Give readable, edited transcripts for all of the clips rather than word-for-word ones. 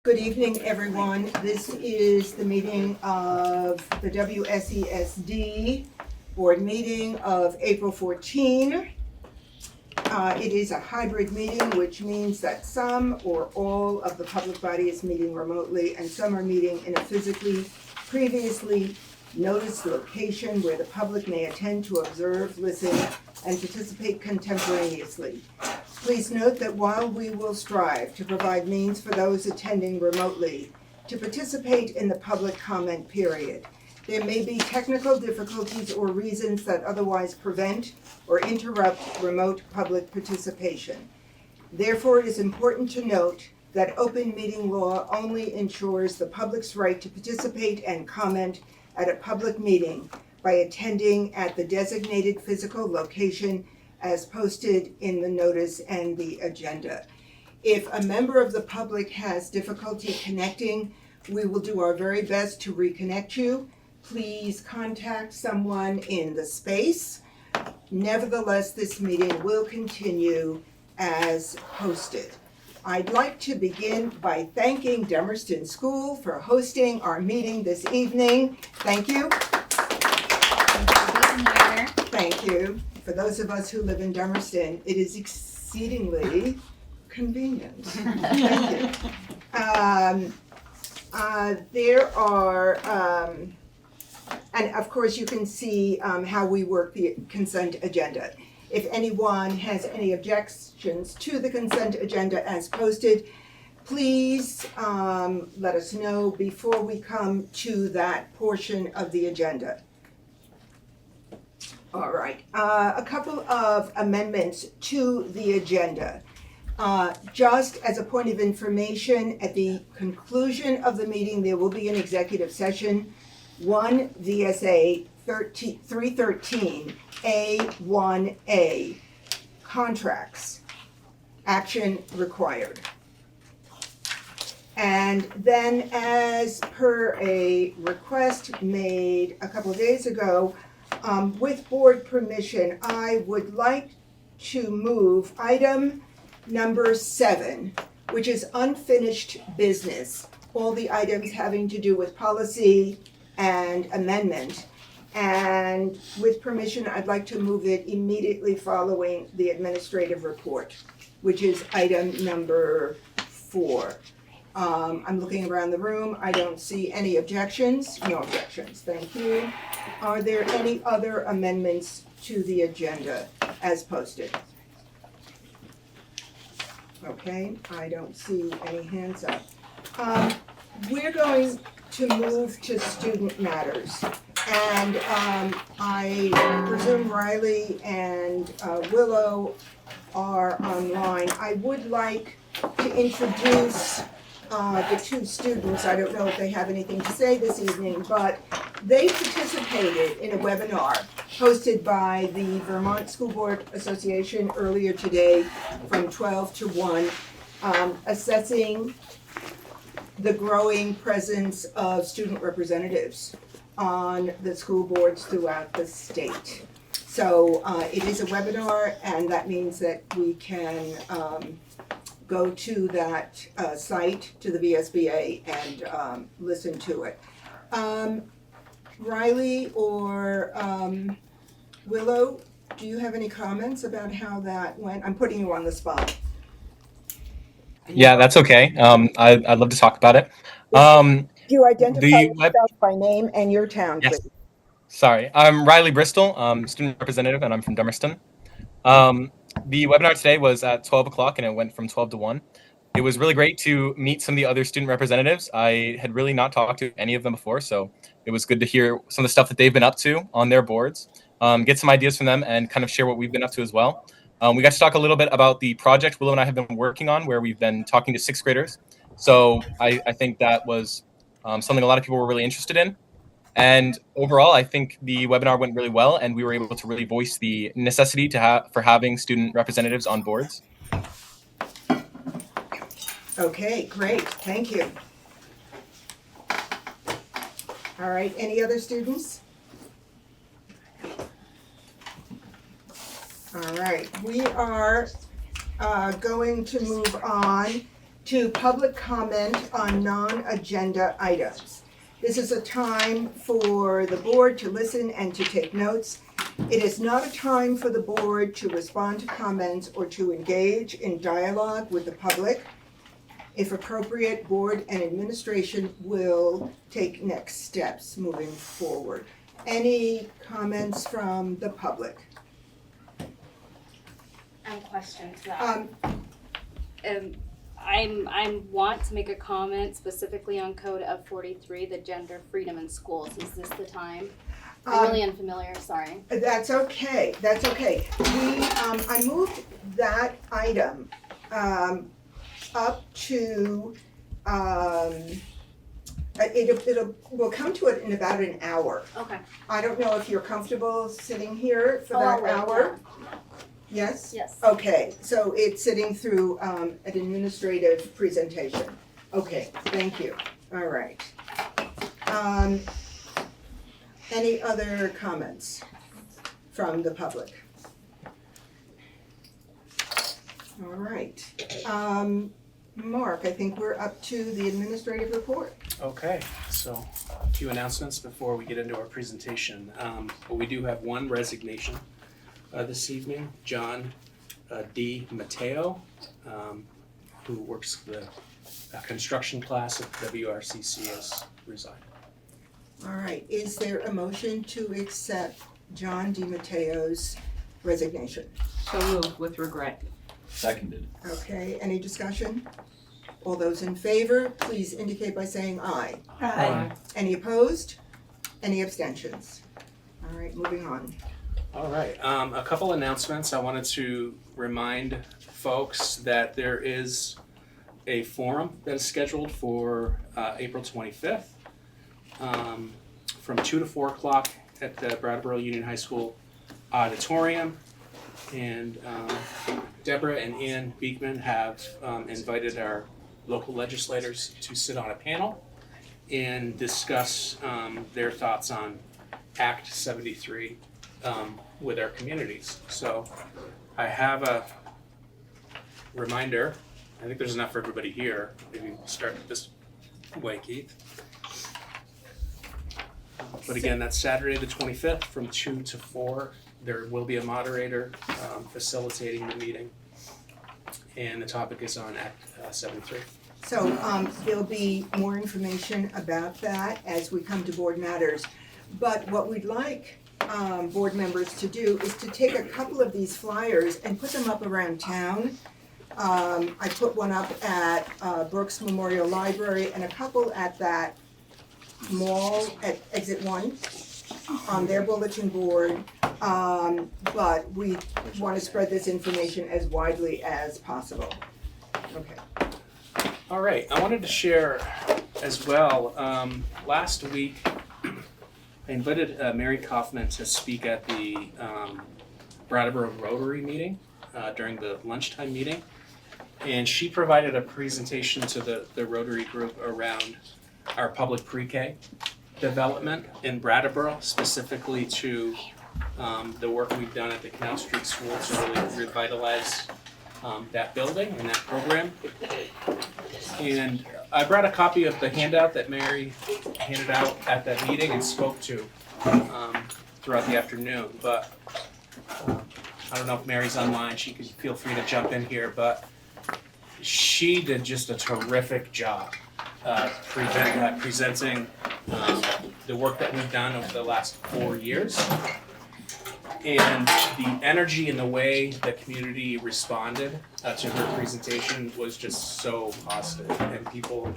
Good evening, everyone. This is the meeting of the WSESD board meeting of April 14. It is a hybrid meeting, which means that some or all of the public body is meeting remotely and some are meeting in a physically previously noticed location where the public may attend to observe, listen, and participate contemporaneously. Please note that while we will strive to provide means for those attending remotely to participate in the public comment period, there may be technical difficulties or reasons that otherwise prevent or interrupt remote public participation. Therefore, it is important to note that open meeting law only ensures the public's right to participate and comment at a public meeting by attending at the designated physical location as posted in the notice and the agenda. If a member of the public has difficulty connecting, we will do our very best to reconnect you. Please contact someone in the space. Nevertheless, this meeting will continue as posted. I'd like to begin by thanking Dummerston School for hosting our meeting this evening. Thank you. Thank you. For those of us who live in Dummerston, it is exceedingly convenient. Thank you. There are, and of course you can see how we work the consent agenda. If anyone has any objections to the consent agenda as posted, please let us know before we come to that portion of the agenda. All right, a couple of amendments to the agenda. Just as a point of information, at the conclusion of the meeting, there will be an executive session, 1 V.S.A. 313 A1A, contracts, action required. And then, as per a request made a couple of days ago, with board permission, I would like to move item number 7, which is unfinished business, all the items having to do with policy and amendment. And with permission, I'd like to move it immediately following the administrative report, which is item number 4. I'm looking around the room. I don't see any objections. No objections. Thank you. Are there any other amendments to the agenda as posted? Okay, I don't see any hands up. We're going to move to student matters. And I presume Riley and Willow are online. I would like to introduce the two students. I don't know if they have anything to say this evening, but they participated in a webinar hosted by the Vermont School Board Association earlier today from 12 to 1, assessing the growing presence of student representatives on the school boards throughout the state. So it is a webinar, and that means that we can go to that site, to the V.S.A, and listen to it. Riley or Willow, do you have any comments about how that went? I'm putting you on the spot. Yeah, that's okay. I'd love to talk about it. Do you identify yourself by name and your town, yes. please? Sorry, I'm Riley Bristol, student representative, and I'm from Dummerston. The webinar today was at 12 o'clock, and it went from 12 to 1. It was really great to meet some of the other student representatives. I had really not talked to any of them before, so it was good to hear some of the stuff that they've been up to on their boards, get some ideas from them, and kind of share what we've been up to as well. We got to talk a little bit about the project Willow and I have been working on, where we've been talking to 6th graders. So I think that was something a lot of people were really interested in. And overall, I think the webinar went really well, and we were able to really voice the necessity for having student representatives on boards. Okay, great. Thank you. All right, any other students? All right, we are going to move on to public comment on non-agenda items. This is a time for the board to listen and to take notes. It is not a time for the board to respond to comments or to engage in dialogue with the public. If appropriate, board and administration will take next steps moving forward. Any comments from the public? I have a question to that. I want to make a comment specifically on Code of 43, the gender freedom in schools. Is this the time? I'm really unfamiliar, sorry. That's okay, that's okay. I moved that item up to, we'll come to it in about an hour. Okay. I don't know if you're comfortable sitting here for that hour? Yes? Yes. Okay, so it's sitting through an administrative presentation. Okay, thank you. All right. Any other comments from the public? All right. Mark, I think we're up to the administrative report. Okay, so a few announcements before we get into our presentation. But we do have one resignation this evening. John D. Maciel, who works the construction class at WRCC, has resigned. All right, is there a motion to accept John D. Mateo's resignation? So moved with regret. Seconded. Okay, any discussion? All those in favor, please indicate by saying aye. Aye. Any opposed? Any abstentions? All right, moving on. All right, a couple announcements. I wanted to remind folks that there is a forum that is scheduled for April 25th from 2 to 4 o'clock at the Brattleboro Union High School auditorium. And Deborah and Ann Beekman have invited our local legislators to sit on a panel and discuss their thoughts on Act 73 with our communities. So I have a reminder. I think there's enough for everybody here. Maybe we'll start this way, Keith. But again, that's Saturday the 25th from 2 to 4. There will be a moderator facilitating the meeting. And the topic is on Act 73. So there'll be more information about that as we come to board matters. But what we'd like board members to do is to take a couple of these flyers and put them up around town. I put one up at Brooks Memorial Library and a couple at that mall at Exit 1 on their bulletin board. But we want to spread this information as widely as possible. Okay. All right, I wanted to share as well, last week I invited Mary Kaufman to speak at the Brattleboro Rotary meeting during the lunchtime meeting. And she provided a presentation to the Rotary group around our public pre-K development in Brattleboro, specifically to the work we've done at the Canal Street School to really revitalize that building and that program. And I brought a copy of the handout that Mary handed out at that meeting and spoke to throughout the afternoon. But I don't know if Mary's online. She could feel free to jump in here. But she did just a terrific job presenting the work that we've done over the last 4 years. And the energy and the way the community responded to her presentation was just so positive. And people,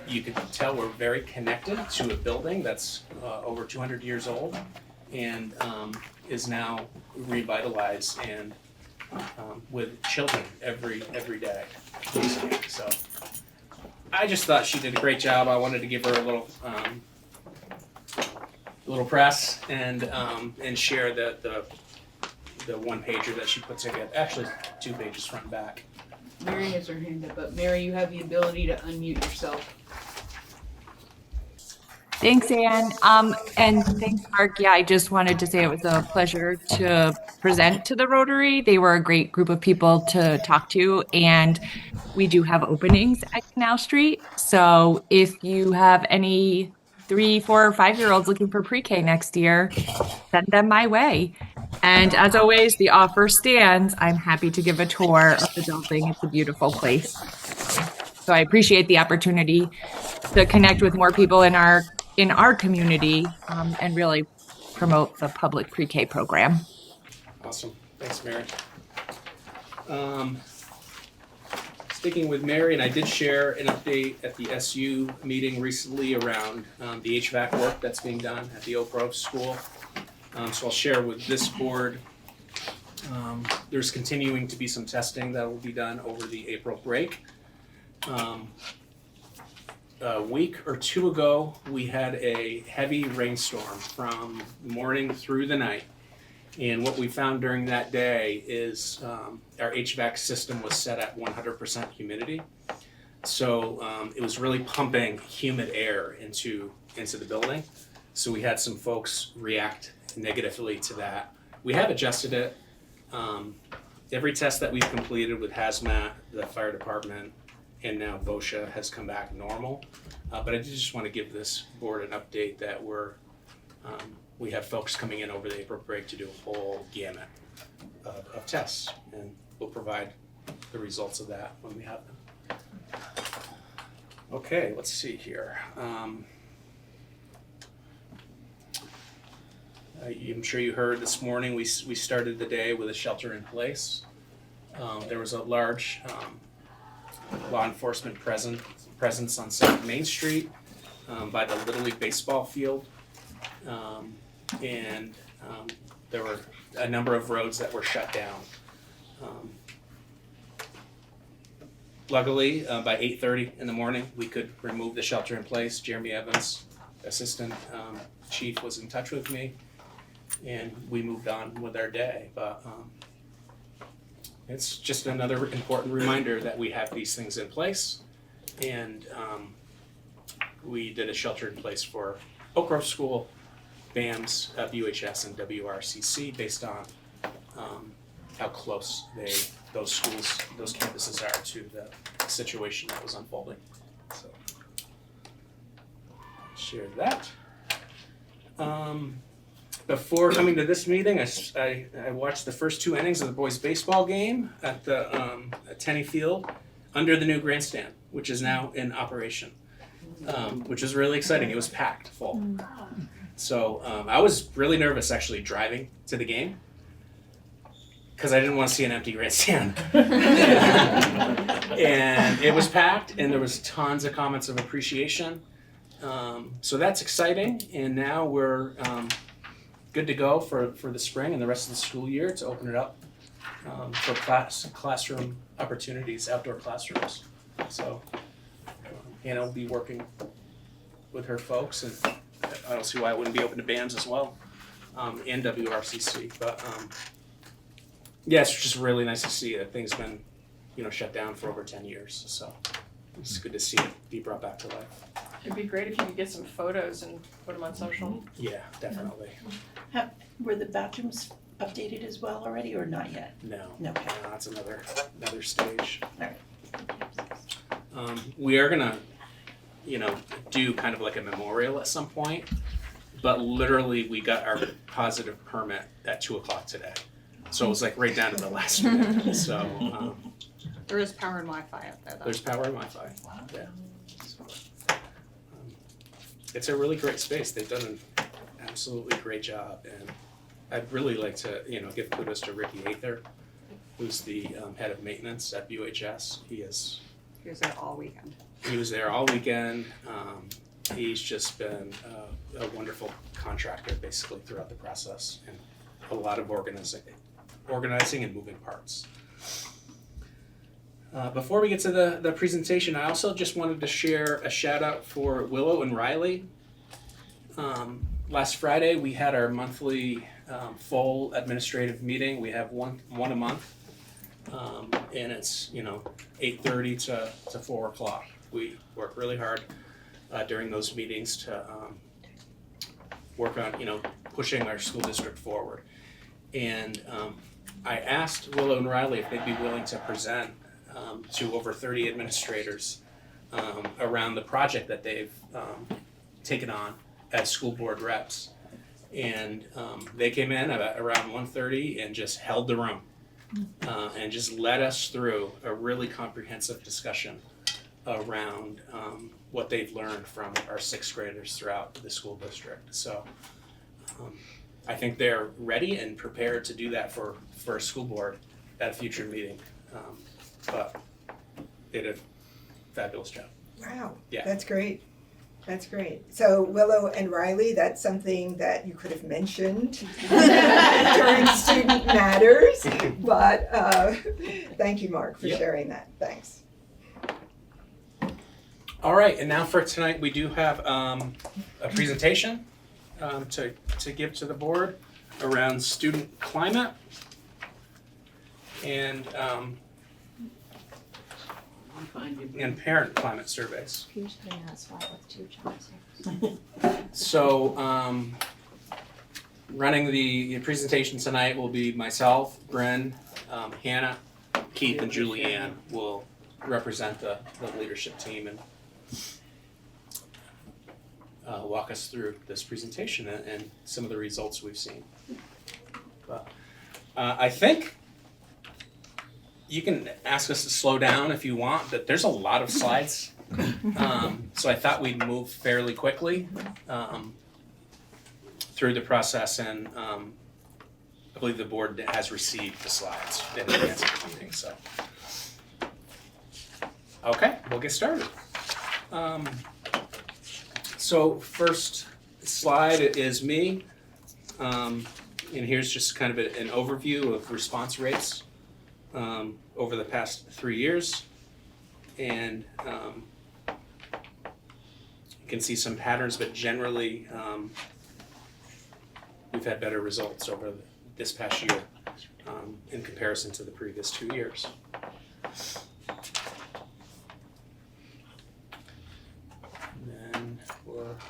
you could tell, were very connected to a building that's over 200 years old and is now revitalized and with children every day. So I just thought she did a great job. I wanted to give her a little press and share the one pager that she put together. Actually, 2 pages front and back. Mary has her hand up, but Mary, you have the ability to unmute yourself. Thanks, Anne. And thanks, Mark. Yeah, I just wanted to say it was a pleasure to present to the Rotary. They were a great group of people to talk to, and we do have openings at Canal Street. So if you have any 3, 4, or 5-year-olds looking for pre-K next year, send them my way. And as always, the offer stands. I'm happy to give a tour of the building. It's a beautiful place. So I appreciate the opportunity to connect with more people in our community and really promote the public pre-K program. Awesome. Thanks, Mary. Sticking with Mary, and I did share an update at the SU meeting recently around the HVAC work that's being done at the Oak Grove School. So I'll share with this board. There's continuing to be some testing that will be done over the April break. A week or two ago, we had a heavy rainstorm from the morning through the night. And what we found during that day is our HVAC system was set at 100% humidity. So it was really pumping humid air into the building. So we had some folks react negatively to that. We have adjusted it. Every test that we've completed with Hazmat, the fire department, and now BUHS has come back normal. But I did just want to give this board an update that we have folks coming in over the April break to do a whole gamut of tests, and we'll provide the results of that when we have them. Okay, let's see here. I'm sure you heard this morning we started the day with a shelter in place. There was a large law enforcement presence on South Main Street by the Little League baseball field. And there were a number of roads that were shut down. Luckily, by 8:30 in the morning, we could remove the shelter in place. Jeremy Evans, assistant chief, was in touch with me, and we moved on with our day. But it's just another important reminder that we have these things in place, and we did a shelter in place for Oak Grove School, BAMS, BUHS, and WRCC based on how close those campuses are to the situation that was unfolding. So, share that. Before coming to this meeting, I watched the first 2 innings of the boys' baseball game at the at Tenney Field under the new grandstand, which is now in operation, which is really exciting. It was packed full. So I was really nervous actually driving to the game because I didn't want to see an empty grandstand. And it was packed, and there was tons of comments of appreciation. So that's exciting, and now we're good to go for the spring and the rest of the school year to open it up for classroom opportunities, outdoor classrooms. So Hannah will be working with her folks, and I don't see why it wouldn't be open to BAMS as well, and WRCC. But yeah, it's just really nice to see that things been, shut down for over 10 years. So it's good to see it be brought back to life. It'd be great if you could get some photos and put them on social. Yeah, definitely. Were the bathrooms updated as well already, or not yet? No, Okay. that's another stage. Alright. We are gonna, do kind of like a memorial at some point, but literally we got our positive permit at 2:00 today. So it was like right down to the last minute. So There is power and Wi-Fi out there though. there's power and Wi-Fi. Yeah. So, it's a really great space. They've done an absolutely great job, and I'd really like to, give kudos to Ricky Ather, who's the head of maintenance at BUHS. He was there all weekend. He's just been a wonderful contractor basically throughout the process, and a lot of organizing and moving parts. Before we get to the presentation, I also just wanted to share a shout out for Willow and Riley. Last Friday we had our monthly full administrative meeting. We have one a month, and it's 8:30 to 4:00. We work really hard during those meetings to work on, pushing our school district forward. And I asked Willow and Riley if they'd be willing to present to over 30 administrators around the project that they've taken on as school board reps. And they came in at around 1:30 and just held the room and just led us through a really comprehensive discussion around what they've learned from our sixth graders throughout the school district. So I think they're ready and prepared to do that for a school board at a future meeting. But they did a fabulous job. Wow, Yeah. that's great. That's great. So Willow and Riley, that's something that you could have mentioned during Student Matters, but thank you, Mark, for Yep. sharing that. Thanks. All right, and now for tonight, we do have a presentation to give to the board around student climate and parent climate surveys. So running the presentation tonight will be myself, Bren, Hannah, Keith, and Julianne will represent the leadership team and walk us through this presentation and some of the results we've seen. But I think you can ask us to slow down if you want, but there's a lot of slides. So I thought we'd move fairly quickly through the process, and I believe the board has received the slides in advance of the meeting. So, okay, we'll get started. So first slide is me, and here's just kind of an overview of response rates over the past 3 years, and you can see some patterns, but generally we've had better results over this past year in comparison to the previous 2 years.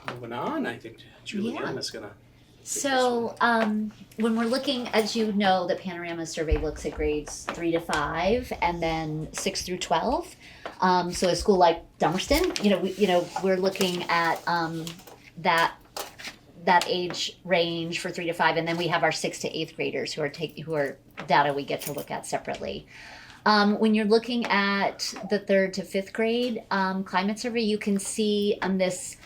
Moving on, I think Julianne is gonna. So when we're looking, as you know, the Panorama survey looks at grades 3 to 5 and then 6 through 12. So a school like Dummerston, we're looking at that age range for 3 to 5, and then we have our 6th to 8th graders who are data we get to look at separately. When you're looking at the 3rd to 5th grade climate survey, you can see on this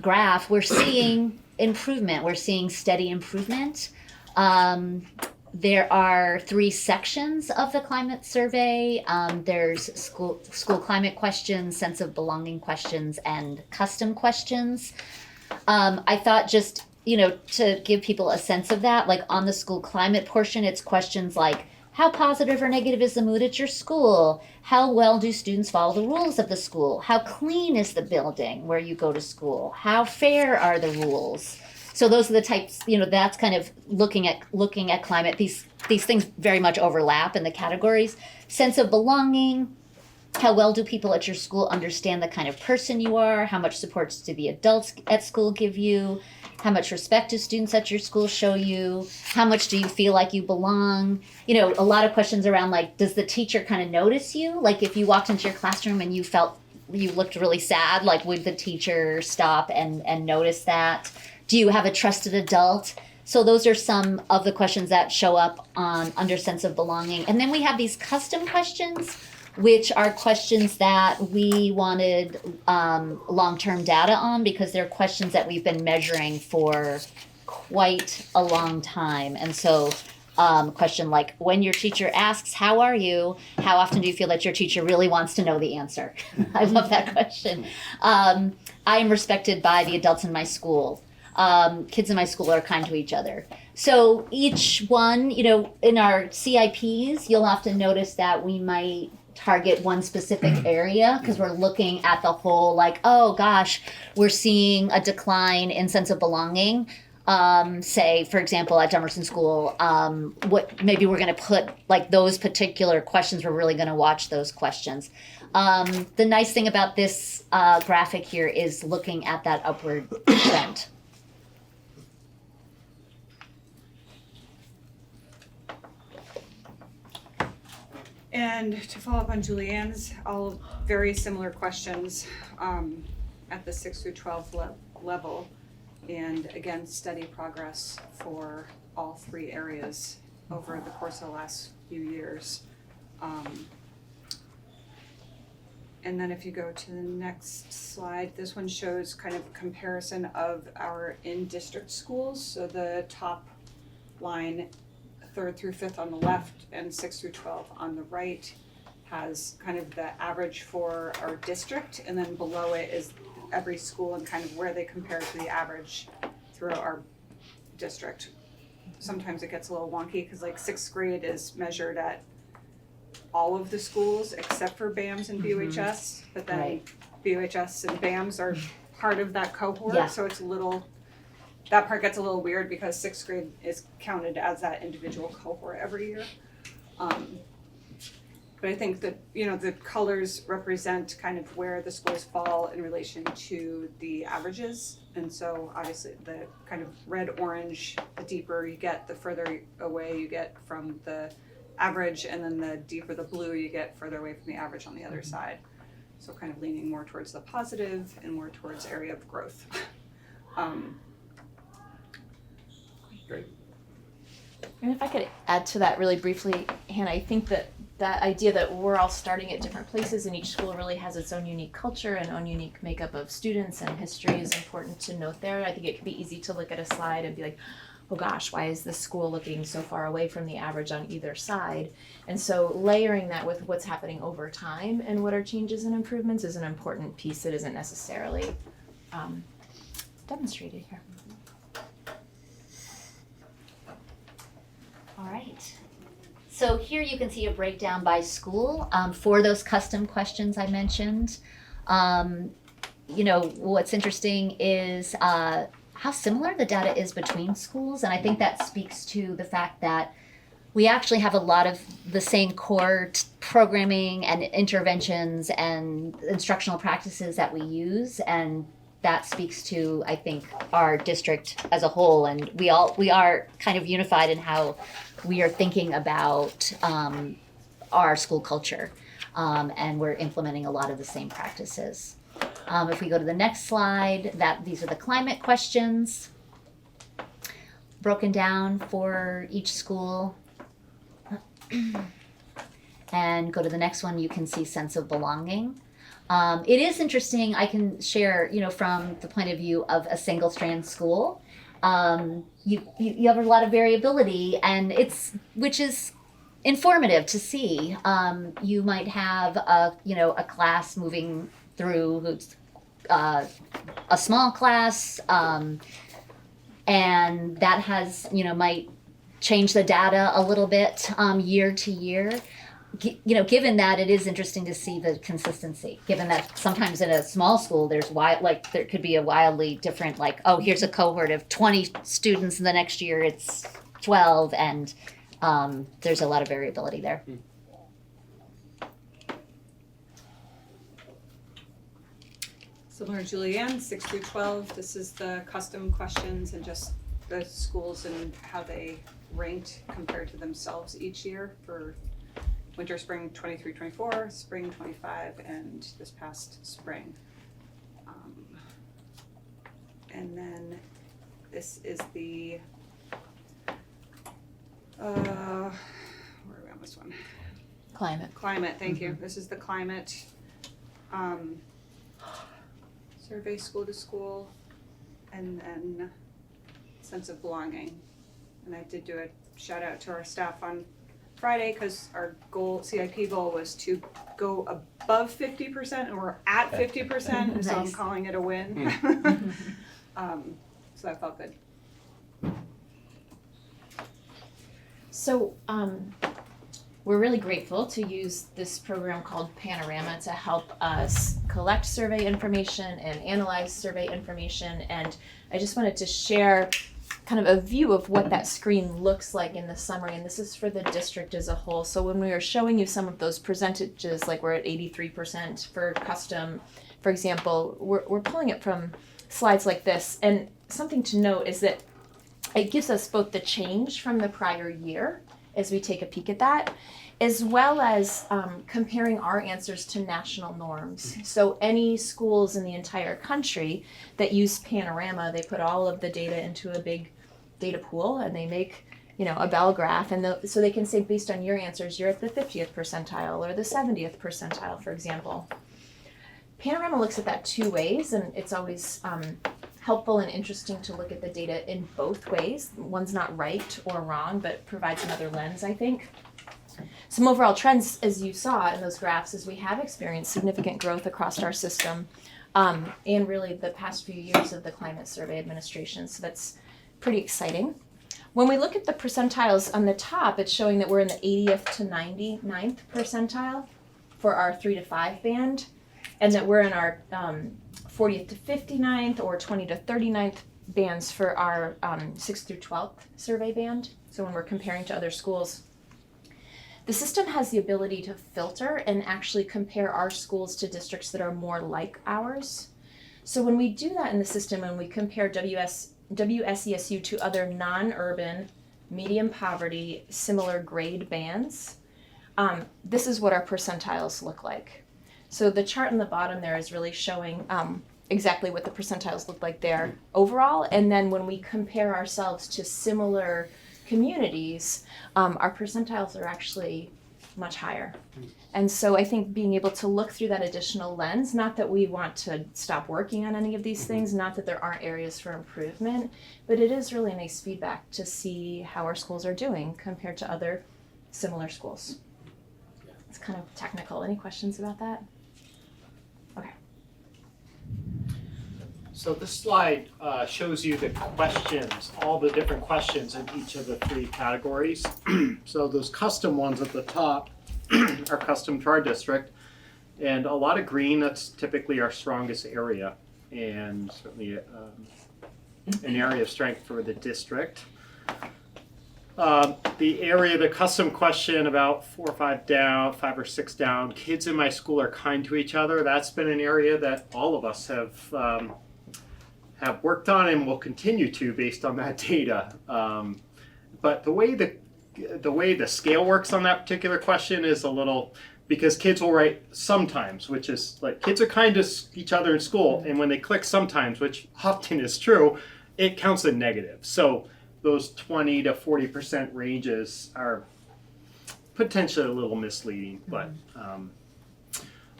graph, we're seeing improvement. We're seeing steady improvement. There are 3 sections of the climate survey. There's school climate questions, sense of belonging questions, and custom questions. I thought just, to give people a sense of that, like on the school climate portion, it's questions like, how positive or negative is the mood at your school? How well do students follow the rules of the school? How clean is the building where you go to school? How fair are the rules? So those are the types, that's kind of looking at climate. These things very much overlap in the categories. Sense of belonging. How well do people at your school understand the kind of person you are? How much support do the adults at school give you? How much respect do students at your school show you? How much do you feel like you belong? A lot of questions around like, does the teacher kind of notice you? Like if you walked into your classroom and you felt you looked really sad, like would the teacher stop and notice that? Do you have a trusted adult? So those are some of the questions that show up under sense of belonging. And then we have these custom questions, which are questions that we wanted long-term data on because they're questions that we've been measuring for quite a long time. And so question like, when your teacher asks, how are you? How often do you feel that your teacher really wants to know the answer? I love that question. I am respected by the adults in my school. Kids in my school are kind to each other. So each one, in our CIPs, you'll often notice that we might target one specific area because we're looking at the whole, like, oh gosh, we're seeing a decline in sense of belonging. Say, for example, at Dummerston School, maybe we're going to put like those particular questions, we're really going to watch those questions. The nice thing about this graphic here is looking at that upward trend. And to follow up on Julianne's, all very similar questions at the 6 through 12 level. And again, steady progress for all three areas over the course of the last few years. And then if you go to the next slide, this one shows kind of comparison of our in-district schools. So the top line, 3rd through 5th on the left and 6 through 12 on the right, has kind of the average for our district, and then below it is every school and kind of where they compare to the average throughout our district. Sometimes it gets a little wonky because like 6th grade is measured at all of the schools except for BAMS and BUHS, but then Right. BUHS and BAMS are part of that cohort, Yeah. so it's a little, that part gets a little weird because 6th grade is counted as that individual cohort every year. But I think that, the colors represent kind of where the schools fall in relation to the averages. And so obviously the kind of red, orange, the deeper you get, the further away you get from the average, and then the deeper the blue you get, further away from the average on the other side. So kind of leaning more towards the positive and more towards area of growth. Great. And if I could add to that really briefly, Hannah, I think that idea that we're all starting at different places and each school really has its own unique culture and own unique makeup of students and history is important to note there. I think it can be easy to look at a slide and be like, oh gosh, why is this school looking so far away from the average on either side? And so layering that with what's happening over time and what are changes and improvements is an important piece that isn't necessarily demonstrated here. All right. So here you can see a breakdown by school for those custom questions I mentioned. What's interesting is how similar the data is between schools, and I think that speaks to the fact that we actually have a lot of the same core programming and interventions and instructional practices that we use, and that speaks to, I think, our district as a whole, and we are kind of unified in how we are thinking about our school culture, and we're implementing a lot of the same practices. If we go to the next slide, these are the climate questions broken down for each school. And go to the next one, you can see sense of belonging. It is interesting, I can share, from the point of view of a single strand school, you have a lot of variability, and which is informative to see. You might have a class moving through a small class, and that has might change the data a little bit year to year. Given that, it is interesting to see the consistency, given that sometimes in a small school there could be a wildly different, here's a cohort of 20 students and the next year it's 12, and there's a lot of variability there. Similar to Julianne, 6 through 12, this is the custom questions and just the schools and how they ranked compared to themselves each year for winter, spring 23-24, spring 25, and this past spring. And then this is the, where are we on this one? Climate, thank you. This is the climate survey school to school, and then sense of belonging. And I did do a shout out to our staff on Friday because our CIP goal was to go above 50%, and we're at 50%, and so I'm Nice. calling it a win. So that felt good. So we're really grateful to use this program called Panorama to help us collect survey information and analyze survey information. And I just wanted to share kind of a view of what that screen looks like in the summary. And this is for the district as a whole. So when we were showing you some of those percentages, like we're at 83% for custom, for example, we're pulling it from slides like this. And something to note is that it gives us both the change from the prior year as we take a peek at that, as well as comparing our answers to national norms. So any schools in the entire country that use Panorama, they put all of the data into a big data pool and they make a bell graph, and so they can say based on your answers, you're at the 50th percentile or the 70th percentile, for example. Panorama looks at that two ways, and it's always helpful and interesting to look at the data in both ways. One's not right or wrong, but provides another lens, I think. Some overall trends, as you saw in those graphs, is we have experienced significant growth across our system, and really the past few years of the climate survey administration, so that's pretty exciting. When we look at the percentiles on the top, it's showing that we're in the 80th to 99th percentile for our 3 to 5 band, and that we're in our 40th to 59th or 20 to 39th bands for our 6th through 12th survey band. So when we're comparing to other schools, the system has the ability to filter and actually compare our schools to districts that are more like ours. So when we do that in the system and we compare WSESU to other non-urban, medium poverty, similar grade bands, this is what our percentiles look like. So the chart on the bottom there is really showing exactly what the percentiles look like there overall, and then when we compare ourselves to similar communities, our percentiles are actually much higher. And so I think being able to look through that additional lens, not that we want to stop working on any of these things, not that there aren't areas for improvement, but it is really nice feedback to see how our schools are doing compared to other similar schools. It's kind of technical. Any questions about that? Okay. So this slide shows you the questions, all the different questions in each of the 3 categories. So those custom ones at the top are custom to our district, and a lot of green. That's typically our strongest area, and certainly an area of strength for the district. The custom question about 4 or 5 down, 5 or 6 down, kids in my school are kind to each other. That's been an area that all of us have worked on and will continue to based on that data. But the way the scale works on that particular question is a little, because kids will write sometimes, which is like kids are kind to each other in school, and when they click sometimes, which often is true, it counts a negative. So those 20 to 40% ranges are potentially a little misleading, but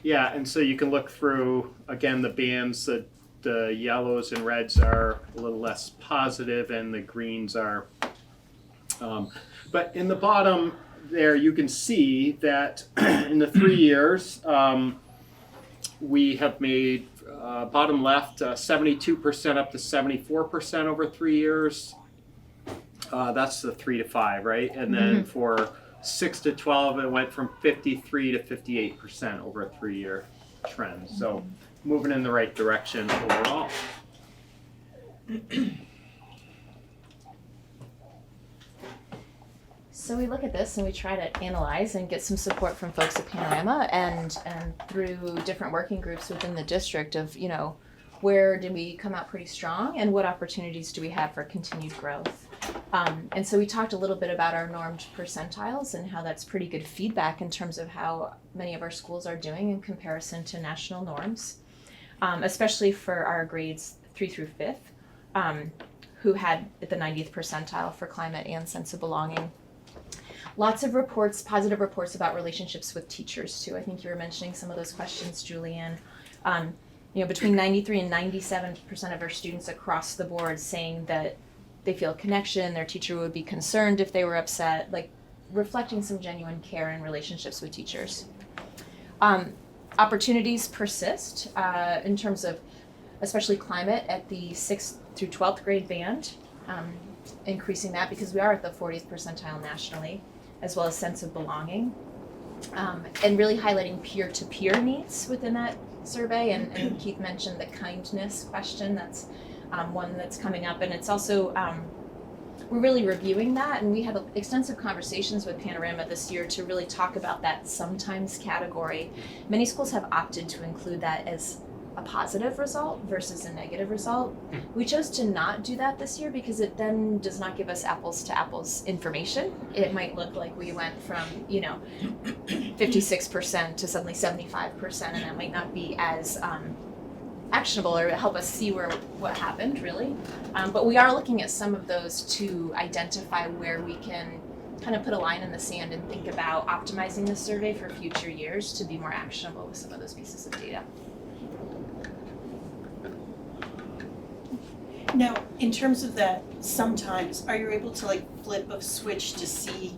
yeah, and so you can look through, again, the bands, the yellows and reds are a little less positive, and the greens are, but in the bottom there you can see that in the 3 years we have made bottom left 72% up to 74% over 3 years. That's the 3 to 5, right? And then for 6 to 12 it went from 53 to 58% over a 3-year trend. So moving in the right direction overall. So we look at this and we try to analyze and get some support from folks at Panorama and through different working groups within the district of, where did we come out pretty strong and what opportunities do we have for continued growth. And so we talked a little bit about our normed percentiles and how that's pretty good feedback in terms of how many of our schools are doing in comparison to national norms, especially for our grades 3 through 5th, who had at the 90th percentile for climate and sense of belonging. Lots of reports, positive reports about relationships with teachers too. I think you were mentioning some of those questions, Julianne. Between 93 and 97% of our students across the board saying that they feel a connection, their teacher would be concerned if they were upset, like reflecting some genuine care and relationships with teachers. Opportunities persist in terms of especially climate at the 6th through 12th grade band, increasing that because we are at the 40th percentile nationally, as well as sense of belonging, and really highlighting peer-to-peer needs within that survey. And Keith mentioned the kindness question. That's one that's coming up, and it's also we're really reviewing that, and we had extensive conversations with Panorama this year to really talk about that sometimes category. Many schools have opted to include that as a positive result versus a negative result. We chose to not do that this year because it then does not give us apples to apples information. It might look like we went from, 56% to suddenly 75%, and that might not be as actionable or help us see what happened really. But we are looking at some of those to identify where we can kind of put a line in the sand and think about optimizing the survey for future years to be more actionable with some of those pieces of data. Now, in terms of that, sometimes, are you able to flip a switch to see,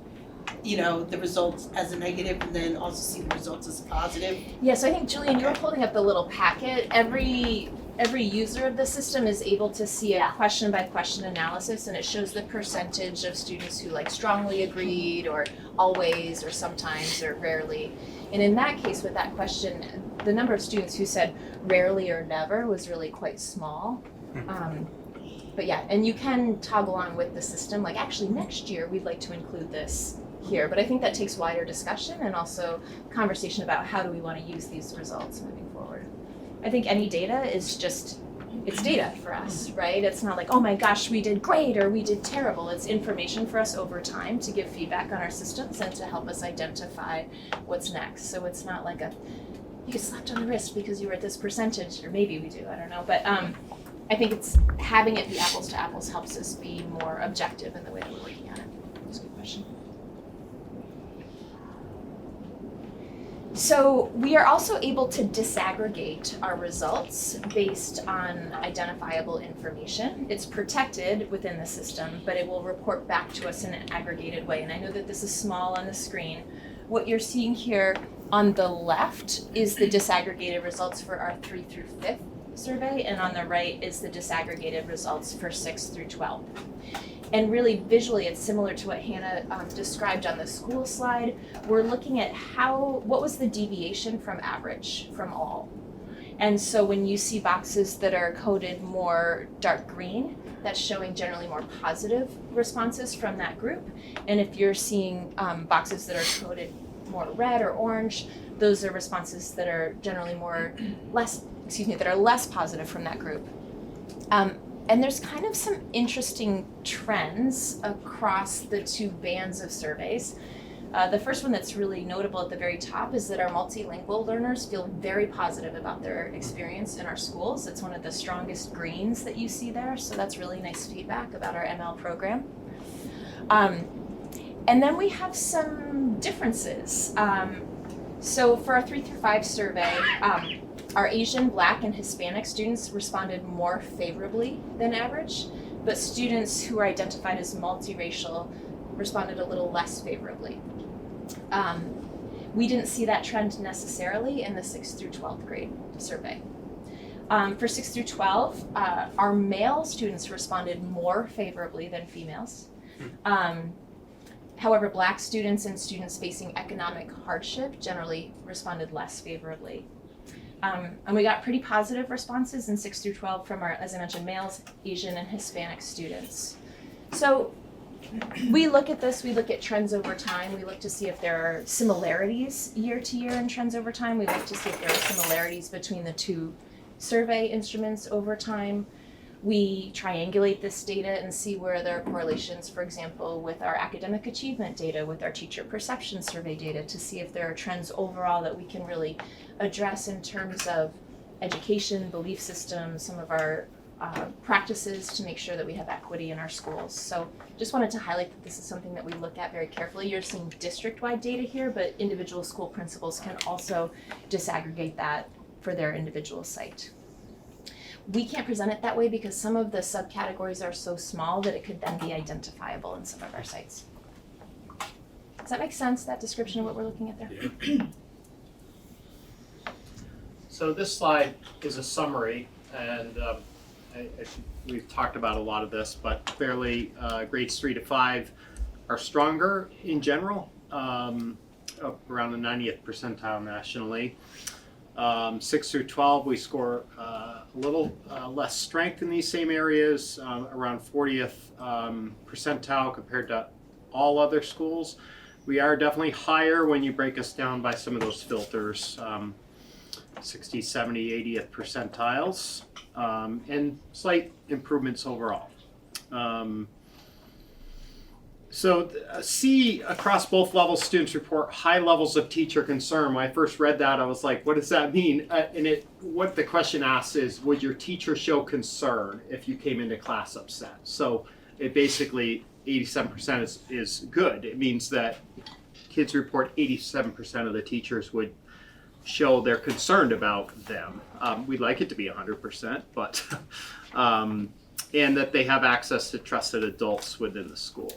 the results as a negative and then also see the results as a positive? Yeah, so I think, Julian, you were holding up the little packet. Every user of the system is able to see a question by question analysis, and it shows the percentage of students who strongly agreed or always or sometimes or rarely. And in that case, with that question, the number of students who said rarely or never was really quite small. But yeah, and you can toggle on with the system. Actually next year we'd like to include this here, but I think that takes wider discussion and also conversation about how do we want to use these results moving forward. I think any data is it's data for us, right? It's not oh my gosh, we did great or we did terrible. It's information for us over time to give feedback on our systems and to help us identify what's next. So it's not you get slapped on the wrist because you were at this percentage, or maybe we do, I don't know. But I think it's having it be apples to apples helps us be more objective in the way that we're looking at it. That's a good question. So we are also able to disaggregate our results based on identifiable information. It's protected within the system, but it will report back to us in an aggregated way. And I know that this is small on the screen. What you're seeing here on the left is the disaggregated results for our 3 through 5th survey, and on the right is the disaggregated results for 6 through 12. And really visually, it's similar to what Hannah described on the school slide. We're looking at what was the deviation from average from all. And so when you see boxes that are coded more dark green, that's showing generally more positive responses from that group. And if you're seeing boxes that are coded more red or orange, those are responses that are generally that are less positive from that group. And there's kind of some interesting trends across the two bands of surveys. The first one that's really notable at the very top is that our multilingual learners feel very positive about their experience in our schools. It's one of the strongest greens that you see there, so that's really nice feedback about our ML program. And then we have some differences. So for our 3 through 5 survey, our Asian, Black, and Hispanic students responded more favorably than average, but students who are identified as multiracial responded a little less favorably. We didn't see that trend necessarily in the 6th through 12th grade survey. For 6 through 12, our male students responded more favorably than females. However, Black students and students facing economic hardship generally responded less favorably. And we got pretty positive responses in 6 through 12 from our, as I mentioned, males, Asian, and Hispanic students. So we look at this, we look at trends over time, we look to see if there are similarities year to year in trends over time, we look to see if there are similarities between the two survey instruments over time. We triangulate this data and see where there are correlations, for example, with our academic achievement data, with our teacher perception survey data, to see if there are trends overall that we can really address in terms of education, belief systems, some of our practices to make sure that we have equity in our schools. So just wanted to highlight that this is something that we look at very carefully. You're seeing district-wide data here, but individual school principals can also disaggregate that for their individual site. We can't present it that way because some of the subcategories are so small that it could then be identifiable in some of our sites. Does that make sense, that description of what we're looking at there? Yeah. So this slide is a summary, and we've talked about a lot of this, but clearly grades 3 to 5 are stronger in general, up around the 90th percentile nationally. 6 through 12, we score a little less strength in these same areas, around 40th percentile compared to all other schools. We are definitely higher when you break us down by some of those filters. 60, 70, 80th percentiles, and slight improvements overall. C, across both levels, students report high levels of teacher concern. When I first read that, I was like, what does that mean? What the question asks is, would your teacher show concern if you came into class upset? So it basically, 87% is good. It means that kids report 87% of the teachers would show they're concerned about them. We'd like it to be 100%, but, and that they have access to trusted adults within the school.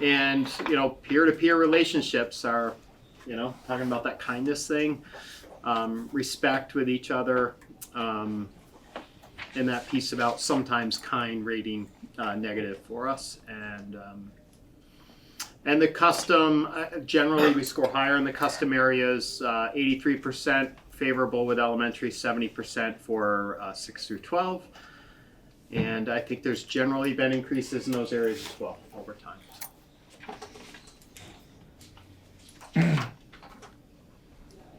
And, peer-to-peer relationships are, talking about that kindness thing, respect with each other, and that piece about sometimes kind rating negative for us. And the custom, generally we score higher in the custom areas, 83% favorable with elementary, 70% for 6 through 12. And I think there's generally been increases in those areas as well over time.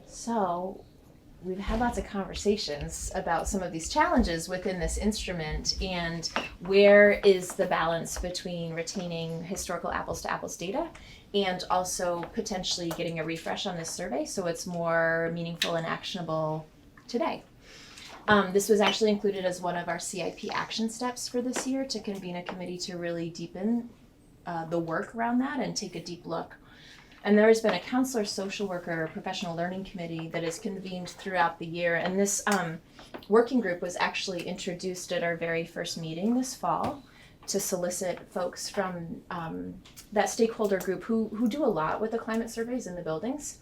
So we've had lots of conversations about some of these challenges within this instrument and where is the balance between retaining historical apples to apples data and also potentially getting a refresh on this survey so it's more meaningful and actionable today. This was actually included as one of our CIP action steps for this year to convene a committee to really deepen the work around that and take a deep look. And there has been a counselor, social worker, professional learning committee that is convened throughout the year. And this working group was actually introduced at our very first meeting this fall to solicit folks from that stakeholder group who do a lot with the climate surveys in the buildings.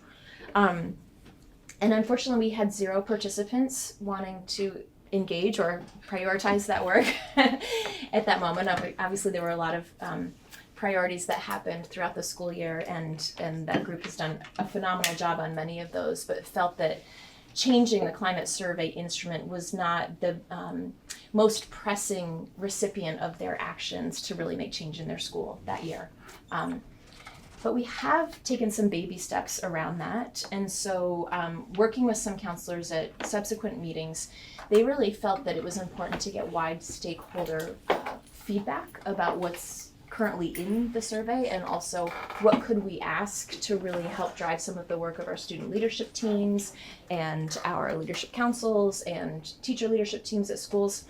And unfortunately, we had 0 participants wanting to engage or prioritize that work at that moment. Obviously, there were a lot of priorities that happened throughout the school year, and that group has done a phenomenal job on many of those, but felt that changing the climate survey instrument was not the most pressing recipient of their actions to really make change in their school that year. But we have taken some baby steps around that. And so working with some counselors at subsequent meetings, they really felt that it was important to get wide stakeholder feedback about what's currently in the survey and also what could we ask to really help drive some of the work of our student leadership teams and our leadership councils and teacher leadership teams at schools.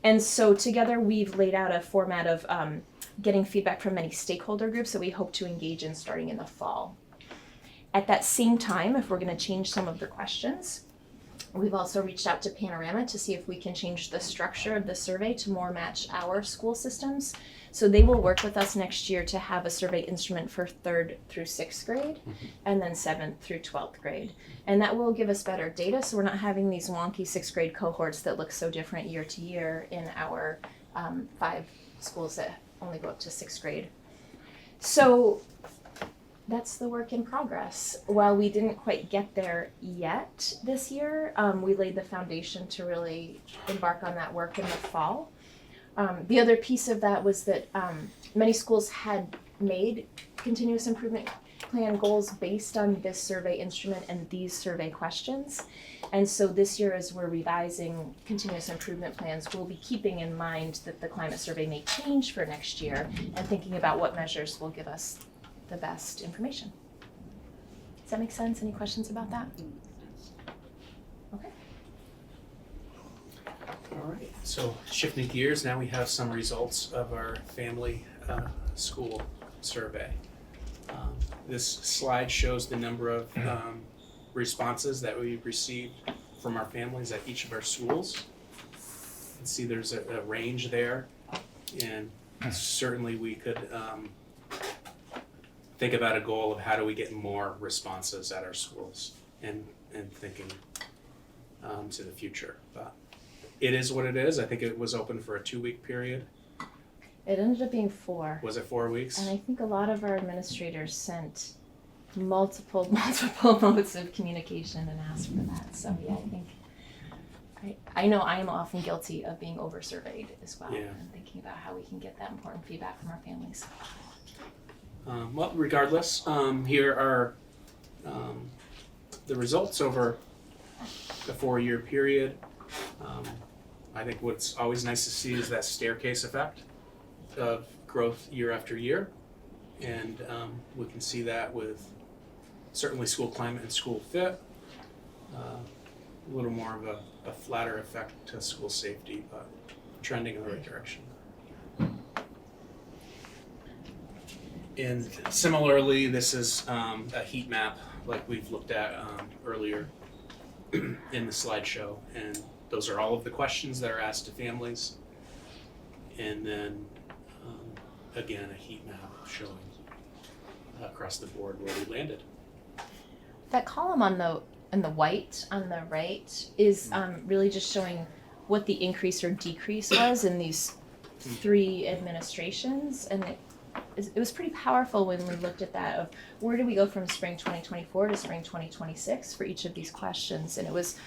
And so together we've laid out a format of getting feedback from many stakeholder groups that we hope to engage in starting in the fall. At that same time, if we're going to change some of the questions, we've also reached out to Panorama to see if we can change the structure of the survey to more match our school systems. So they will work with us next year to have a survey instrument for 3rd through 6th grade and then 7th through 12th grade. And that will give us better data so we're not having these wonky 6th grade cohorts that look so different year to year in our 5 schools that only go up to 6th grade. So that's the work in progress. While we didn't quite get there yet this year, we laid the foundation to really embark on that work in the fall. The other piece of that was that many schools had made continuous improvement plan goals based on this survey instrument and these survey questions. And so this year, as we're revising continuous improvement plans, we'll be keeping in mind that the climate survey may change for next year and thinking about what measures will give us the best information. Does that make sense? Any questions about that? Okay. All right, so shifting gears, now we have some results of our family school survey. This slide shows the number of responses that we've received from our families at each of our schools. You can see there's a range there, and certainly we could think about a goal of how do we get more responses at our schools and thinking to the future. But it is what it is. I think it was open for a 2-week period. It ended up being 4. Was it 4 weeks? And I think a lot of our administrators sent multiple modes of communication and asked for that. So yeah, I think I know I am often guilty of being over-surveyed as well, and thinking about how we can get that important feedback from our families. Well, regardless, here are the results over the 4-year period, I think what's always nice to see is that staircase effect of growth year after year. And we can see that with certainly school climate and school fit, a little more of a flatter effect to school safety, but trending in the right direction. And similarly, this is a heat map like we've looked at earlier in the slideshow, and those are all of the questions that are asked to families. And then again, a heat map showing across the board where we landed. That column in the white on the right is really just showing what the increase or decrease was in these 3 administrations, and it was pretty powerful when we looked at that of where do we go from spring 2024 to spring 2026 for each of these questions, and it was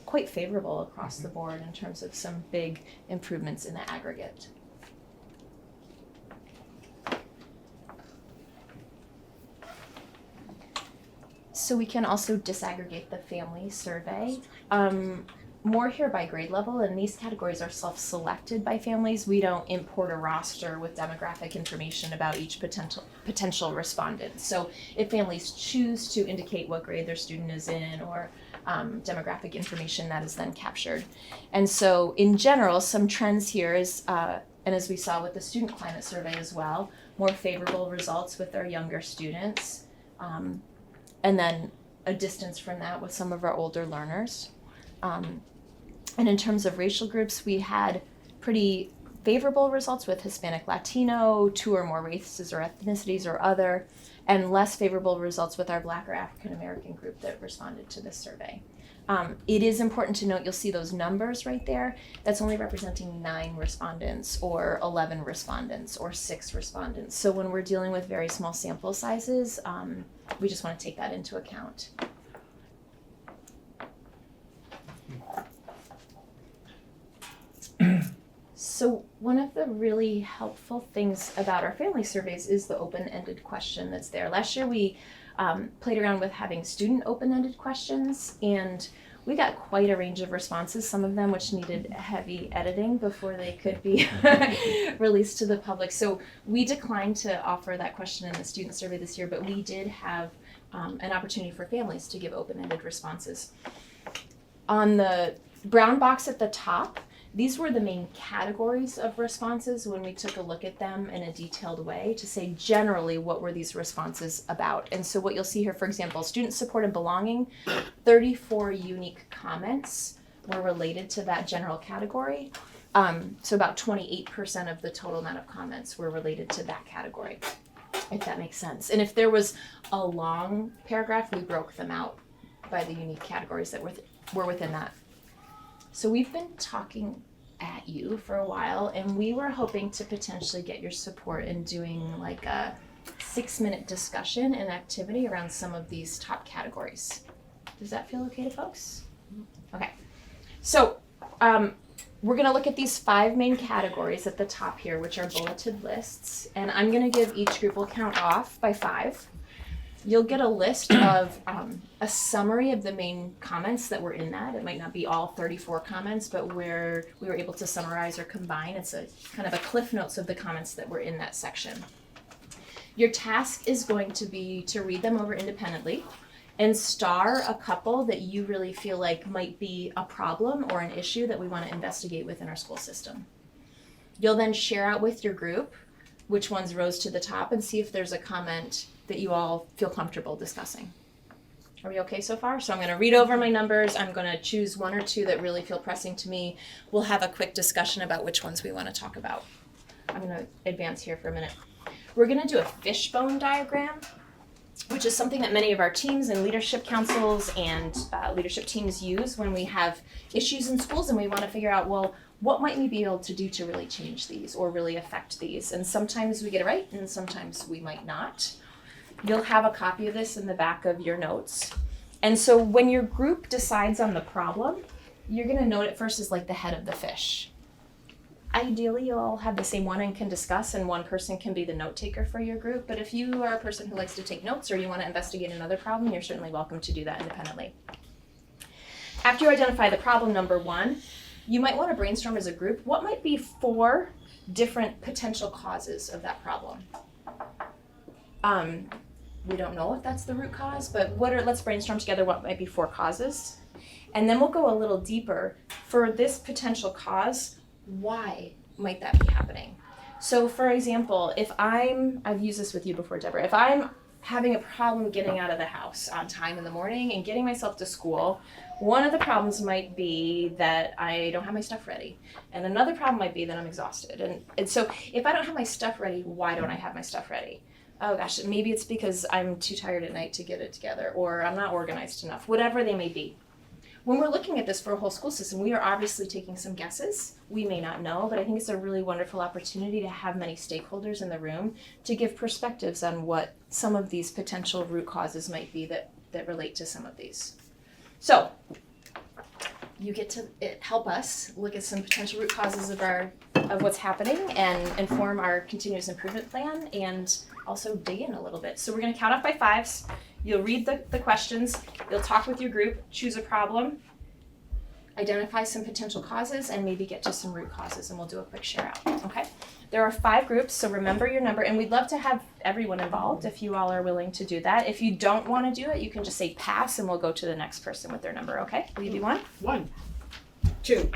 quite favorable across the board in terms of some big improvements in the aggregate. So we can also disaggregate the family survey. More here by grade level, and these categories are self-selected by families. We don't import a roster with demographic information about each potential respondent. So if families choose to indicate what grade their student is in or demographic information, that is then captured. And so in general, some trends here is, and as we saw with the student climate survey as well, more favorable results with our younger students. And then a distance from that with some of our older learners. And in terms of racial groups, we had pretty favorable results with Hispanic, Latino, 2 or more races or ethnicities or other, and less favorable results with our Black or African American group that responded to this survey. It is important to note, you'll see those numbers right there. That's only representing 9 respondents or 11 respondents or 6 respondents. So when we're dealing with very small sample sizes, we just want to take that into account. So one of the really helpful things about our family surveys is the open-ended question that's there. Last year we played around with having student open-ended questions, and we got quite a range of responses, some of them which needed heavy editing before they could be released to the public. So we declined to offer that question in the student survey this year, but we did have an opportunity for families to give open-ended responses. On the brown box at the top, these were the main categories of responses when we took a look at them in a detailed way to say generally what were these responses about. And so what you'll see here, for example, student support and belonging, 34 unique comments were related to that general category. So about 28% of the total amount of comments were related to that category, if that makes sense. And if there was a long paragraph, we broke them out by the unique categories that were within that. So we've been talking at you for a while, and we were hoping to potentially get your support in doing like a 6-minute discussion and activity around some of these top categories. Does that feel okay to folks? Okay. So we're going to look at these 5 main categories at the top here, which are bulleted lists, and I'm going to give each group, we'll count off by 5. You'll get a list of a summary of the main comments that were in that. It might not be all 34 comments, but where we were able to summarize or combine. It's a kind of a cliff notes of the comments that were in that section. Your task is going to be to read them over independently and star a couple that you really feel like might be a problem or an issue that we want to investigate within our school system. You'll then share out with your group which ones rose to the top and see if there's a comment that you all feel comfortable discussing. Are we okay so far? So I'm going to read over my numbers. I'm going to choose 1 or 2 that really feel pressing to me. We'll have a quick discussion about which ones we want to talk about. I'm going to advance here for a minute. We're going to do a fishbone diagram, which is something that many of our teams and leadership councils and leadership teams use when we have issues in schools and we want to figure out, well, what might we be able to do to really change these or really affect these? And sometimes we get it right and sometimes we might not. You'll have a copy of this in the back of your notes. And so when your group decides on the problem, you're going to note it first as like the head of the fish. Ideally, you'll all have the same one and can discuss, and one person can be the note taker for your group. But if you are a person who likes to take notes or you want to investigate another problem, you're certainly welcome to do that independently. After you identify the problem number one, you might want to brainstorm as a group what might be 4 different potential causes of that problem. We don't know if that's the root cause, but let's brainstorm together what might be 4 causes. And then we'll go a little deeper. For this potential cause, why might that be happening? So for example, if I've used this with you before, Deborah, if I'm having a problem getting out of the house on time in the morning and getting myself to school, one of the problems might be that I don't have my stuff ready. And another problem might be that I'm exhausted. And so if I don't have my stuff ready, why don't I have my stuff ready? Oh gosh, maybe it's because I'm too tired at night to get it together, or I'm not organized enough, whatever they may be. When we're looking at this for a whole school system, we are obviously taking some guesses. We may not know, but I think it's a really wonderful opportunity to have many stakeholders in the room to give perspectives on what some of these potential root causes might be that relate to some of these. So, you get to help us look at some potential root causes of what's happening and inform our continuous improvement plan, and also dig in a little bit. So we're going to count off by 5s. You'll read the questions, you'll talk with your group, choose a problem, identify some potential causes, and maybe get to some root causes, and we'll do a quick share out, okay? There are 5 groups, so remember your number, and we'd love to have everyone involved if you all are willing to do that. If you don't want to do it, you can just say pass, and we'll go to the next person with their number, okay? Will you be 1? 1, 2,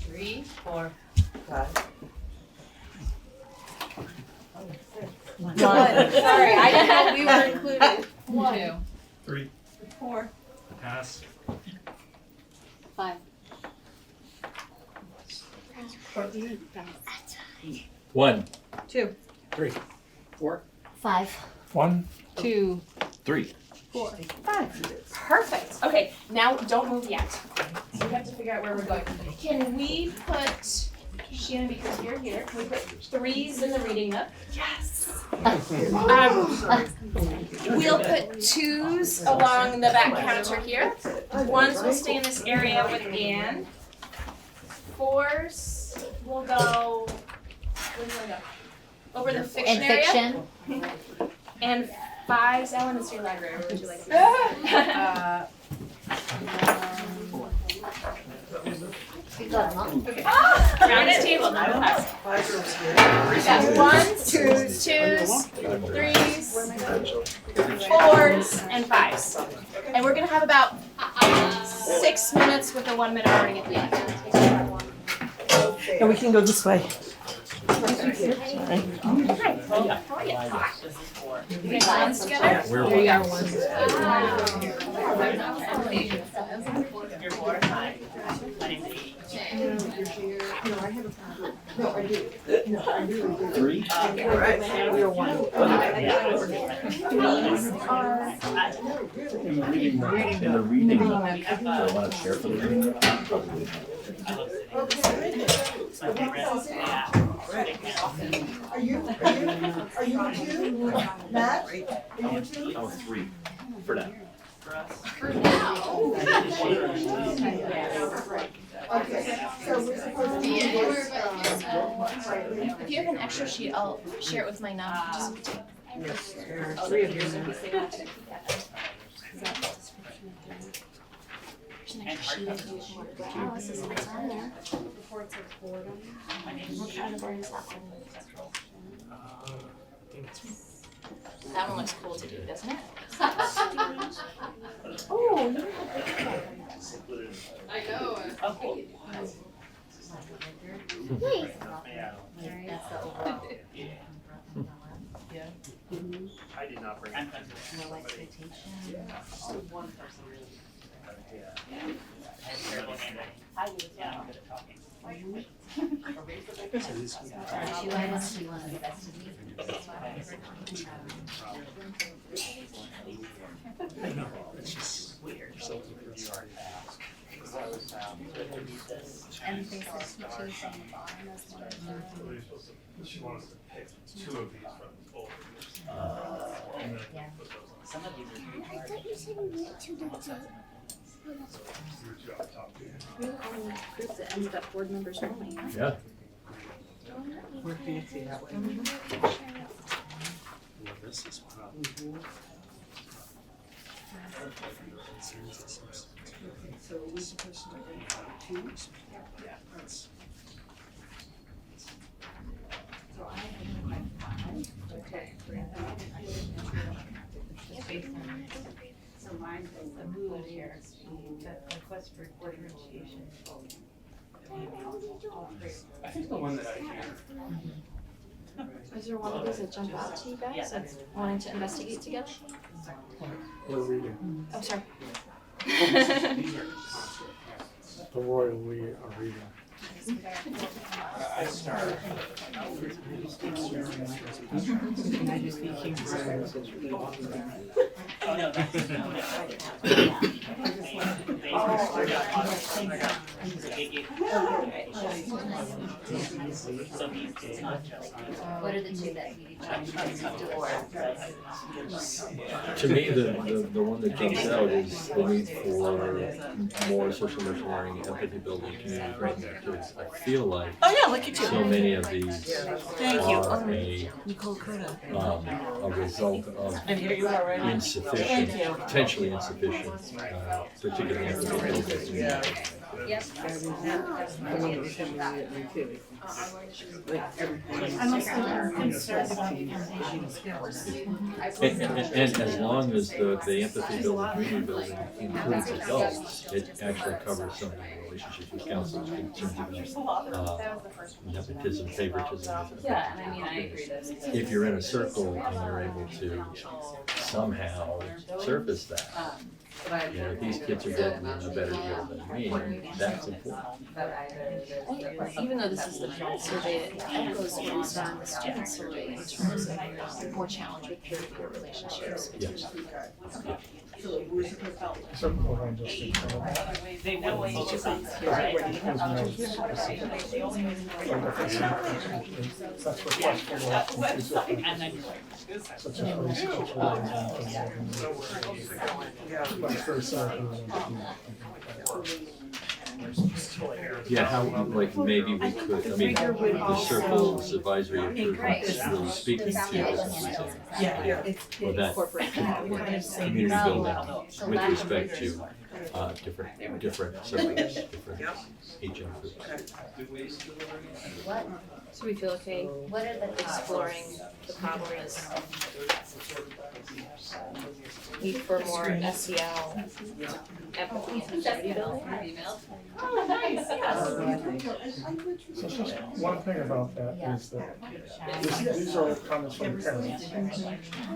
3, 4, 5. One. Sorry, I didn't know we were included. 1, 3. 4. Pass. 5. 1, 2, 3. 4. 5. 1, 2, 3. 4, 5. Perfect. Okay, now don't move yet. So we have to figure out where we're going. Can we put, Shannon, because you're here, can we put 3s in the reading nook? Yes. We'll put 2s along the back counter here. 1s will stay in this area with Anne. 4s will go, where do I go? Over the fiction In area. fiction. And 5s, Ellen, it's your library. Where would you like to go? Round the table, not the house. We got 1s, 2s, 3s, 4s, and 5s. And we're gonna have about 6 minutes with a 1-minute warning at the end. and we can go this way. Hi, how are you? You guys hands together? There you Three? In the reading, do I want to share for the reading? Probably. Are you 2? Matt? Are you 2? Oh, 3 for now. Okay, so we're supposed to do this. If you have an extra sheet, I'll share it with my nun. Just take 3 of yours in case they want to keep that. There's an extra sheet if you want. Wow, this is what's on there. Reports of boredom. What category is that one? That one looks cool to do, doesn't it? Oh, you I know. That's the overall. I did not bring it. No expectation. Two items you want to investigate. I know, it's just weird. So you are And they said teachers on the bottom as one of the. She wants to pick 2 of these from the folder. Yeah. Some of these I thought you said we went to the We're the only group that ended up board members only, huh? Yeah. We're fancy that way. Well, this is wow. So which person are you? Two? Yeah, that's. Okay. So mine says the mood here, the request for differentiation. I think the one that I hear. Is there one of those that jump out to you guys that's wanting to investigate together? We're reading. Oh, sorry. The royal we are reading. I start. What are the two that need each other? To me, the one that jumps out is the need for more social emotional learning, empathy building, community training activities. I feel like Oh yeah, look at you. so many of these Thank you. are Nicole Curta. a result of And here you are, right? insufficient, Thank you. potentially insufficient, particularly empathy building. Yep. I'm also concerned about the foundation skills. And as long as the empathy building, community building includes adults, it actually covers some of the relationships with counselors, concerns about nepotism, favoritism. Yeah, and I mean, I agree that. If you're in a circle and you're able to somehow surface that, you know, these kids are getting a better deal than me, that's important. Even though this is the parent survey, it echoes what we saw in the student survey in terms of more challenge with peer-to-peer relationships. Yes. Circle around just in front of They know what each of us here, right? Such requests for such as research but first, Yeah, how, like, maybe we could, I mean, the circle's advisory improvements really speaking to this. Yeah. Or that community building with respect to different circles, different HM groups. What, So we feel okay what are the exploring the problem is need for more SEL empathy and community building. Oh, nice, So just one thing about that is that these are comments from the parents.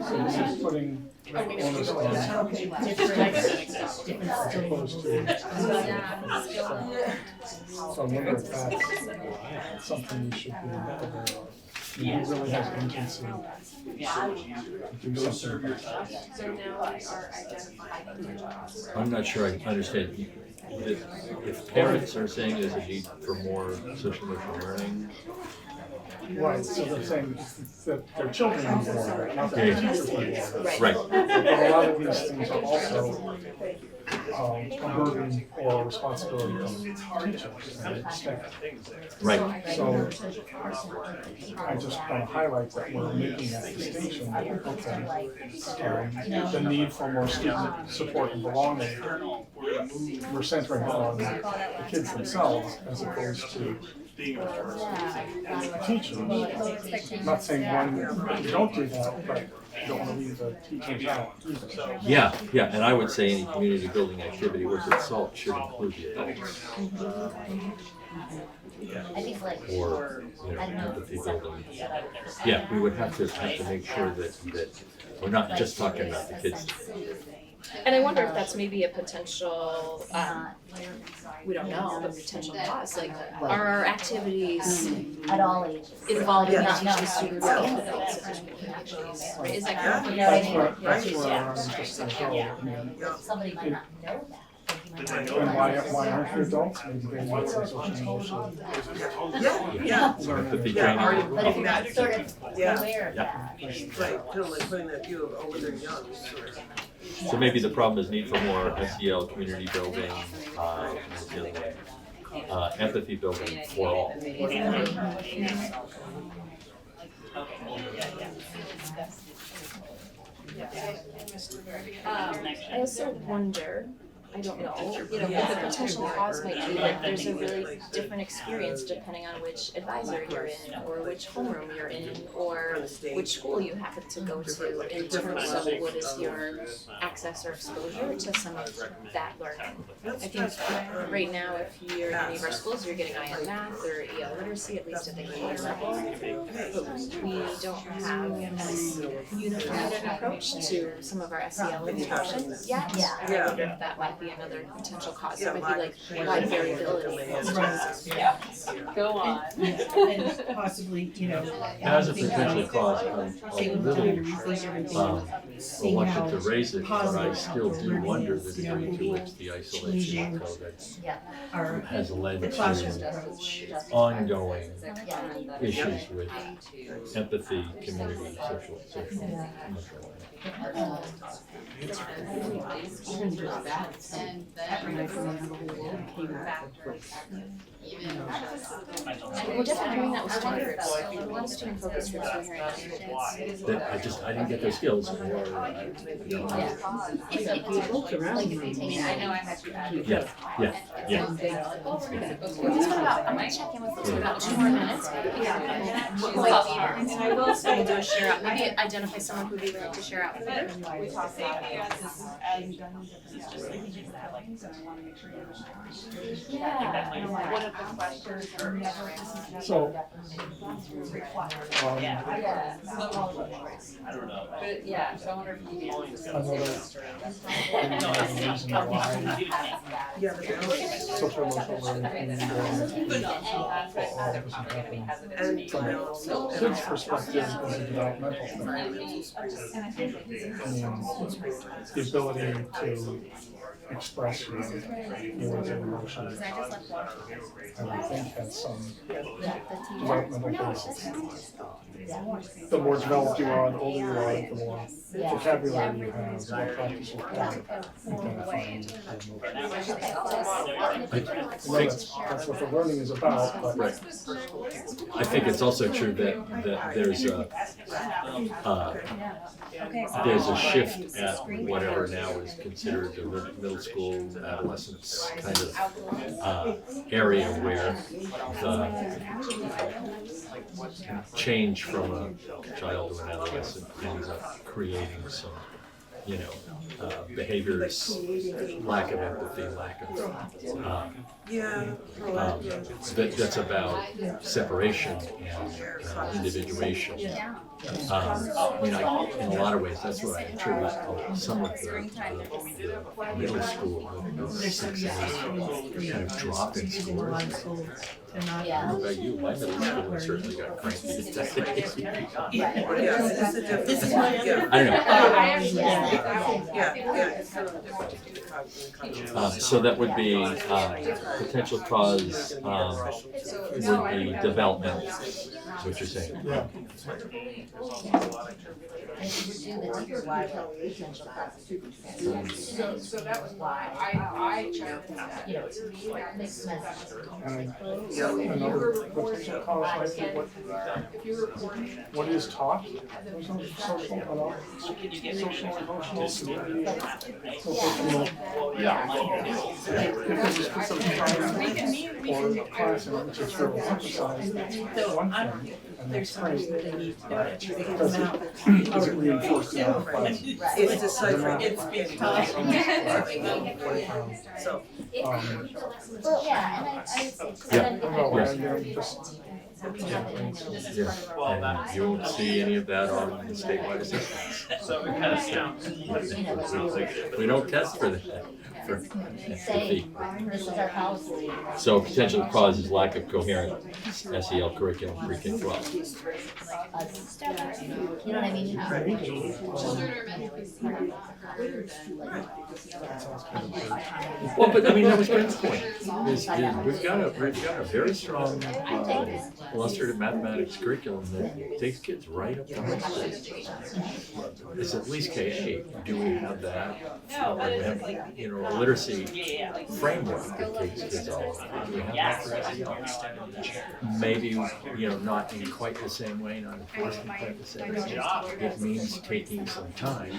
So this is putting onus on as opposed to. So I wonder if that's something you should be aware of. He really has agency to do something about that. So now we are identifying. I'm not sure I understand. If parents are saying there's a need for more social emotional learning, Right, so they're saying that their children need more, not that their teachers need more. right? But a lot of these things are also a burden or a responsibility of teachers and staff. Right. So I just want to highlight that we're making that distinction, the need for more student support and belonging. We're centering on the kids themselves as opposed to teachers. Not saying one, you don't do that, but you don't want to leave the teachers out either. Yeah, and I would say any community building activity worth its salt should include the adults. I think like, Or, you know, empathy building. Yeah, we would have to make sure that we're not just talking about the kids. And I wonder if that's maybe a potential, we don't know, but potential cost, like, are our activities at all ages. involving not No. just students and adults, if there's maybe activities, right? Is that correct? That's where I'm just going to go. I mean, Somebody might not know that. and why aren't you adults? Maybe they need some social emotional Empathy learning. training. But if you're not sort of Yeah. aware of Yeah. that. Right, kind of like putting that view of, oh, when they're young, sort of. So maybe the problem is need for more SEL community building, empathy building for all. I also wonder, I don't know, what the potential cause might be. Like, there's a really different experience depending on which advisor you're in, or which homeroom you're in, or which school you happen to go to, in terms of what is your access or exposure to some of that learning. I think right now, if you're in any of our schools, you're getting IM math or EL literacy, at least at the grade level. But we don't have as unified an approach to some of our SEL instruction yet. And I wonder if that might be another potential cause. It might be like wide variability. Go on. And possibly, As a potential cause, I'm a little reluctant to raise it, but I still do wonder the degree to which the isolation of COVID has led to ongoing issues with empathy, community, social, emotional. We're definitely hearing that with student groups. A lot of student focus groups we're hearing that from kids. That I didn't get those skills, or I know I had you add. yeah. Well, it's been about, I'm gonna check in with folks in about 2 more minutes. And I will say, Maybe identify someone who'd be willing to share out. we talked about it as just like these things, and I want to make sure you understand. One of the questions or So, I don't know. But yeah, so I wonder if you can another reason why social emotional learning can be from a kid's perspective is a developmental thing. The ability to express your feelings and emotions, I would think has some developmental basis. The more developed you are, the older you are, the more vocabulary you have, the more practice you have identifying your emotions. That's what the learning is about, but I think it's also true that there's a shift at whatever now is considered the middle school, adolescence kind of area where the change from a child to an adolescent ends up creating some, behaviors, lack of empathy, lack of that's about separation and individuation. In a lot of ways, that's what I attribute some of the middle school, the 6 and 8 kind of drop in scores. I don't know about you, my middle school certainly got cranky to death. I don't know. So that would be potential cause would be development, is what you're saying. yeah. So that was why I chose that. Another potential cause might be what is taught about social, emotional, community, social, if there's a specific time or a class in which it's really emphasized, that's one thing, and that's great. Does it reinforce the other class? It's deciphering, it's being taught. So. Well, yeah, and And you won't see any of that on the statewide assessments. We don't test for that. say, this is our policy. So potential cause is lack of coherent SEL curriculum pre-K 12. You know what I mean? Well, but I mean, that was Ben's point. We've got a very strong illustrative mathematics curriculum that takes kids right up to high school. is at least K-8, do we have that? Do we have, a literacy framework that takes kids all over? Do we have that for SEL? Maybe, not in quite the same way, not enforced in quite the same way. It means taking some time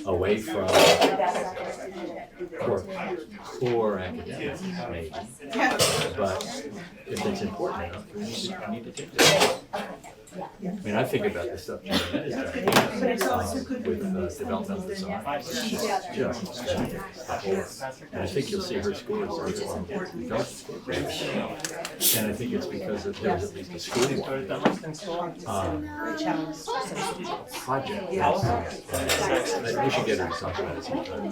away from core academics, maybe. But if it's important enough, we need to take that. I mean, I think about this stuff with developmental design. And I think you'll see her scores are on development scores. And I think it's because there's at least a school-wide project. We should get her to talk about it sometime.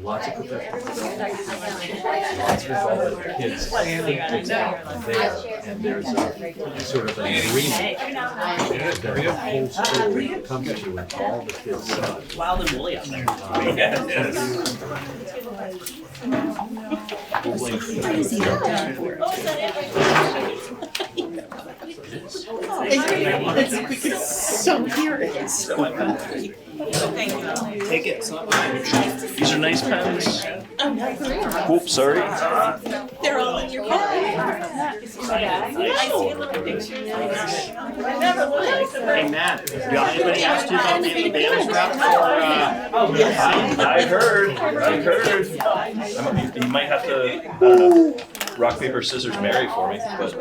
Lots of professional development, lots of involvement with kids think it's out there, and there's a sort of an agreement that the whole school comes to and all the kids say. Wild and woolly out there. So curious. Thank you. Take it. It's not mine. These are nice pens. Oops, sorry. They're all in your bag. I see a little picture. Hey Matt, did anybody ask you about being the band's rep for? I heard. You might have to, I don't know, rock, paper, scissors, Mary for me, but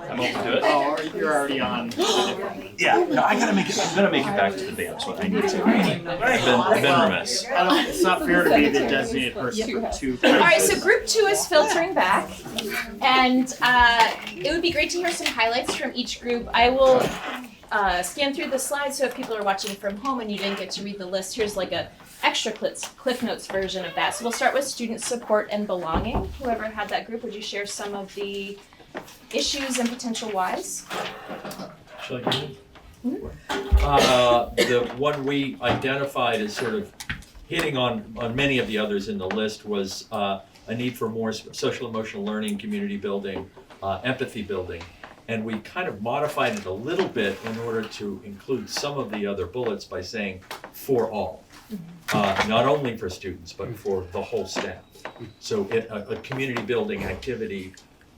I'm open to it. Oh, you're already on. Yeah, no, I'm gonna make it back to the band. That's what I need to. I've been remiss. It's not fair to be the designated person for two. All right, so group 2 is filtering back, and it would be great to hear some highlights from each group. I will scan through the slides, so if people are watching from home and you didn't get to read the list, here's like a extra Cliff Notes version of that. So we'll start with student support and belonging. Whoever had that group, would you share some of the issues and potential whys? Shall I do it? The one we identified as sort of hitting on many of the others in the list was a need for more social emotional learning, community building, empathy building. And we kind of modified it a little bit in order to include some of the other bullets by saying for all. Not only for students, but for the whole staff. So a community building activity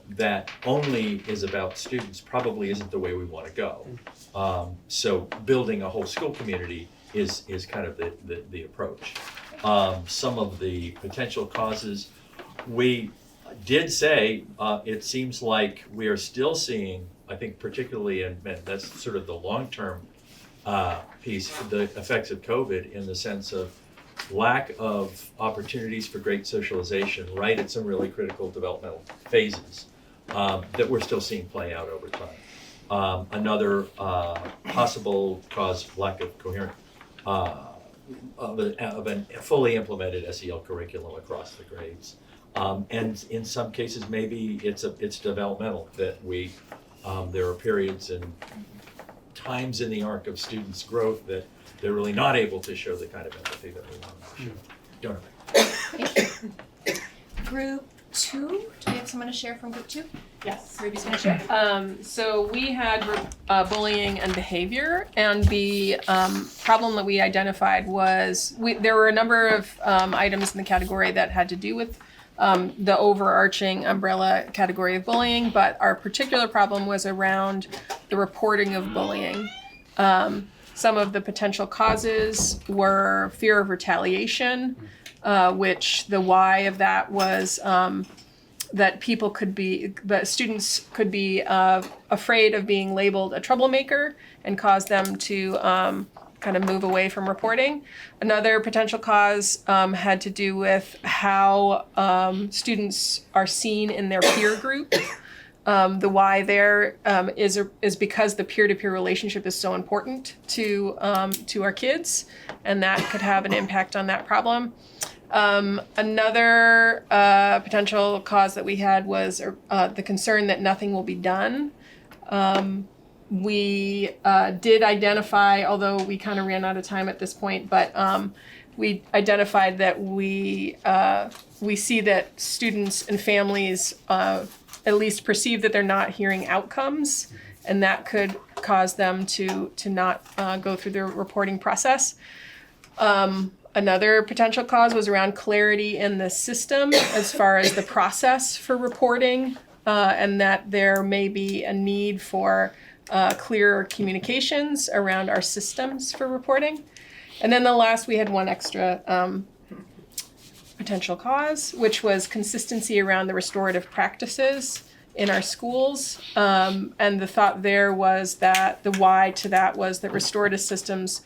that only is about students probably isn't the way we want to go. So building a whole school community is kind of the approach. Some of the potential causes, we did say it seems like we are still seeing, I think particularly, and that's sort of the long-term piece, the effects of COVID in the sense of lack of opportunities for great socialization right at some really critical developmental phases that we're still seeing play out over time. Another possible cause, lack of coherent, of a fully implemented SEL curriculum across the grades. And in some cases, maybe it's developmental, that there are periods and times in the arc of students' growth that they're really not able to show the kind of empathy that we want to show. Group 2, do we have someone to share from group 2? Yes. Ruby's gonna share. So we had bullying and behavior, and the problem that we identified was there were a number of items in the category that had to do with the overarching umbrella category of bullying, but our particular problem was around the reporting of bullying. Some of the potential causes were fear of retaliation, which the why of that was that students could be afraid of being labeled a troublemaker and cause them to kind of move away from reporting. Another potential cause had to do with how students are seen in their peer group. The why there is because the peer-to-peer relationship is so important to our kids, and that could have an impact on that problem. Another potential cause that we had was the concern that nothing will be done. We did identify, although we kind of ran out of time at this point, but we identified that we see that students and families at least perceive that they're not hearing outcomes and that could cause them to not go through their reporting process. Another potential cause was around clarity in the system as far as the process for reporting, and that there may be a need for clearer communications around our systems for reporting. And then the last, we had one extra potential cause, which was consistency around the restorative practices in our schools. And the thought there was that the why to that was that restorative systems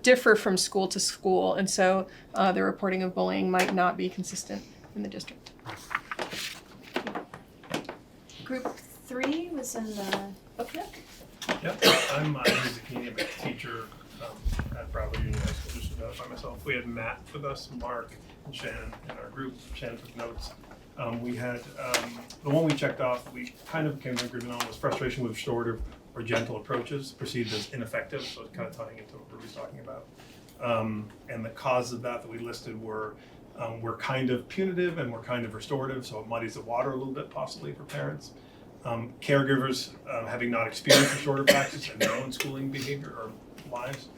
differ from school to school. And so the reporting of bullying might not be consistent in the district. Group 3 was in the book nook. Yep, I'm a teacher at Brattleboro Union High School, just by myself. We had Matt with us, Mark, and Shannon in our group. Shannon took notes. We had the one we checked off, we kind of came to agreement on, was frustration with restorative or gentle approaches perceived as ineffective, so it's kind of tying into what Ruby's talking about. And the causes of that we listed were kind of punitive and were kind of restorative, so it muddies the water a little bit possibly for parents. Caregivers having not experienced restorative practice in their own schooling behavior or lives.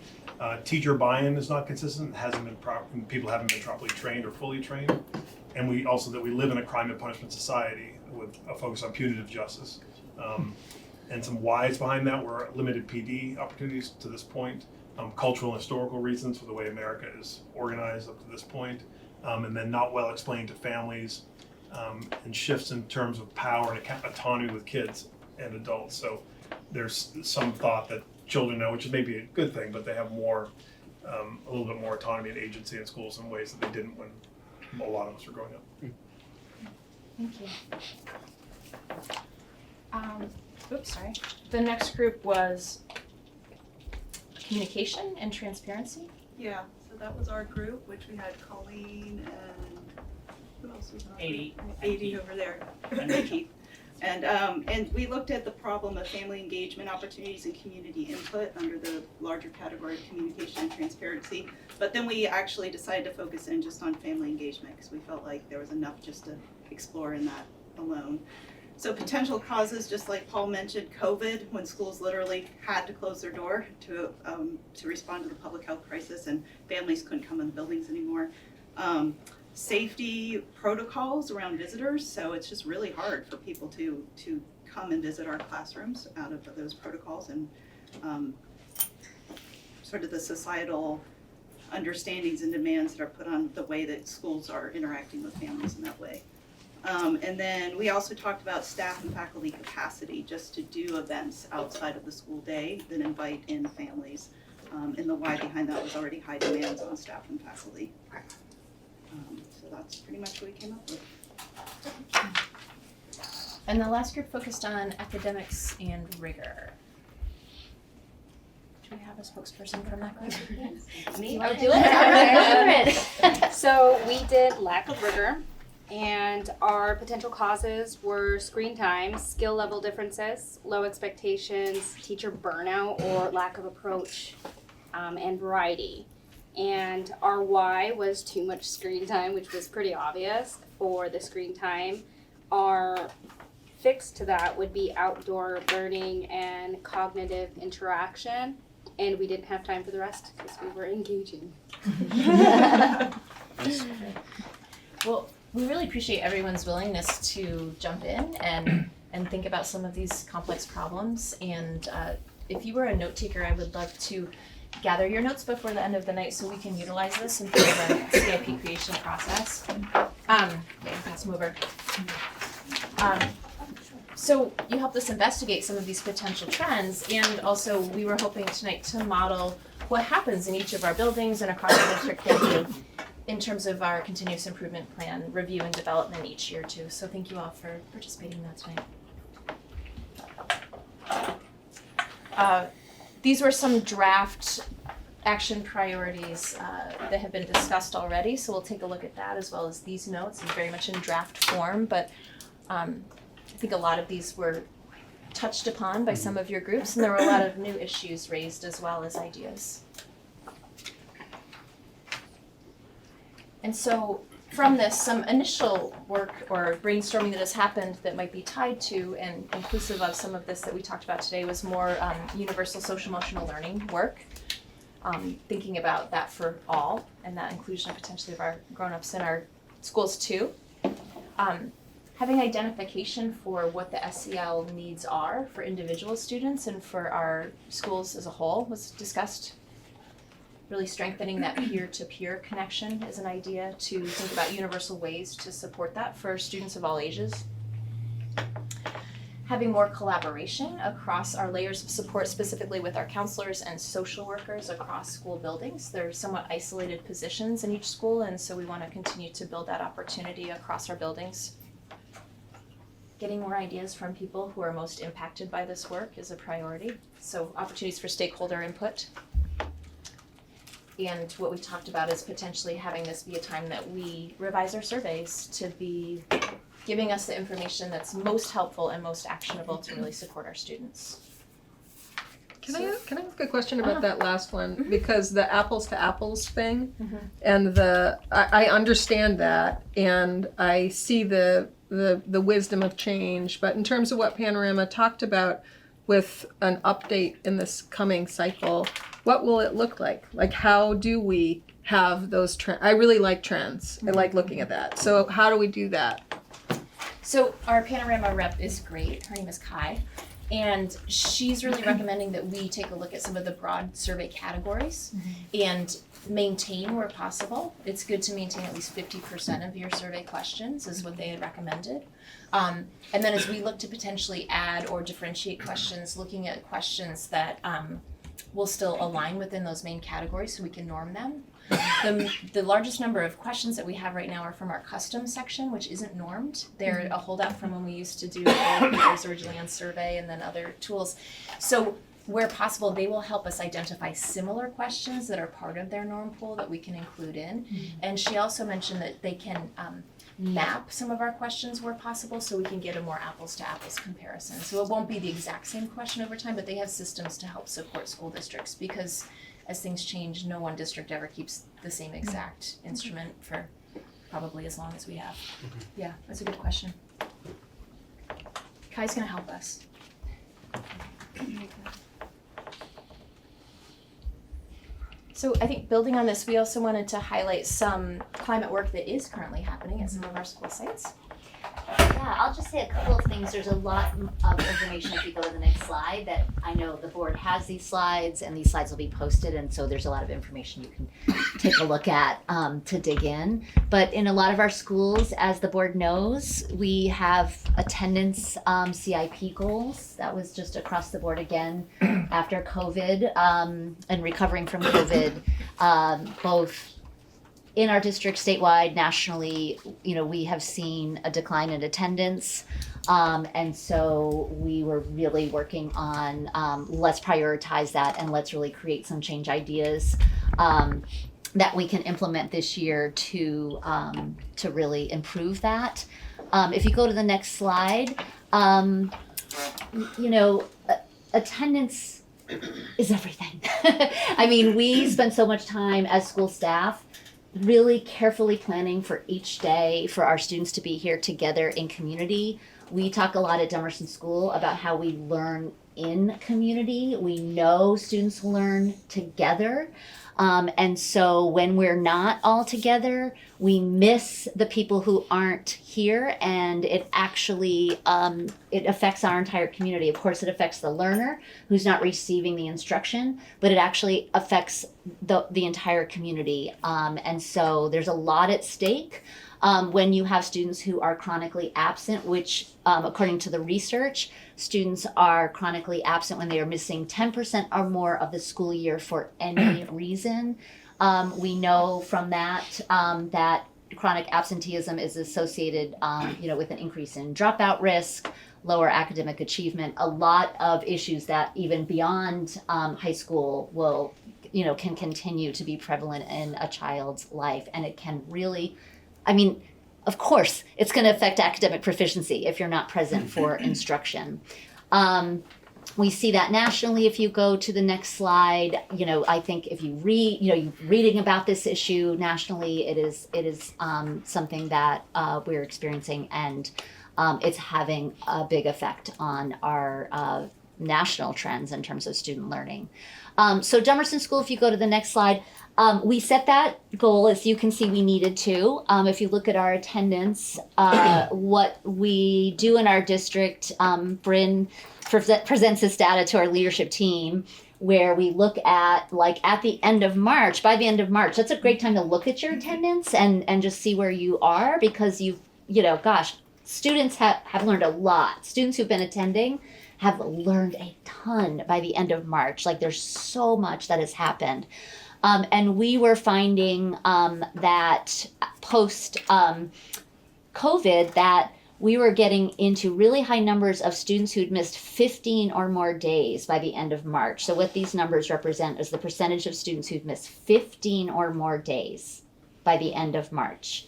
Teacher buy-in is not consistent, people haven't been properly trained or fully trained. And we live in a crime and punishment society with a focus on punitive justice. And some whys behind that were limited PD opportunities to this point, cultural and historical reasons for the way America is organized up to this point, and then not well explained to families, and shifts in terms of power and autonomy with kids and adults. So there's some thought that children now, which is maybe a good thing, but they have more, a little bit more autonomy and agency in schools in ways that they didn't when a lot of us were growing up. Thank you. Sorry. The next group was communication and transparency. Yeah, so that was our group, which we had Colleen and who else was on? 80 over there, and Nikki. And we looked at the problem of family engagement opportunities and community input under the larger category of communication and transparency. But then we actually decided to focus in just on family engagement because we felt like there was enough just to explore in that alone. So potential causes, just like Paul mentioned, COVID, when schools literally had to close their door to respond to the public health crisis and families couldn't come in the buildings anymore. Safety protocols around visitors, so it's just really hard for people to come and visit our classrooms out of those protocols, and sort of the societal understandings and demands that are put on the way that schools are interacting with families in that way. And then we also talked about staff and faculty capacity just to do events outside of the school day that invite in families. And the why behind that was already high demands on staff and faculty. So that's pretty much what we came up with. And the last group focused on academics and rigor. Do we have a spokesperson from that group? Me? Oh, do it. So we did lack of rigor, and our potential causes were screen time, skill level differences, low expectations, teacher burnout or lack of approach, and variety. And our why was too much screen time, which was pretty obvious for the screen time. Our fix to that would be outdoor learning and cognitive interaction, and we didn't have time for the rest because we were engaging. Well, we really appreciate everyone's willingness to jump in and think about some of these complex problems. And if you were a note taker, I would love to gather your notes before the end of the night so we can utilize this in the CIP creation process. Pass them over. So you helped us investigate some of these potential trends, and also we were hoping tonight to model what happens in each of our buildings and across the district in terms of our continuous improvement plan review and development each year too. So thank you all for participating in that tonight. These were some draft action priorities that have been discussed already, so we'll take a look at that as well as these notes. It's very much in draft form, but I think a lot of these were touched upon by some of your groups, and there were a lot of new issues raised as well as ideas. And so from this, some initial work or brainstorming that has happened that might be tied to and inclusive of some of this that we talked about today was more universal social emotional learning work. Thinking about that for all and that inclusion potentially of our grown-ups in our schools too. Having identification for what the SEL needs are for individual students and for our schools as a whole was discussed. Really strengthening that peer-to-peer connection is an idea to think about universal ways to support that for students of all ages. Having more collaboration across our layers of support, specifically with our counselors and social workers across school buildings. They're somewhat isolated positions in each school, and so we want to continue to build that opportunity across our buildings. Getting more ideas from people who are most impacted by this work is a priority. So opportunities for stakeholder input. And what we talked about is potentially having this be a time that we revise our surveys to be giving us the information that's most helpful and most actionable to really support our students. Can I ask a question about that last one? Because the apples to apples thing, and I understand that, and I see the wisdom of change. But in terms of what Panorama talked about with an update in this coming cycle, what will it look like? Like, how do we have those trends? I really like trends. I like looking at that. So how do we do that? So our Panorama rep is great. Her name is Kai. And she's really recommending that we take a look at some of the broad survey categories and maintain where possible. It's good to maintain at least 50% of your survey questions is what they had recommended. And then as we look to potentially add or differentiate questions, looking at questions that will still align within those main categories so we can norm them. The largest number of questions that we have right now are from our custom section, which isn't normed. They're a holdout from when we used to do papers originally on survey and then other tools. So where possible, they will help us identify similar questions that are part of their norm pool that we can include in. And she also mentioned that they can map some of our questions where possible so we can get a more apples to apples comparison. So it won't be the exact same question over time, but they have systems to help support school districts because as things change, no one district ever keeps the same exact instrument for probably as long as we have. Yeah, that's a good question. Kai's gonna help us. So I think building on this, we also wanted to highlight some climate work that is currently happening at some of our school sites. Yeah, I'll just say a couple of things. There's a lot of information if you go to the next slide that I know the board has these slides and these slides will be posted, and so there's a lot of information you can take a look at to dig in. But in a lot of our schools, as the board knows, we have attendance CIP goals. That was just across the board again after COVID and recovering from COVID, both in our district, statewide, nationally, we have seen a decline in attendance. And so we were really working on let's prioritize that and let's really create some change ideas that we can implement this year to really improve that. If you go to the next slide, attendance is everything. I mean, we spend so much time as school staff really carefully planning for each day for our students to be here together in community. We talk a lot at Dummerston School about how we learn in community. We know students learn together. And so when we're not all together, we miss the people who aren't here, and it actually it affects our entire community. Of course, it affects the learner who's not receiving the instruction, but it actually affects the entire community. And so there's a lot at stake when you have students who are chronically absent, which according to the research, students are chronically absent when they are missing 10% or more of the school year for any reason. We know from that that chronic absenteeism is associated with an increase in dropout risk, lower academic achievement, a lot of issues that even beyond high school will, can continue to be prevalent in a child's life. And it can really, of course, it's going to affect academic proficiency if you're not present for instruction. We see that nationally. If you go to the next slide, I think if you read, you're reading about this issue nationally, it is something that we're experiencing, and it's having a big effect on our national trends in terms of student learning. So Dummerston School, if you go to the next slide, we set that goal, as you can see, we needed to. If you look at our attendance, what we do in our district, Bryn presents this data to our leadership team, where we look at, like, at the end of March, by the end of March, that's a great time to look at your attendance and just see where you are, because students have learned a lot. Students who've been attending have learned a ton by the end of March. Like, there's so much that has happened. And we were finding that post COVID, that we were getting into really high numbers of students who'd missed 15 or more days by the end of March. So what these numbers represent is the percentage of students who'd missed 15 or more days by the end of March.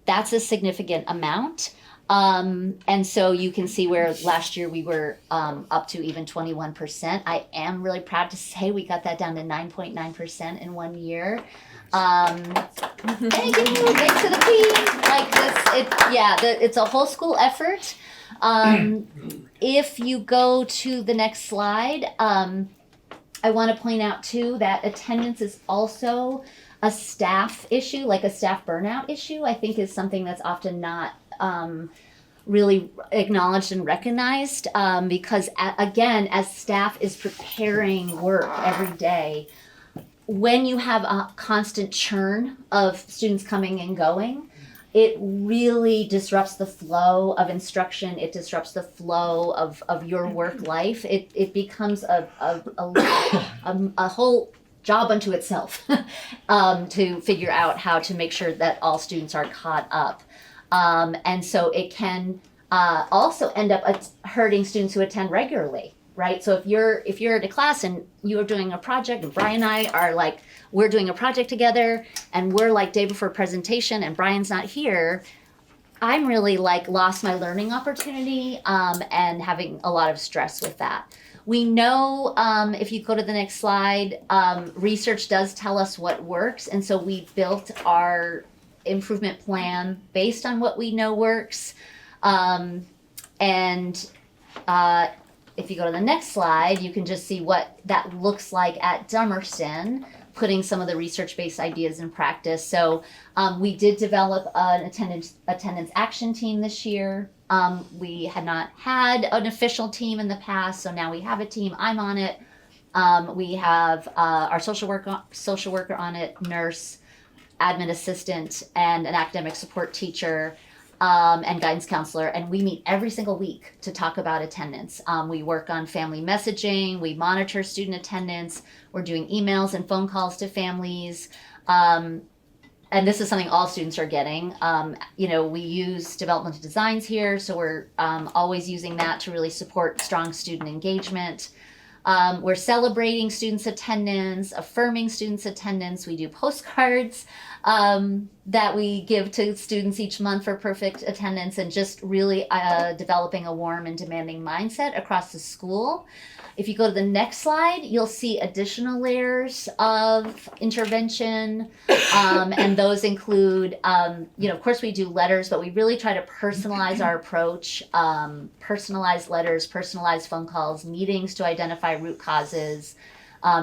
That's a significant amount. And so you can see where last year we were up to even 21%. I am really proud to say we got that down to 9.9% in 1 year. Thank you, thanks to the team. Like this, it's a whole school effort. If you go to the next slide, I want to point out too that attendance is also a staff issue, like a staff burnout issue. I think is something that's often not really acknowledged and recognized, because again, as staff is preparing work every day, when you have a constant churn of students coming and going, it really disrupts the flow of instruction. It disrupts the flow of your work life. It becomes a whole job unto itself to figure out how to make sure that all students are caught up. And so it can also end up hurting students who attend regularly, right? So if you're at a class and you're doing a project, and Brian and I are like, we're doing a project together, and we're like day before presentation, and Brian's not here, I'm really like lost my learning opportunity, and having a lot of stress with that. We know, if you go to the next slide, research does tell us what works, and so we built our improvement plan based on what we know works. If you go to the next slide, you can just see what that looks like at Dummerston, putting some of the research-based ideas in practice. So we did develop an attendance action team this year. We had not had an official team in the past, so now we have a team. I'm on it. We have our social worker on it, nurse, admin assistant, and an academic support teacher, and guidance counselor, and we meet every single week to talk about attendance. We work on family messaging, we monitor student attendance, we're doing emails and phone calls to families, and this is something all students are getting. We use developmental designs here, so we're always using that to really support strong student engagement. We're celebrating students' attendance, affirming students' attendance. We do postcards that we give to students each month for perfect attendance, and just really developing a warm and demanding mindset across the school. If you go to the next slide, you'll see additional layers of intervention, and those include, of course we do letters, but we really try to personalize our approach, personalized letters, personalized phone calls, meetings to identify root causes,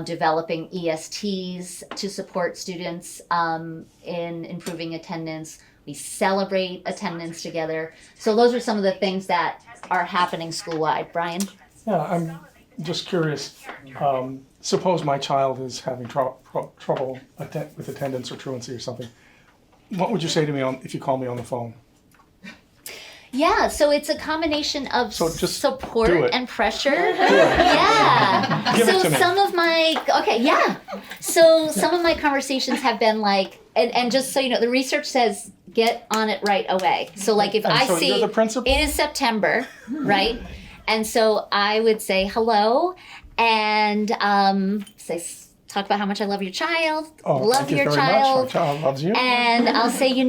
developing ESTs to support students in improving attendance. We celebrate attendance together. So those are some of the things that are happening school-wide. Brian? Yeah, I'm just curious. Suppose my child is having trouble with attendance or truancy or something. What would you say to me if you call me on the phone? Yeah, so it's a combination of support and pressure. Yeah. Give it to me. So some of my conversations have been like, and just so you know, the research says get on it right away. So like if I see you're the principal? It is September, right? And so I would say hello and say talk about how much I love your child, Oh, love thank you your very child. much. My child loves you. And I'll say, we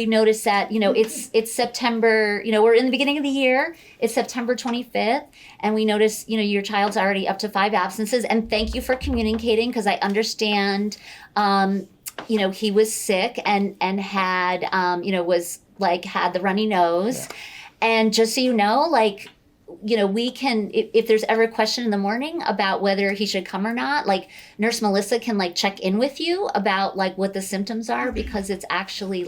noticed that, it's September, we're in the beginning of the year. It's September 25th. And we noticed, your child's already up to 5 absences. And thank you for communicating, because I understand, he was sick and had, had the runny nose. Yeah. And just so you know, we can, if there's ever a question in the morning about whether he should come or not, Nurse Melissa can check in with you about what the symptoms are, because it's actually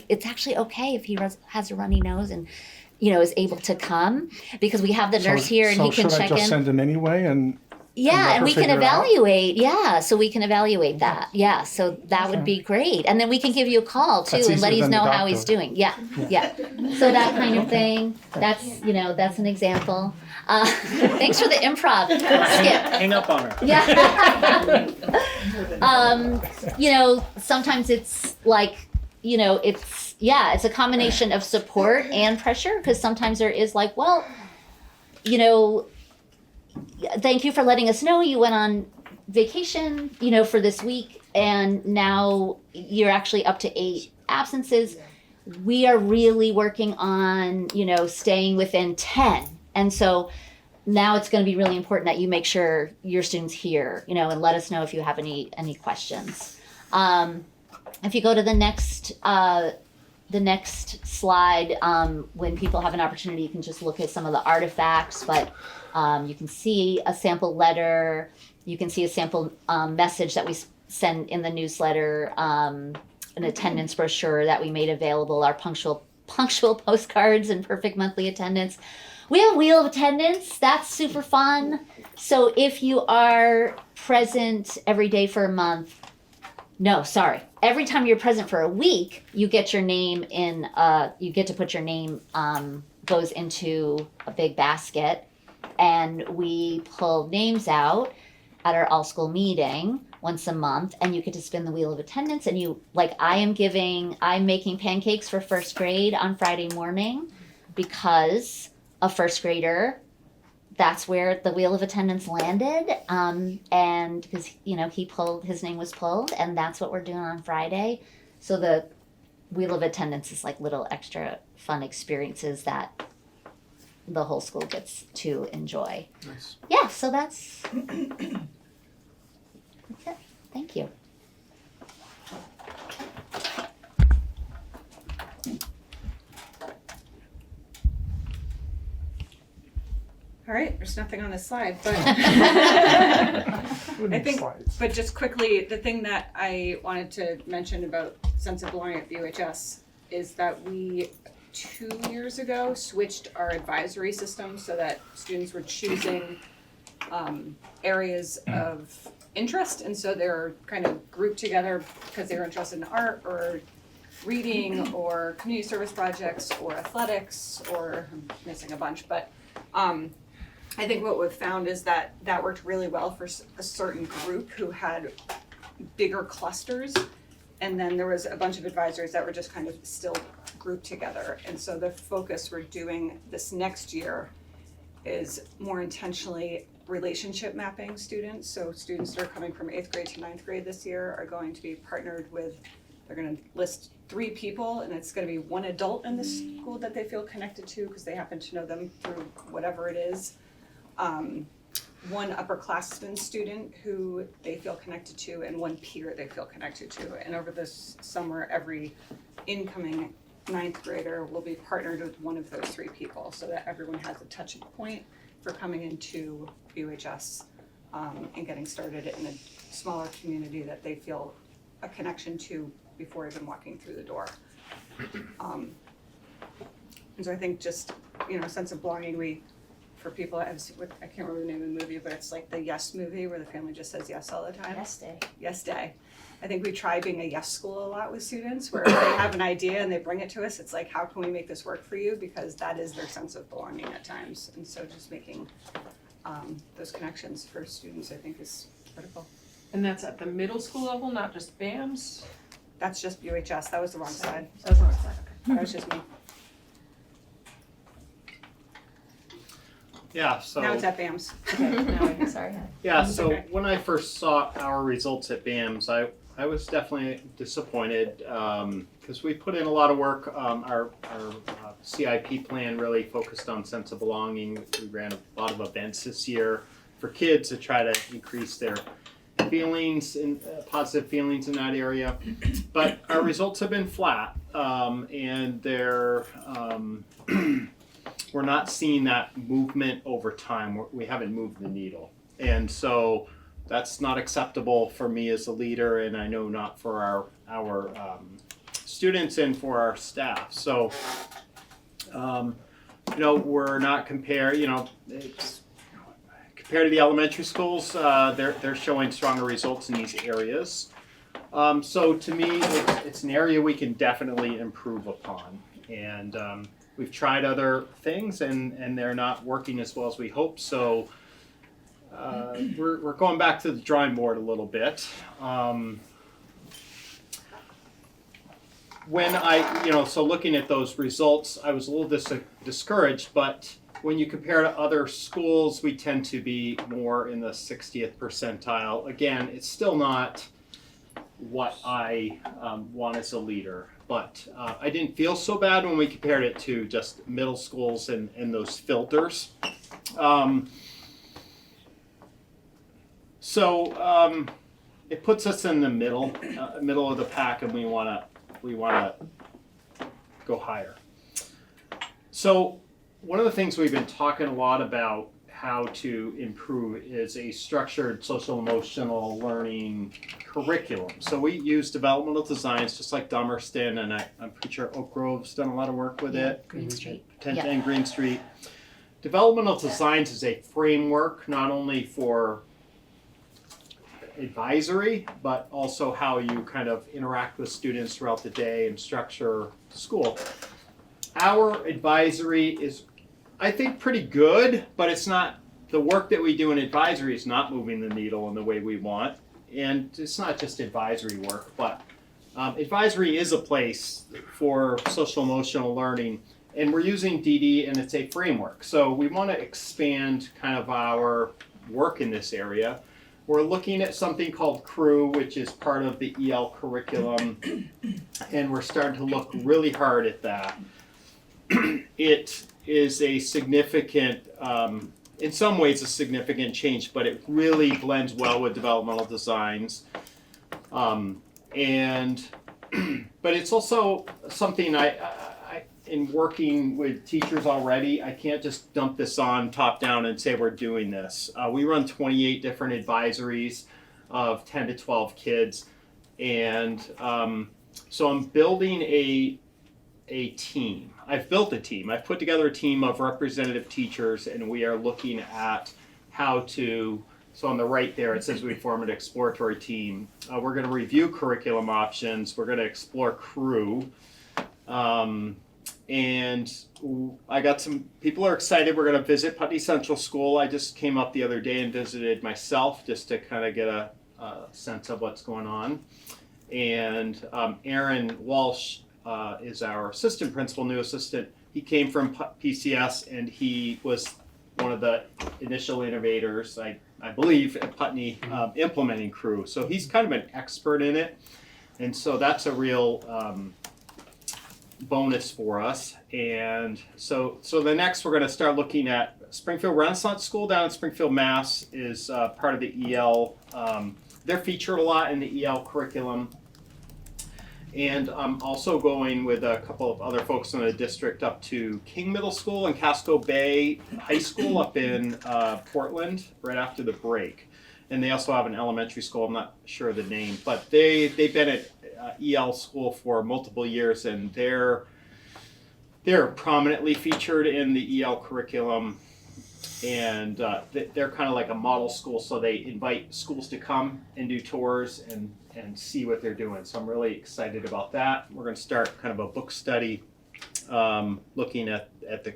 it's actually okay if he has a runny nose and, is able to come, because we have the nurse here and he can check in. So should I just send him anyway and we can evaluate. Yeah, so we can evaluate that. Yeah, so that would be great. And then we can give you a call too and let you know how he's doing. Yeah. So that kind of thing. That's that's an example. Thanks for the improv, Skip. Hang up on her. Yeah. Sometimes it's it's a combination of support and pressure, because sometimes there is thank you for letting us know you went on vacation, for this week, and now you're actually up to 8 absences. We are really working on, staying within 10. And so now it's going to be really important that you make sure your students hear, and let us know if you have any questions. If you go to the next slide, when people have an opportunity, you can just look at some of the artifacts, but you can see a sample letter, you can see a sample message that we send in the newsletter, an attendance brochure that we made available, our punctual postcards and perfect monthly attendance. We have a wheel of attendance. That's super fun. So if you are present every day for a month, every time you're present for a week, you get your name in, you get to put your name, goes into a big basket, and we pull names out at our all-school meeting once a month, and you get to spin the wheel of attendance, and I'm making pancakes for first grade on Friday morning, because a first grader, that's where the wheel of attendance landed, and because his name was pulled, and that's what we're doing on Friday. So the wheel of attendance is little extra fun experiences that the whole school gets to enjoy. Nice. Yeah, so that's it. Thank you. All right, there's nothing on this slide, but I think, but just quickly, the thing that I wanted to mention about sense of belonging at BUHS is that we 2 years ago switched our advisory system so that students were choosing areas of interest, and so they're kind of grouped together because they were interested in art or reading or community service projects or athletics, or I'm missing a bunch, but I think what we've found is that worked really well for a certain group who had bigger clusters, and then there was a bunch of advisors that were just kind of still grouped together. And so the focus we're doing this next year is more intentionally relationship mapping students. So students that are coming from 8th grade to 9th grade this year are going to be partnered with, they're going to list 3 people, and it's going to be 1 adult in the school that they feel connected to because they happen to know them through whatever it is. 1 upperclassman student who they feel connected to, and 1 peer they feel connected to. And over this summer, every incoming 9th grader will be partnered with 1 of those 3 people, so that everyone has a touching point for coming into BUHS and getting started in a smaller community that they feel a connection to before even walking through the door. And so I think just, sense of belonging, for people, I can't remember the name of the movie, but it's like the Yes movie where the family just says yes all the time. Yes Day. Yes Day. I think we try being a yes school a lot with students, where they have an idea and they bring it to us. It's like, how can we make this work for you? Because that is their sense of belonging at times. And so just making those connections for students, I think, is critical. And that's at the middle school level, not just BAMS? That's just BUHS. That was the wrong slide. That was the wrong slide, okay. That was just me. Yeah, so Now it's at BAMS. Sorry. yeah, so when I first saw our results at BAMS, I was definitely disappointed because we put in a lot of work. Our CIP plan really focused on sense of belonging. We ran a lot of events this year for kids to try to increase their feelings and positive feelings in that area. But our results have been flat, and they're we're not seeing that movement over time. We haven't moved the needle, and so that's not acceptable for me as a leader, and I know not for our students and for our staff. So, we're not it's compared to the elementary schools. They're showing stronger results in these areas. So to me, it's an area we can definitely improve upon, and we've tried other things, and they're not working as well as we hope. So. We're going back to the drawing board a little bit. When so looking at those results, I was a little discouraged, but when you compare to other schools, we tend to be more in the 60th percentile. Again, it's still not what I want as a leader, but I didn't feel so bad when we compared it to just middle schools and those filters. So it puts us in the middle of the pack, and we want to go higher. So one of the things we've been talking a lot about how to improve is a structured social emotional learning curriculum. So we use developmental designs just like Dummerston, and I'm pretty sure Oak Grove's done a lot of work with it. Green Street. And Green Street. Developmental designs is a framework not only for advisory, but also how you kind of interact with students throughout the day and structure school. Our advisory is, I think, pretty good, but it's not, the work that we do in advisory is not moving the needle in the way we want. And it's not just advisory work, but advisory is a place for social emotional learning. And we're using DD, and it's a framework. So we want to expand kind of our work in this area. We're looking at something called CREW, which is part of the EL curriculum, and we're starting to look really hard at that. It is a significant, in some ways a significant change, but it really blends well with developmental designs. But it's also something in working with teachers already, I can't just dump this on top down and say we're doing this. We run 28 different advisories of 10 to 12 kids. And so I'm building a team. I've built a team. I've put together a team of representative teachers, and we are looking at how to, so on the right there, it says we form an exploratory team. We're going to review curriculum options. We're going to explore CREW. And I got some people are excited. We're going to visit Putney Central School. I just came up the other day and visited myself just to kind of get a sense of what's going on. And Aaron Walsh is our assistant principal, new assistant. He came from PCS, and he was one of the initial innovators, I believe, at Putney implementing CREW. So he's kind of an expert in it. And so that's a real bonus for us. And so the next we're going to start looking at Springfield Renaissance School down in Springfield, Mass. is part of the EL. They're featured a lot in the EL curriculum. And I'm also going with a couple of other folks in the district up to King Middle School and Casco Bay High School up in Portland right after the break. And they also have an elementary school, I'm not sure of the name, but they've been at EL school for multiple years, and they're prominently featured in the EL curriculum, and they're kind of like a model school, so they invite schools to come and do tours and see what they're doing. So I'm really excited about that. We're going to start kind of a book study looking at the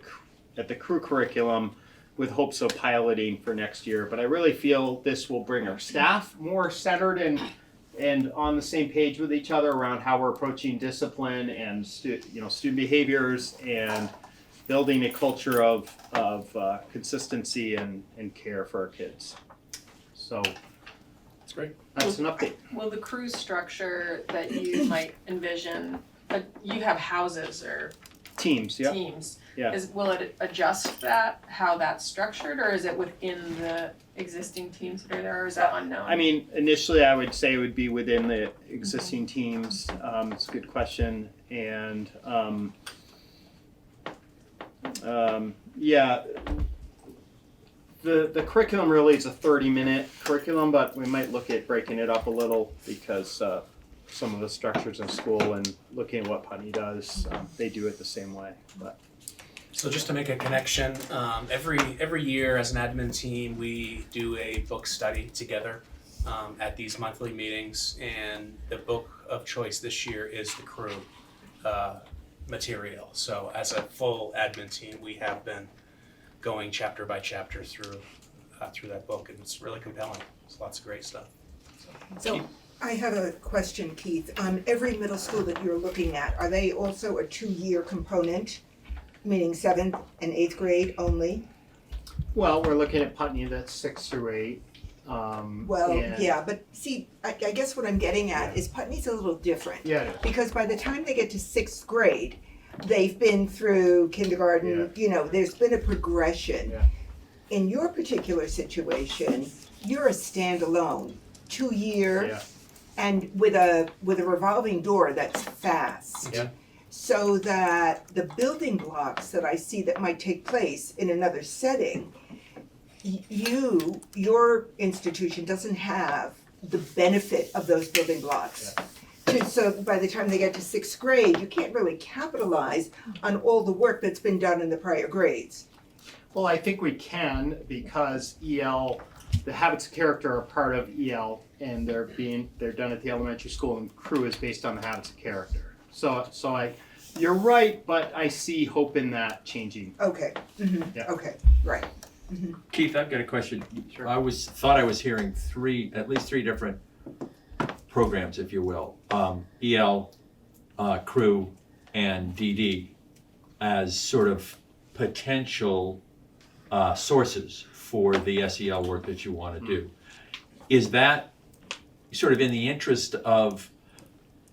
CREW curriculum with hopes of piloting for next year. But I really feel this will bring our staff more centered and on the same page with each other around how we're approaching discipline and student behaviors, and building a culture of consistency and care for our kids. So That's great. that's an update. Will the crew structure that you might envision, you have houses or Teams, yeah. teams. Yeah. Will it adjust that, how that's structured, or is it within the existing teams that are there, or is that unknown? I mean, initially I would say it would be within the existing teams. It's a good question. And yeah, the curriculum really is a 30-minute curriculum, but we might look at breaking it up a little because some of the structures in school and looking at what Putney does, they do it the same way. But So just to make a connection, every year as an admin team, we do a book study together at these monthly meetings, and the book of choice this year is the crew material. So as a full admin team, we have been going chapter by chapter through that book, and it's really compelling. There's lots of great stuff. So I have a question, Keith. On every middle school that you're looking at, are they also a 2-year component, meaning 7th and 8th grade only? well, we're looking at Putney, that's 6 through 8. Well, yeah, but see, I guess what I'm getting at is Putney's a little different. Yeah, it is. Because by the time they get to 6th grade, they've been through kindergarten, you know, there's been a progression. Yeah. In your particular situation, you're a standalone, 2-year, Yeah. and with a revolving door that's fast. Yeah. So that the building blocks that I see that might take place in another setting, your institution doesn't have the benefit of those building blocks. So by the time they get to 6th grade, you can't really capitalize on all the work that's been done in the prior grades. Well, I think we can because EL, the habits of character are part of EL, and they're done at the elementary school, and crew is based on the habits of character. So you're right, but I see hope in that changing. Okay. Mm-hmm. Yeah. Okay. Right. Mm-hmm. Keith, I've got a question. Sure. I thought I was hearing at least three different programs, if you will, EL, crew, and DD as sort of potential sources for the SEL work that you want to do. Is that sort of in the interest of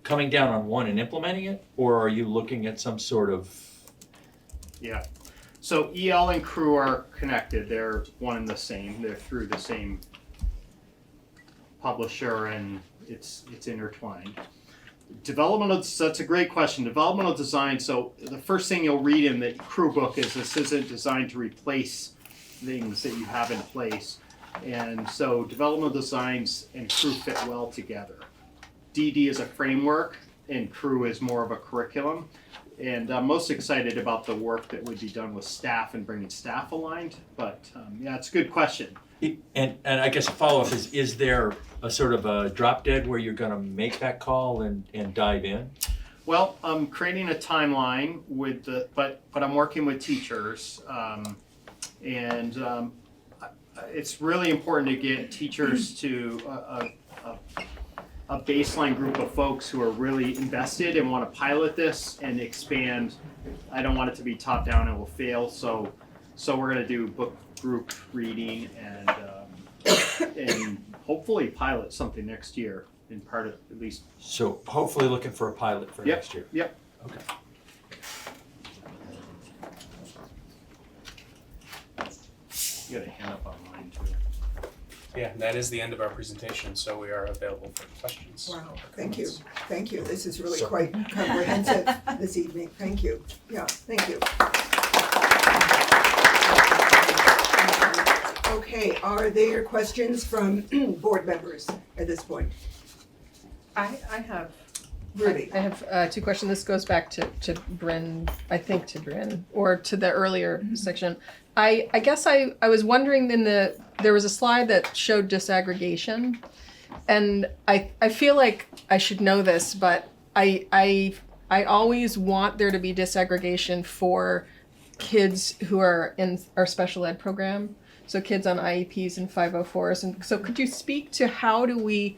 coming down on one and implementing it, or are you looking at some sort of? Yeah. So EL and crew are connected. They're one and the same. They're through the same publisher, and it's intertwined. That's a great question. Developmental design, so the first thing you'll read in the crew book is this isn't designed to replace things that you have in place. And so developmental designs and crew fit well together. DD is a framework and crew is more of a curriculum. And I'm most excited about the work that would be done with staff and bringing staff aligned. But yeah, it's a good question. And I guess a follow-up is there a sort of a drop dead where you're going to make that call and dive in? Well, I'm creating a timeline with but I'm working with teachers, and it's really important to get teachers to a baseline group of folks who are really invested and want to pilot this and expand. I don't want it to be top down and will fail, so we're going to do book group reading and hopefully pilot something next year in part of at least. So hopefully looking for a pilot for next year. Yep. Okay. You got a hand up online too. Yeah, that is the end of our presentation, so we are available for questions. Wow. Thank you. Thank you. This is really quite comprehensive this evening. Thank you. Yeah. Thank you. Okay. Are there questions from board members at this point? I have. Ruby. I have two questions. This goes back to Bryn, I think to Bryn, or to the earlier section. I guess I was wondering there was a slide that showed disaggregation, and I feel like I should know this, but I always want there to be disaggregation for kids who are in our special ed program, so kids on IEPs and 504s. And so could you speak to how do we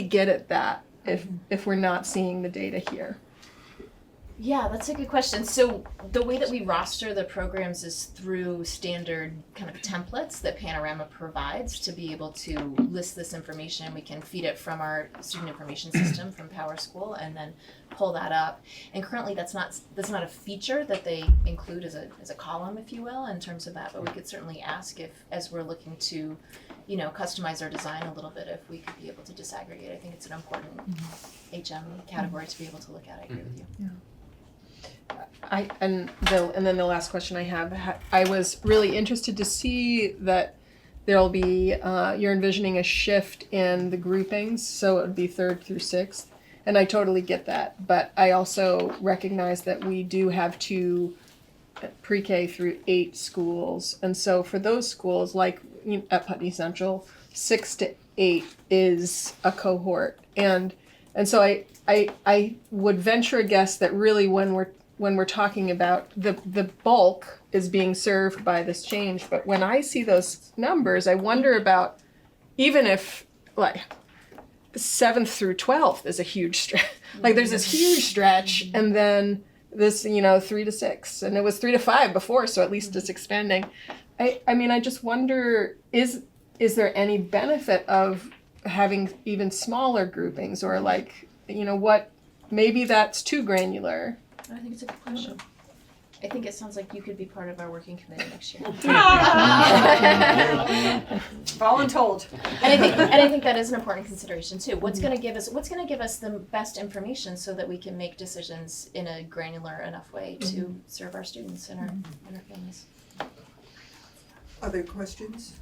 get at that if we're not seeing the data here? Yeah, that's a good question. So the way that we roster the programs is through standard kind of templates that Panorama provides to be able to list this information. We can feed it from our student information system from PowerSchool and then pull that up. And currently that's not a feature that they include as a column, if you will, in terms of that, but we could certainly ask if, as we're looking to, you know, customize our design a little bit, if we could be able to disaggregate. I think it's an important HM category to be able to look at. I agree with you. Yeah. And then the last question I have, I was really interested to see that there'll be, you're envisioning a shift in the groupings, so it would be 3rd through 6th. And I totally get that, but I also recognize that we do have 2 pre-K through 8 schools. And so for those schools, like at Putney Central, 6 to 8 is a cohort. And so I would venture a guess that really when we're talking about the bulk is being served by this change, but when I see those numbers, I wonder about, even if like 7th through 12th is a huge stretch, like there's this huge stretch, and then this, 3 to 6, and it was 3 to 5 before, so at least it's expanding. I mean, I just wonder, is there any benefit of having even smaller groupings, or like, what, maybe that's too granular. I think it's a good question. I think it sounds like you could be part of our working committee next year. Voluntold. And I think that is an important consideration too. What's going to give us the best information so that we can make decisions in a granular enough way to serve our students and our families. Other questions?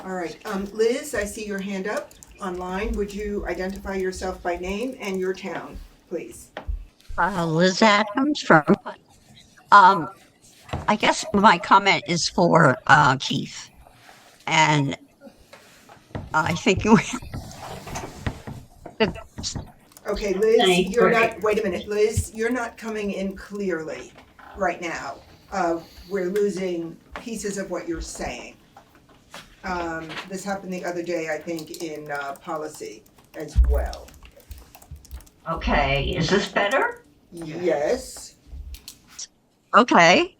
All right, Liz, I see your hand up online. Would you identify yourself by name and your town, please? Liz Adams from, I guess my comment is for Keith. And I think Okay, Liz, wait a minute, Liz, you're not coming in clearly right now. We're losing pieces of what you're saying. This happened the other day, I think, in policy as well. Okay, is this better? Yes. Okay.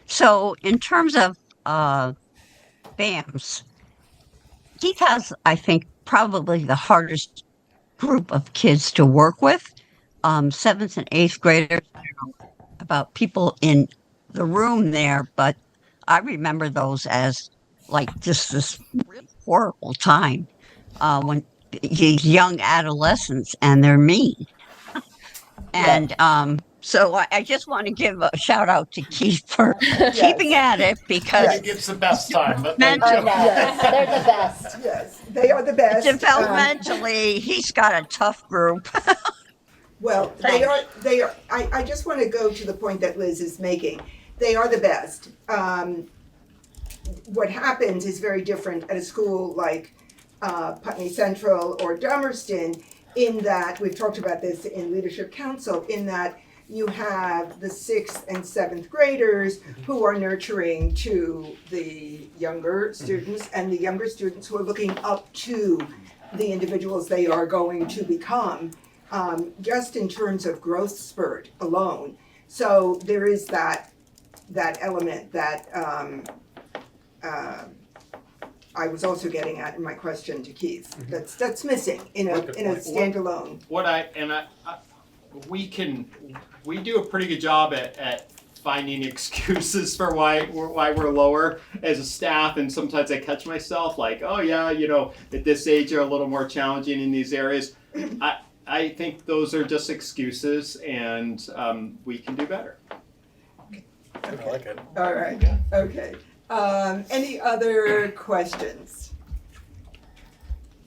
So in terms of BAMS, Keith has, I think, probably the hardest group of kids to work with. 7th and 8th graders, I don't know about people in the room there, but I remember those as like just this really horrible time when these young adolescents, and they're mean. And so I just want to give a shout out to Keith for keeping at it, because it's the best time. But they're the best. Yes, they are the best. Developmentally, he's got a tough group. Well, they are. I just want to go to the point that Liz is making. They are the best. What happens is very different at a school like Putney Central or Dummerston, in that we've talked about this in Leadership Council, in that you have the 6th and 7th graders who are nurturing to the younger students, and the younger students who are looking up to the individuals they are going to become, just in terms of growth spurt alone. So there is that element that I was also getting at in my question to Keith. That's missing in a standalone. We do a pretty good job at finding excuses for why we're lower as a staff, and sometimes I catch myself like, oh yeah, at this age are a little more challenging in these areas. I think those are just excuses, and we can do better. I like it. All right. Okay. Any other questions?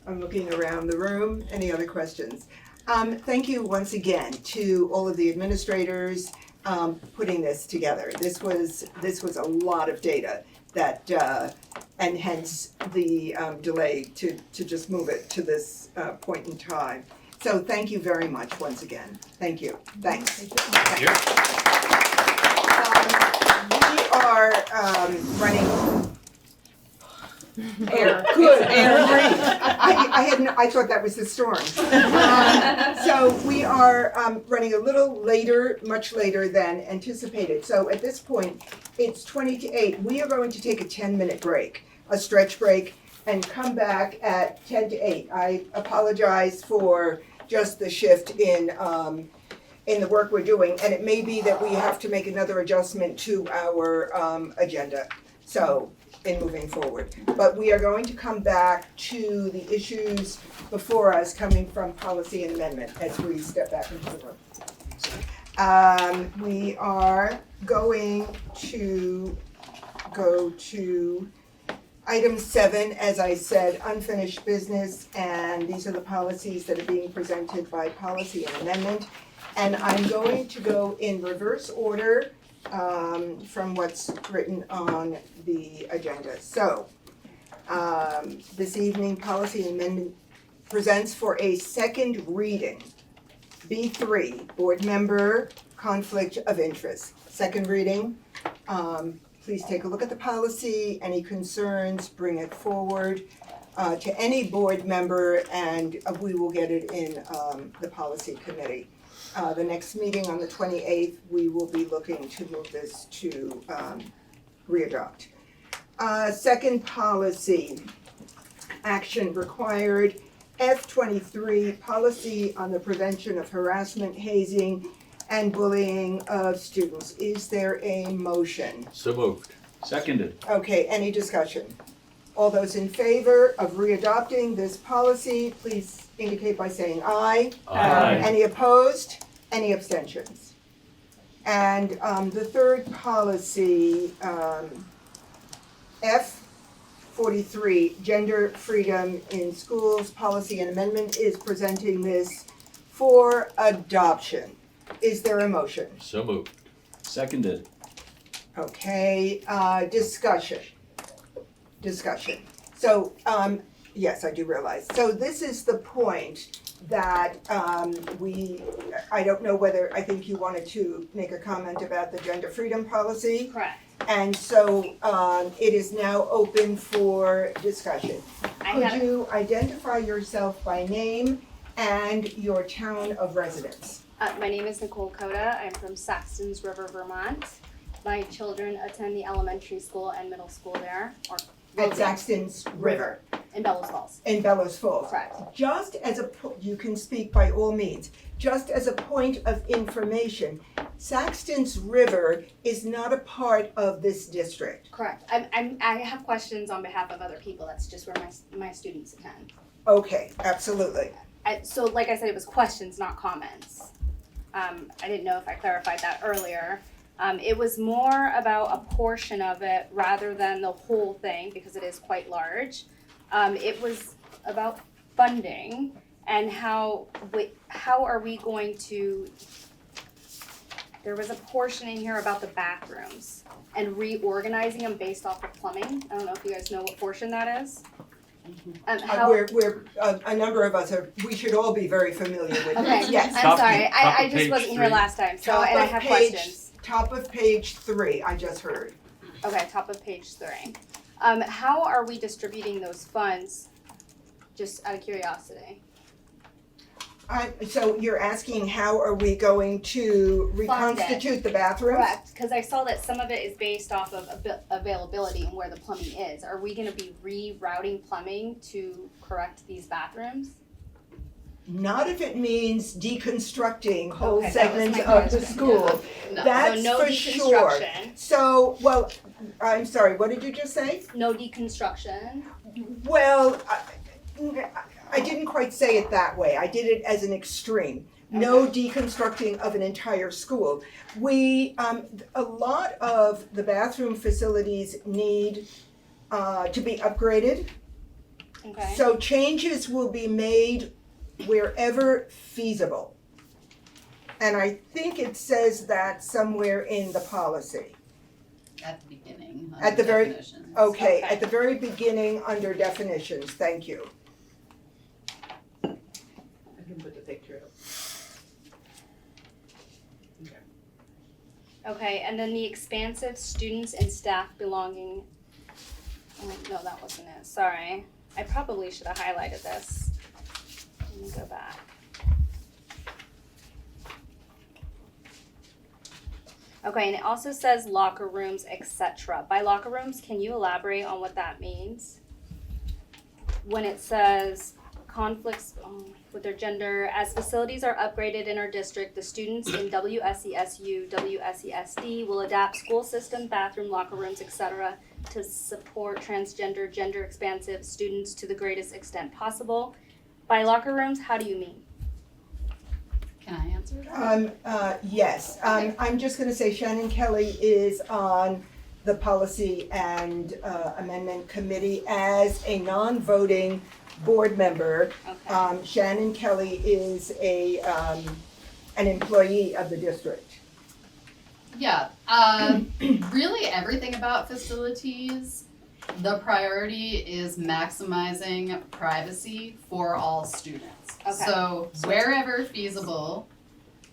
I'm looking around the room. Any other questions? Thank you once again to all of the administrators putting this together. This was a lot of data that, and hence the delay to just move it to this point in time. So thank you very much once again. Thank you. Thanks. Thank you. We are running Air. Good, air. I thought that was the storm. So we are running a little later, much later than anticipated. So at this point, it's 20 to 8. We are going to take a 10-minute break, a stretch break, and come back at 10 to 8. I apologize for just the shift in the work we're doing, and it may be that we have to make another adjustment to our agenda. So, in moving forward. But we are going to come back to the issues before us coming from policy and amendment as we step back into the room. We are going to go to item 7, as I said, unfinished business, and these are the policies that are being presented by policy and amendment. And I'm going to go in reverse order from what's written on the agenda. So, this evening, Policy Amendment presents for a second reading. B3, Board Member Conflict of Interest. Second reading. Please take a look at the policy. Any concerns, bring it forward to any board member, and we will get it in the policy committee. The next meeting on the 28th, we will be looking to move this to readopt. Second policy, action required, F23, policy on the prevention of harassment, hazing, and bullying of students. Is there a motion? So moved. Seconded. Okay, any discussion? All those in favor of readopting this policy, please indicate by saying aye. Aye. Any opposed? Any abstentions? And the third policy, F43, gender freedom in schools, policy and amendment is presenting this for adoption. Is there a motion? So moved. Seconded. Okay, discussion. So, yes, I do realize. So this is the point that I don't know whether, I think you wanted to make a comment about the gender freedom policy. Correct. And so it is now open for discussion. Could you identify yourself by name and your town of residence? My name is Nicole Coda. I'm from Saxtons River, Vermont. My children attend the elementary school and middle school there, or At Saxtons River. in Bellows Falls. In Bellows Falls. Correct. Just as you can speak by all means, just as a point of information, Saxtons River is not a part of this district. Correct. I have questions on behalf of other people. That's just where my students attend. Okay, absolutely. So like I said, it was questions, not comments. I didn't know if I clarified that earlier. It was more about a portion of it rather than the whole thing because it is quite large. It was about funding and how are we going to, there was a portion in here about the bathrooms and reorganizing them based off of plumbing. I don't know if you guys know what portion that is. We're a number of us we should all be very familiar with Okay, this. Yes. I'm sorry. I just wasn't here last time, so and I have questions. Top of page 3, I just heard. Okay, top of page 3. How are we distributing those funds? Just out of curiosity. So you're asking how are we going to reconstitute the bathrooms? Correct, because I saw that some of it is based off of availability and where the plumbing is. Are we going to be rerouting plumbing to correct these bathrooms? Not if it means deconstructing whole Okay, segments of the school. No. That's So no for sure. deconstruction. So, well, I'm sorry, what did you just say? No deconstruction. Well, I didn't quite say it that way. I did it as an extreme. No deconstructing of an entire school. A lot of the bathroom facilities need to be upgraded. Okay. So changes will be made wherever feasible. And I think it says that somewhere in the policy. At the beginning. At the very, definitions. okay, at the very beginning under definitions, thank you. I can put the picture up. Okay, and then the expansive students and staff belonging Oh, no, that wasn't it. Sorry. I probably should have highlighted this. Let me go back. Okay, and it also says locker rooms, etc. By locker rooms, can you elaborate on what that means? When it says conflicts with their gender, as facilities are upgraded in our district, the students in WSESU, WSESD will adapt school system, bathroom, locker rooms, etc. to support transgender, gender expansive students to the greatest extent possible. By locker rooms, how do you mean? Can I answer that? Yes, I'm just gonna say Shannon Kelly is on the Policy and Amendment Committee as a non-voting board member. Okay. Shannon Kelly is an employee of the district. Yeah, really everything about facilities, the priority is maximizing privacy for all students. Okay. So wherever feasible,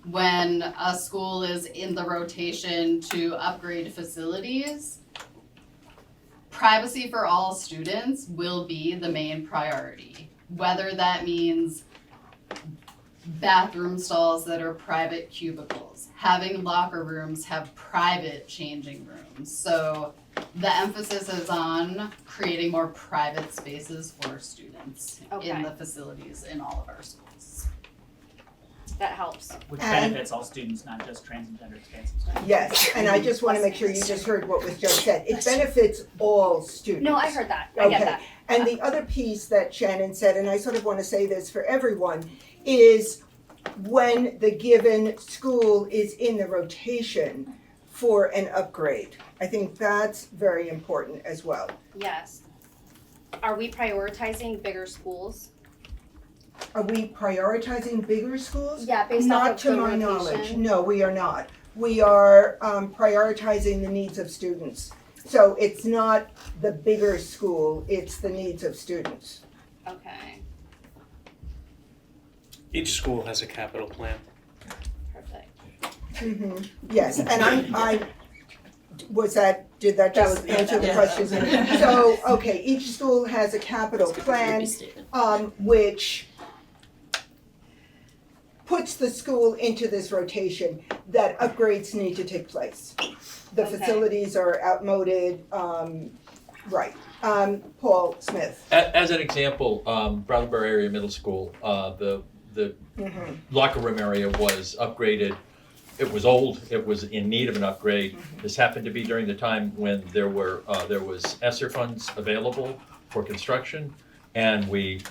when a school is in the rotation to upgrade facilities, privacy for all students will be the main priority. Whether that means bathroom stalls that are private cubicles, having locker rooms have private changing rooms. So the emphasis is on creating more private spaces for students in the facilities in all of our schools. That helps. Which benefits all students, not just trans and gender expansive students. Yes, and I just wanna make sure you just heard what was just said. It benefits all students. No, I heard that. I get that. And the other piece that Shannon said, and I sort of wanna say this for everyone, is when the given school is in the rotation for an upgrade. I think that's very important as well. Yes. Are we prioritizing bigger schools? Are we prioritizing bigger schools? Yeah, based Not off to of the my rotation. knowledge, no, we are not. We are prioritizing the needs of students. So it's not the bigger school, it's the needs of students. Okay, Each school has a capital plan. perfect. Yes, and did that just answer the yeah. question? So, okay, each school has a capital plan, which puts the school into this rotation that upgrades need to take place. The Okay. facilities are outmoded, right. Paul Smith. As an example, Brattleboro area middle school, the locker room area was upgraded. It was old, it was in need of an upgrade. This happened to be during the time when there was ESSER funds available for construction, and we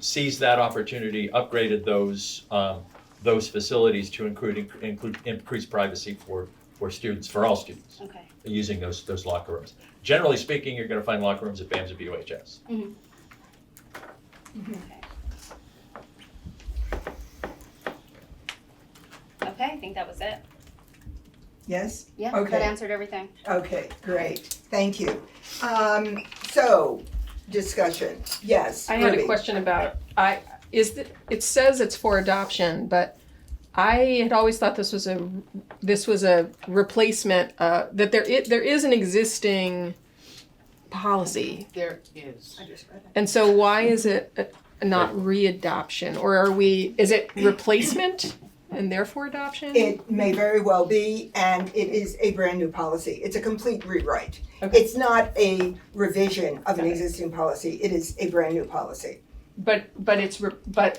seized that opportunity, upgraded those facilities to include increased privacy for students, for all students, Okay. using those locker rooms. Generally speaking, you're gonna find locker rooms at BAMS and BUHS. Okay, I think that was it. Yes? Yeah, Okay. that answered everything. Okay, great, thank you. So, discussion, yes. I had a Ruby. question about, it says it's for adoption, but I had always thought this was a replacement, that there is an existing policy. There is. And so why is it not readoption, or is it replacement and therefore adoption? It may very well be, and it is a brand new policy. It's a complete rewrite. Okay. It's not a revision of an existing policy. It is a brand new policy. But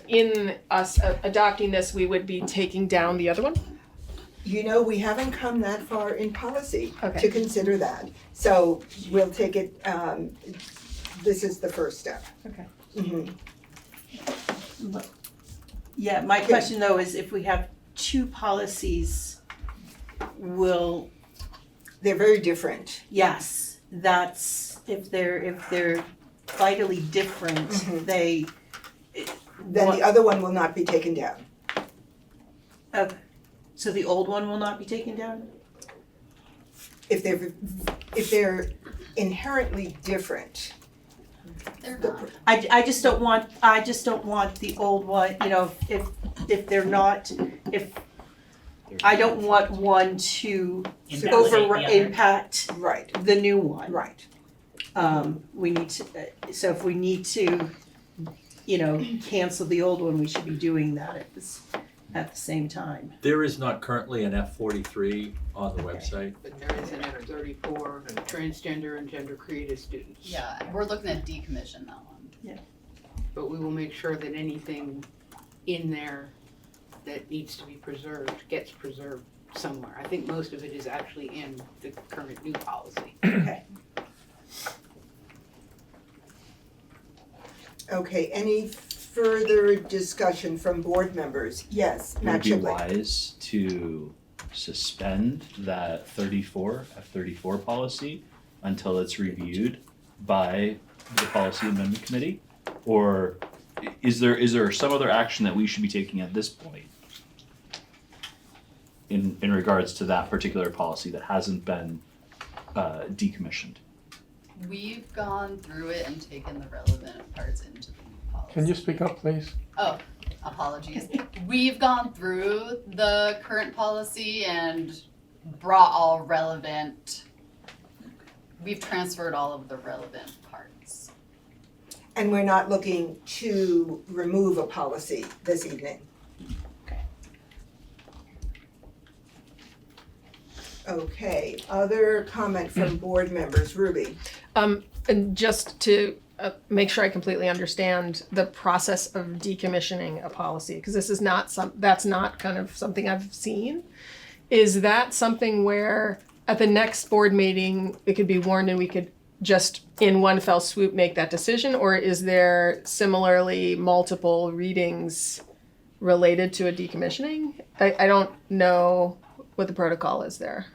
in us adopting this, we would be taking down the other one? You know, we haven't come that far in policy Okay. to consider that. So we'll take it, this is the first step. Okay. Mhm. Yeah, my question though is if we have two policies, they're very different. Yes, that's, if they're vitally different, Then the other one will not be taken down. Okay, so the old one will not be taken down? If they're inherently different. I just don't want the old one, you know, if they're not, I don't want one to Impact the other. impact Right. the new one. Right. We need to, so if we need to, you know, cancel the old one, we should be doing that at the same time. There is not currently an F-43 on the website. But there is an F-34 for transgender and gender creative students. Yeah, we're looking at decommission that one. Yeah. But we will make sure that anything in there that needs to be preserved gets preserved somewhere. I think most of it is actually in the current new policy. Okay. Okay, any further discussion from board members? Yes, Would it be Matt Shibley. wise to suspend that F-34 policy until it's reviewed by the policy amendment committee? Or is there some other action that we should be taking at this point in regards to that particular policy that hasn't been decommissioned? We've gone through it and taken the relevant parts into the new policy. Can you speak up, please? Oh, apologies. We've gone through the current policy and brought all relevant, we've transferred all of the relevant parts. And we're not looking to remove a policy this evening. Okay, other comment from board members, Ruby? And just to make sure I completely understand the process of decommissioning a policy, because this is not that's not kind of something I've seen. Is that something where at the next board meeting it could be warned and we could just in one fell swoop make that decision, or is there similarly multiple readings related to a decommissioning? I don't know what the protocol is there.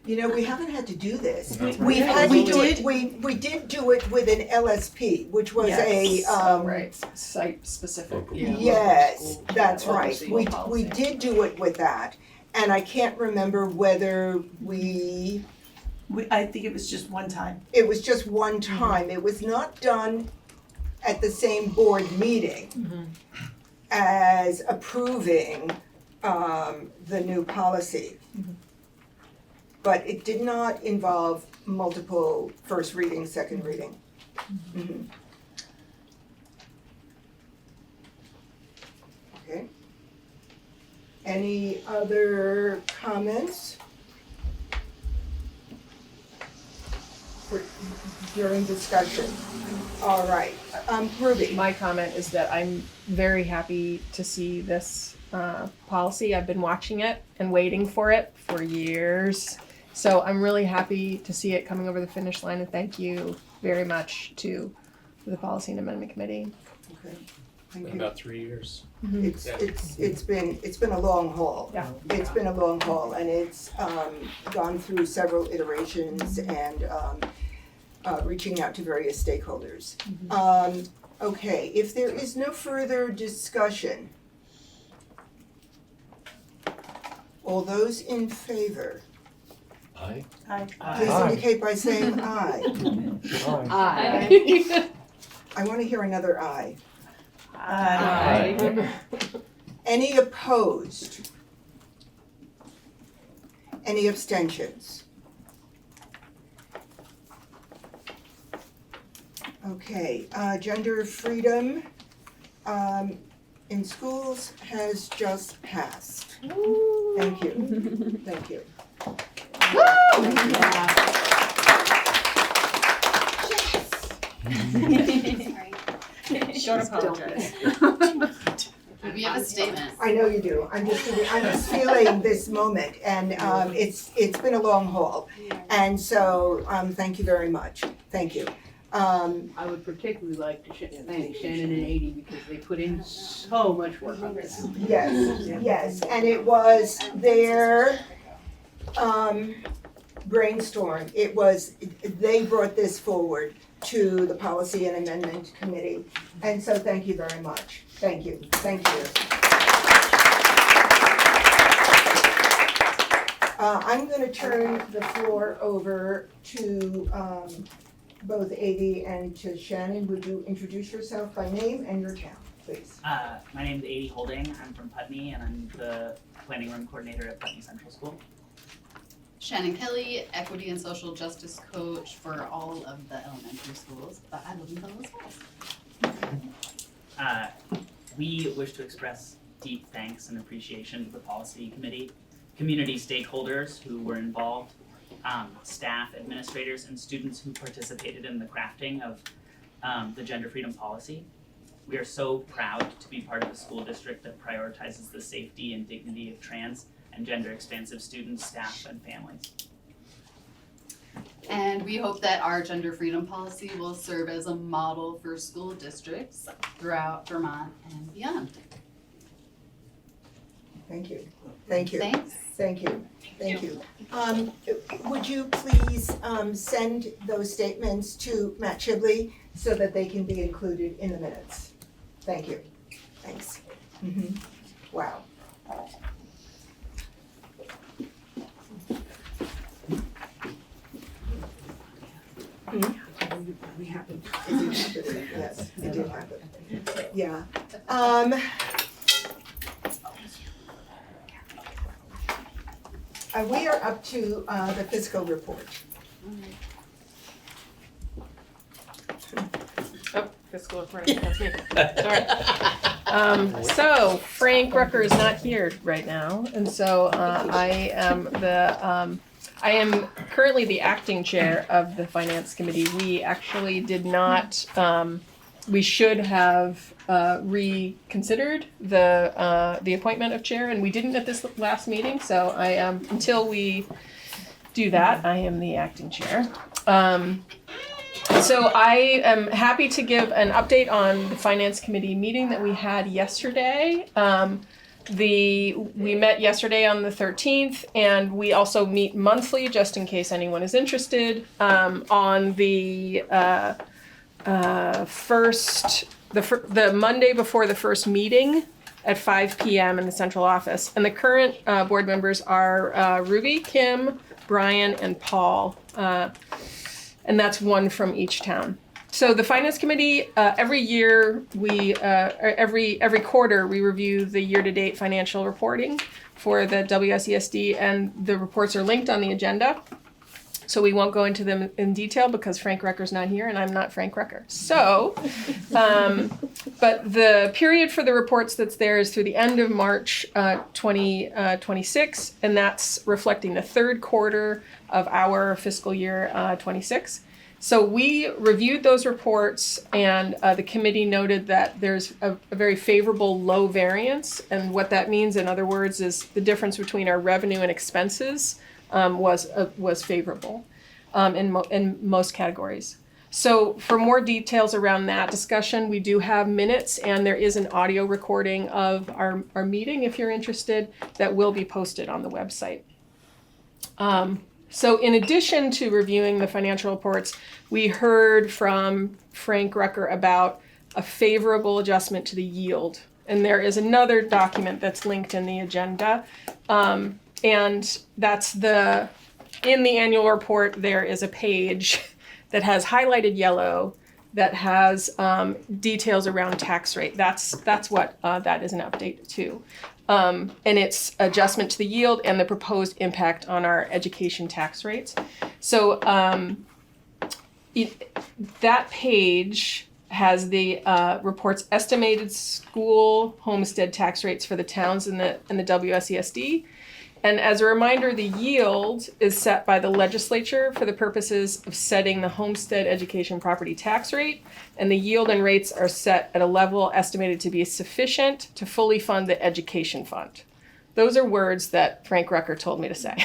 You know, we haven't had to do this. No. We had to We do it, did. we did do it with an LSP, which was Yes. a, right, site specific. yes, that's right. We did do it with that. And I can't remember whether I think it was just one time. It was just one time. It was not done at the same board meeting as approving the new policy. But it did not involve multiple first reading, second reading. Okay. Any other comments during discussion? All right, Ruby. My comment is that I'm very happy to see this policy. I've been watching it and waiting for it for years. So I'm really happy to see it coming over the finish line, and thank you very much to the Policy and Amendment Committee. Okay, thank Been you. about 3 years. It's been a long haul. Yeah. It's been a long haul, and it's gone through several iterations and reaching out to various stakeholders. Okay, if there is no further discussion, all those in favor, Aye. please indicate by saying aye. Aye. I want to hear another aye. Aye. Any opposed? Any abstentions? Okay, gender freedom in schools has just passed. Thank you, thank you. Don't apologize. We have a statement. I know you do. I'm just feeling this moment, and it's been a long haul, and so thank you very much. Thank you. I would particularly like to thank Shannon and Adi because they put in so much work on this. Yes, and it was their brainstorm. They brought this forward to the Policy and Amendment Committee, and so thank you very much. Thank you. I'm going to turn the floor over to both Adi and to Shannon. Would you introduce yourself by name and your town, please? My name is Adi Holding. I'm from Putney, and I'm the planning room coordinator at Putney Central School. Shannon Kelly, Equity and Social Justice Coach for all of the elementary schools, but I live in Dulles Falls. We wish to express deep thanks and appreciation to the policy committee, community stakeholders who were involved, staff, administrators, and students who participated in the crafting of the gender freedom policy. We are so proud to be part of a school district that prioritizes the safety and dignity of trans and gender expansive students, staff, and families. And we hope that our gender freedom policy will serve as a model for school districts throughout Vermont and beyond. Thank you. Thank you. Thanks. Thank you. Thank you. Would you please send those statements to Matt Shibley so that they can be included in the minutes? Thank you. Thanks. Wow. We happened. It did happen. Yes, it did happen. Yeah. We are up to the fiscal report. Oh, fiscal report, that's me. Sorry. So Frank Rucker is not here right now, and so I am currently the acting chair of the finance committee. We actually did not. We should have reconsidered the appointment of chair, and we didn't at this last meeting. So I am until we do that, I am the acting chair. So I am happy to give an update on the finance committee meeting that we had yesterday. We met yesterday on the 13th, and we also meet monthly, just in case anyone is interested, on the the Monday before the first meeting at 5 p.m. in the central office. And the current board members are Ruby, Kim, Brian, and Paul, and that's one from each town. So the finance committee, every year every quarter we review the year-to-date financial reporting for the WSESD, and the reports are linked on the agenda. So we won't go into them in detail because Frank Rucker's not here and I'm not Frank Rucker. So, but the period for the reports that's there is through the end of March 2026, and that's reflecting the third quarter of our fiscal year 26. So we reviewed those reports, and the committee noted that there's a very favorable low variance, and what that means, in other words, is the difference between our revenue and expenses was favorable in most categories. So for more details around that discussion, we do have minutes, and there is an audio recording of our meeting, if you're interested, that will be posted on the website. So in addition to reviewing the financial reports, we heard from Frank Rucker about a favorable adjustment to the yield. And there is another document that's linked in the agenda. And that's in the annual report, there is a page that has highlighted yellow that has details around tax rate. That's what that is an update to. And it's adjustment to the yield and the proposed impact on our education tax rates. So that page has the report's estimated school homestead tax rates for the towns in the WSESD. And as a reminder, the yield is set by the legislature for the purposes of setting the homestead education property tax rate, and the yield and rates are set at a level estimated to be sufficient to fully fund the education fund. Those are words that Frank Rucker told me to say.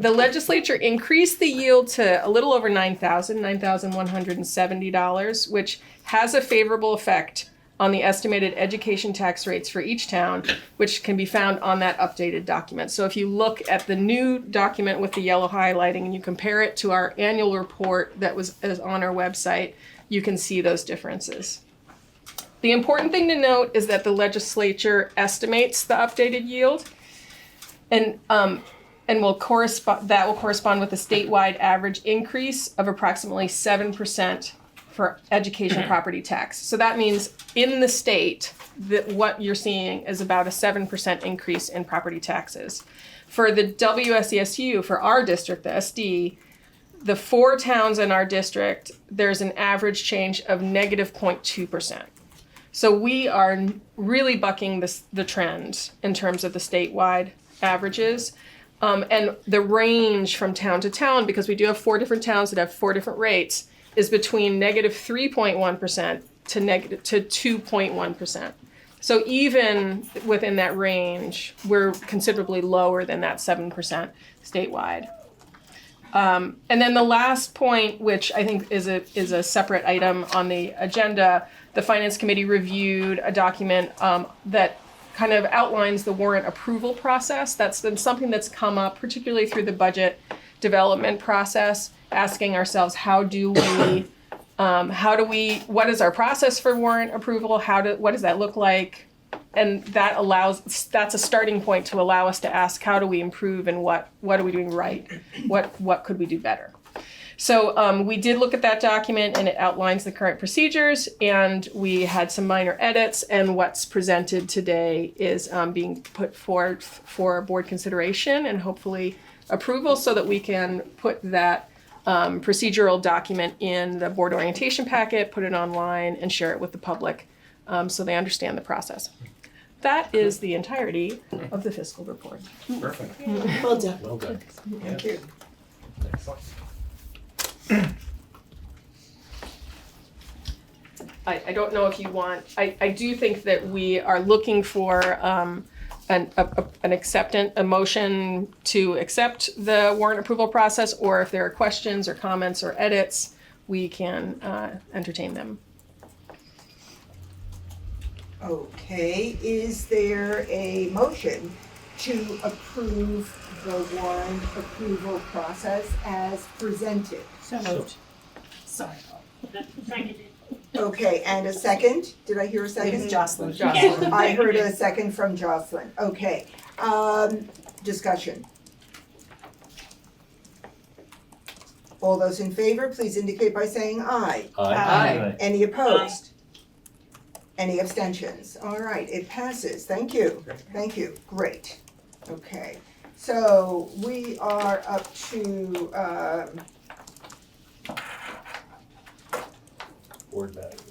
The legislature increased the yield to a little over $9,170, which has a favorable effect on the estimated education tax rates for each town, which can be found on that updated document. So if you look at the new document with the yellow highlighting and you compare it to our annual report that is on our website, you can see those differences. The important thing to note is that the legislature estimates the updated yield, and will correspond with a statewide average increase of approximately 7% for education property tax. So that means in the state that what you're seeing is about a 7% increase in property taxes. For the WSESU, for our district, the SD, the 4 towns in our district, there's an average change of negative 0.2%. So we are really bucking the trend in terms of the statewide averages. And the range from town to town, because we do have 4 different towns that have 4 different rates, is between negative 3.1% to negative 2.1%. So even within that range, we're considerably lower than that 7% statewide. And then the last point, which I think is a separate item on the agenda, the Finance Committee reviewed a document that kind of outlines the warrant approval process. That's been something that's come up, particularly through the budget development process, asking ourselves, what is our process for warrant approval? What does that look like? And that's a starting point to allow us to ask, how do we improve and what are we doing right? What could we do better? So we did look at that document, and it outlines the current procedures, and we had some minor edits, and what's presented today is being put forth for board consideration and hopefully approval so that we can put that procedural document in the board orientation packet, put it online, and share it with the public so they understand the process. That is the entirety of the fiscal report. Perfect. Well done. Well done. Thank you. Excellent. I don't know if you want, I do think that we are looking for a motion to accept the warrant approval process, or if there are questions or comments or edits, we can entertain them. Okay, is there a motion to approve the warrant approval process as presented? So moved. Sorry. Seconded. Okay, and a second? Did I hear a second? It was Jocelyn. Jocelyn. I heard a second from Jocelyn. Okay, discussion. All those in favor, please indicate by saying aye. Aye. Any opposed? Any abstentions? All right, it passes. Thank you. Thank you. Great. Okay, so we are up to Board matters.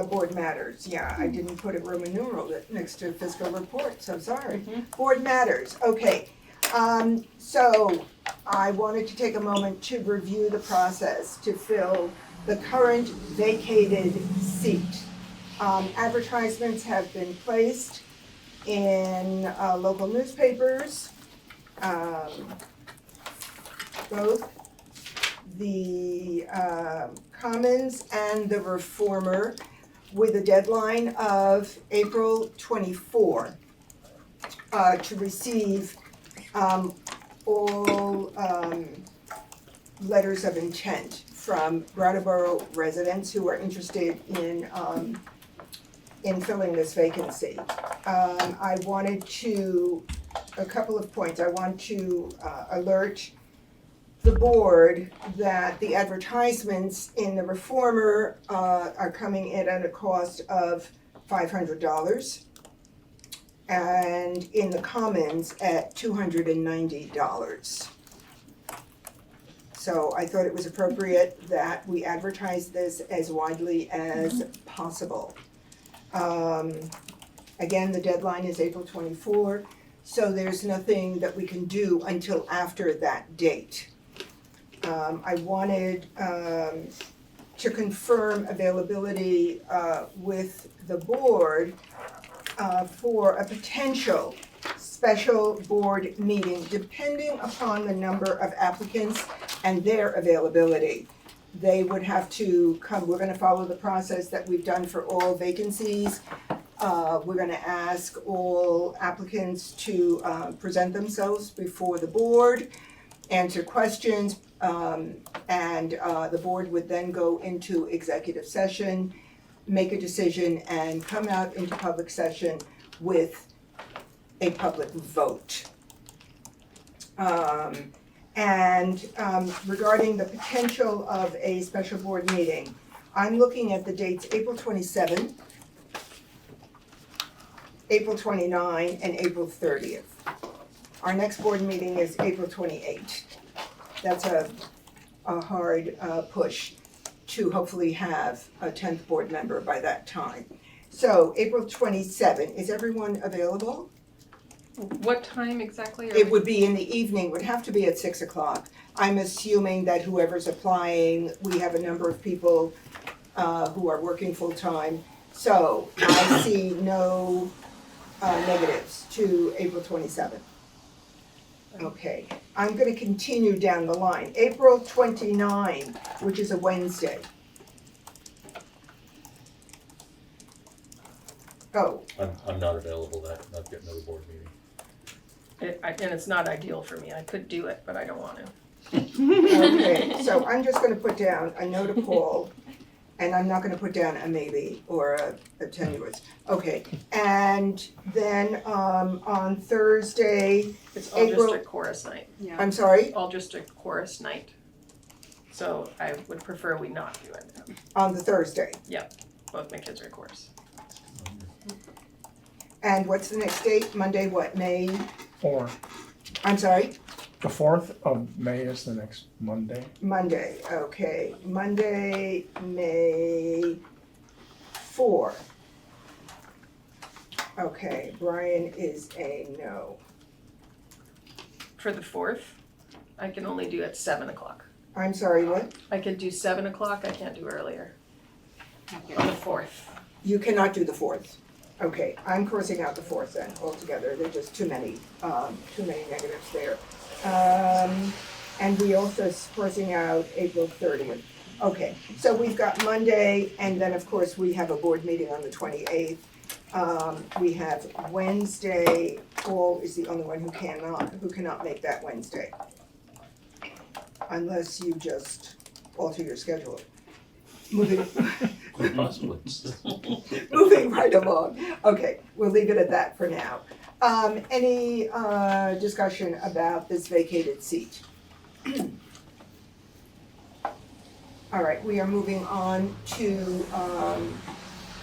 board matters. Yeah, I didn't put a Roman numeral next to fiscal report, so sorry. Board matters. Okay. So I wanted to take a moment to review the process to fill the current vacated seat. Advertisements have been placed in local newspapers, both the Commons and the Reformer, with a deadline of April 24 to receive all letters of intent from Brattleboro residents who are interested in filling this vacancy. I wanted to, a couple of points. I want to alert the board that the advertisements in the Reformer are coming in at a cost of $500, and in the Commons at $290. So I thought it was appropriate that we advertise this as widely as possible. Again, the deadline is April 24, so there's nothing that we can do until after that date. I wanted to confirm availability with the board for a potential special board meeting, depending upon the number of applicants and their availability. They would have to come. We're going to follow the process that we've done for all vacancies. We're going to ask all applicants to present themselves before the board, answer questions, and the board would then go into executive session, make a decision, and come out into public session with a public vote. Regarding the potential of a special board meeting, I'm looking at the dates April 27, April 29, and April 30th. Our next board meeting is April 28th. That's a hard push to hopefully have a 10th board member by that time. So April 27th, is everyone available? What time exactly? It would be in the evening, would have to be at 6 o'clock. I'm assuming that whoever's applying, we have a number of people who are working full-time. So I see no negatives to April 27th. Okay, I'm gonna continue down the line. April 29, which is a Wednesday. Oh, I'm not available that, I've got another board meeting. And it's not ideal for me. I could do it, but I don't want to. okay, so I'm just gonna put down a no to Paul, and I'm not gonna put down a maybe or a tenuous. Okay, and then on Thursday, It's all April. district chorus night. Yeah. I'm sorry, All district chorus night. So I would prefer we not do it. on the Thursday. Both my kids are in chorus. And what's the next date? Monday, what, May? 4. I'm sorry, The 4th of May is the next Monday. Monday, okay. Monday, May 4. Okay, Brian is a no. For the 4th, I can only do at 7 o'clock. I'm sorry, what? I could do 7 o'clock, I can't do earlier. On the 4th. You cannot do the 4th. Okay, I'm crossing out the 4th then altogether. There are just too many negatives there. And we also crossing out April 30th. Okay, so we've got Monday, and then of course we have a board meeting on the 28th. We have Wednesday. Paul is the only one who cannot make that Wednesday. Unless you just alter your schedule. Moving right along. Okay, we'll leave it at that for now. Any discussion about this vacated seat? All right, we are moving on to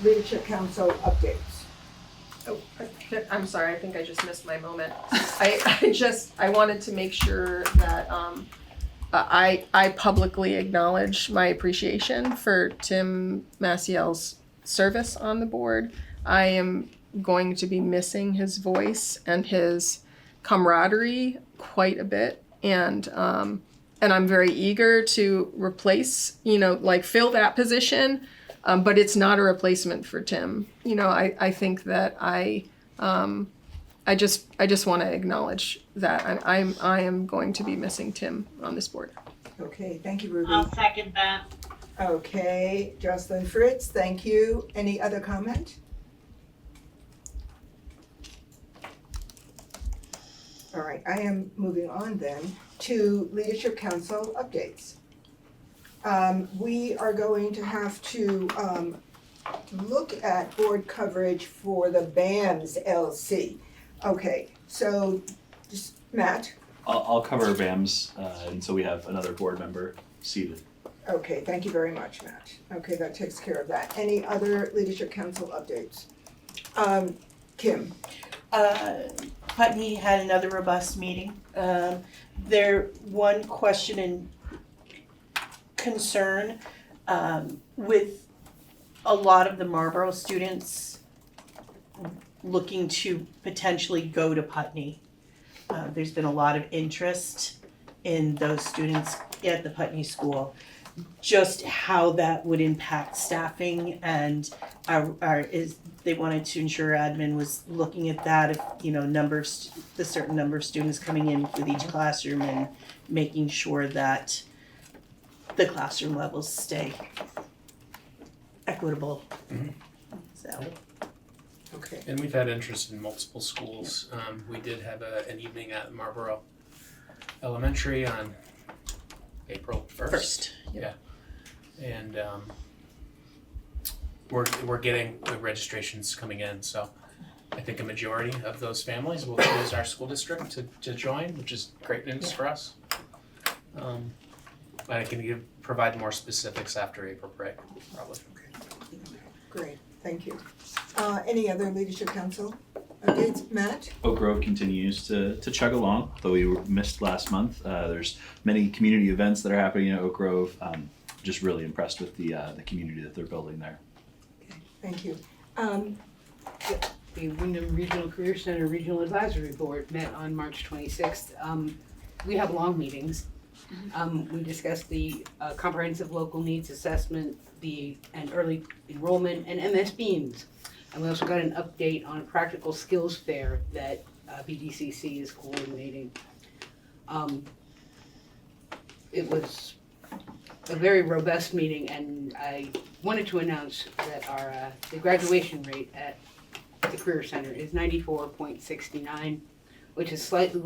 Leadership Council updates. Oh, I'm sorry, I think I just missed my moment. I wanted to make sure that I publicly acknowledge my appreciation for Tim Maciel's service on the board. I am going to be missing his voice and his camaraderie quite a bit, and I'm very eager to replace, fill that position, but it's not a replacement for Tim. I think that I just want to acknowledge that I am going to be missing Tim on this board. Okay, thank you, Ruby. I'll second that. Okay, Jocelyn Fritz, thank you. Any other comment? All right, I am moving on then to Leadership Council updates. We are going to have to look at board coverage for the BAMS LC. Okay, so just Matt. I'll cover BAMS until we have another board member seated. Okay, thank you very much, Matt. Okay, that takes care of that. Any other Leadership Council updates? Kim. Putney had another robust meeting. Their one question and concern with a lot of the Marlboro students looking to potentially go to Putney. There's been a lot of interest in those students at the Putney School. Just how that would impact staffing and they wanted to ensure admin was looking at that, if the certain number of students coming in with each classroom and making sure that the classroom levels stay equitable. So. Okay. And we've had interest in multiple schools. We did have an evening at Marlboro Elementary on April 1st. Yeah. And we're getting the registrations coming in, so I think a majority of those families will choose our school district to join, which is great news for us. I can provide more specifics after April break, probably. Great, thank you. Any other Leadership Council Updates, Matt? Oak Grove continues to chug along, though we missed last month. There's many community events that are happening in Oak Grove. Just really impressed with the community that they're building there. Thank you. The Windham Regional Career Center Regional Advisory Board met on March 26th. We have long meetings. We discussed the comprehensive local needs assessment, and early enrollment, and MS Beams. And we also got an update on a practical skills fair that BDCC is coordinating. It was a very robust meeting, and I wanted to announce that our the graduation rate at the Career Center is 94.69, which is slightly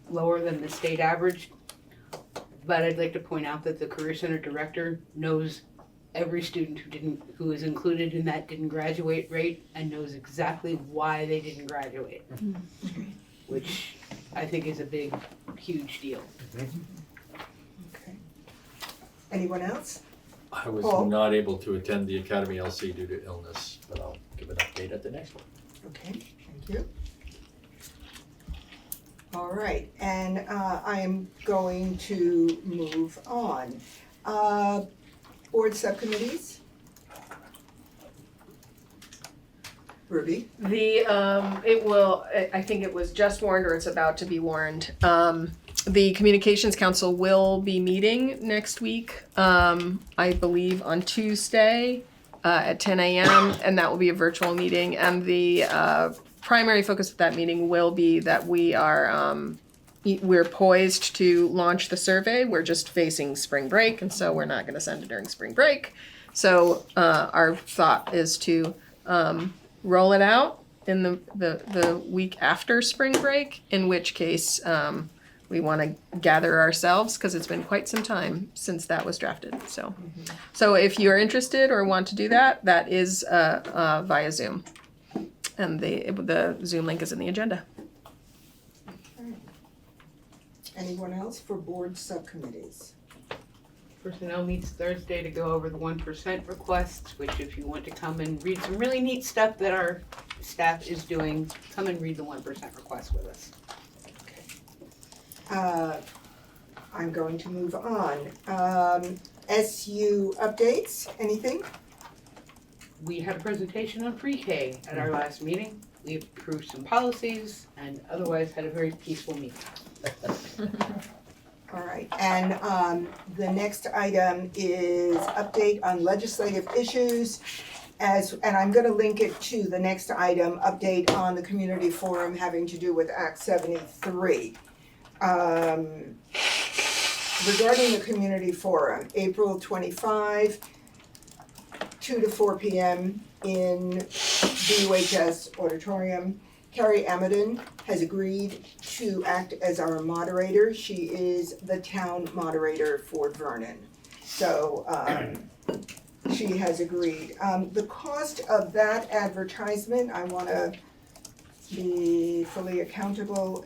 lower than the state average. But I'd like to point out that the Career Center director knows every student who is included in that didn't graduate rate and knows exactly why they didn't graduate, which I think is a big, huge deal. Okay. Anyone else? I was Paul? not able to attend the Academy LC due to illness, but I'll give an update at the next one. Okay, thank you. All right, and I am going to move on. Board subcommittees? Ruby? I think it was just warned or it's about to be warned. The Communications Council will be meeting next week, I believe on Tuesday at 10 a.m. and that will be a virtual meeting. And the primary focus of that meeting will be that we're poised to launch the survey. We're just facing spring break, and so we're not going to send it during spring break. So our thought is to roll it out in the week after spring break, in which case we want to gather ourselves because it's been quite some time since that was drafted. So if you're interested or want to do that, that is via Zoom. And the Zoom link is in the agenda. Anyone else for board subcommittees? Personnel meets Thursday to go over the 1% requests, which if you want to come and read some really neat stuff that our staff is doing, come and read the 1% request with us. I'm going to move on. SU updates, anything? We had a presentation on pre-K at our last meeting. We approved some policies and otherwise had a very peaceful meeting. All right, and the next item is update on legislative issues. And I'm gonna link it to the next item, update on the community forum having to do with Act 73. Regarding the community forum, April 25, 2 to 4 p.m. in BUHS auditorium. Carrie Amadon has agreed to act as our moderator. She is the town moderator for Vernon. So she has agreed. The cost of that advertisement, I want to be fully accountable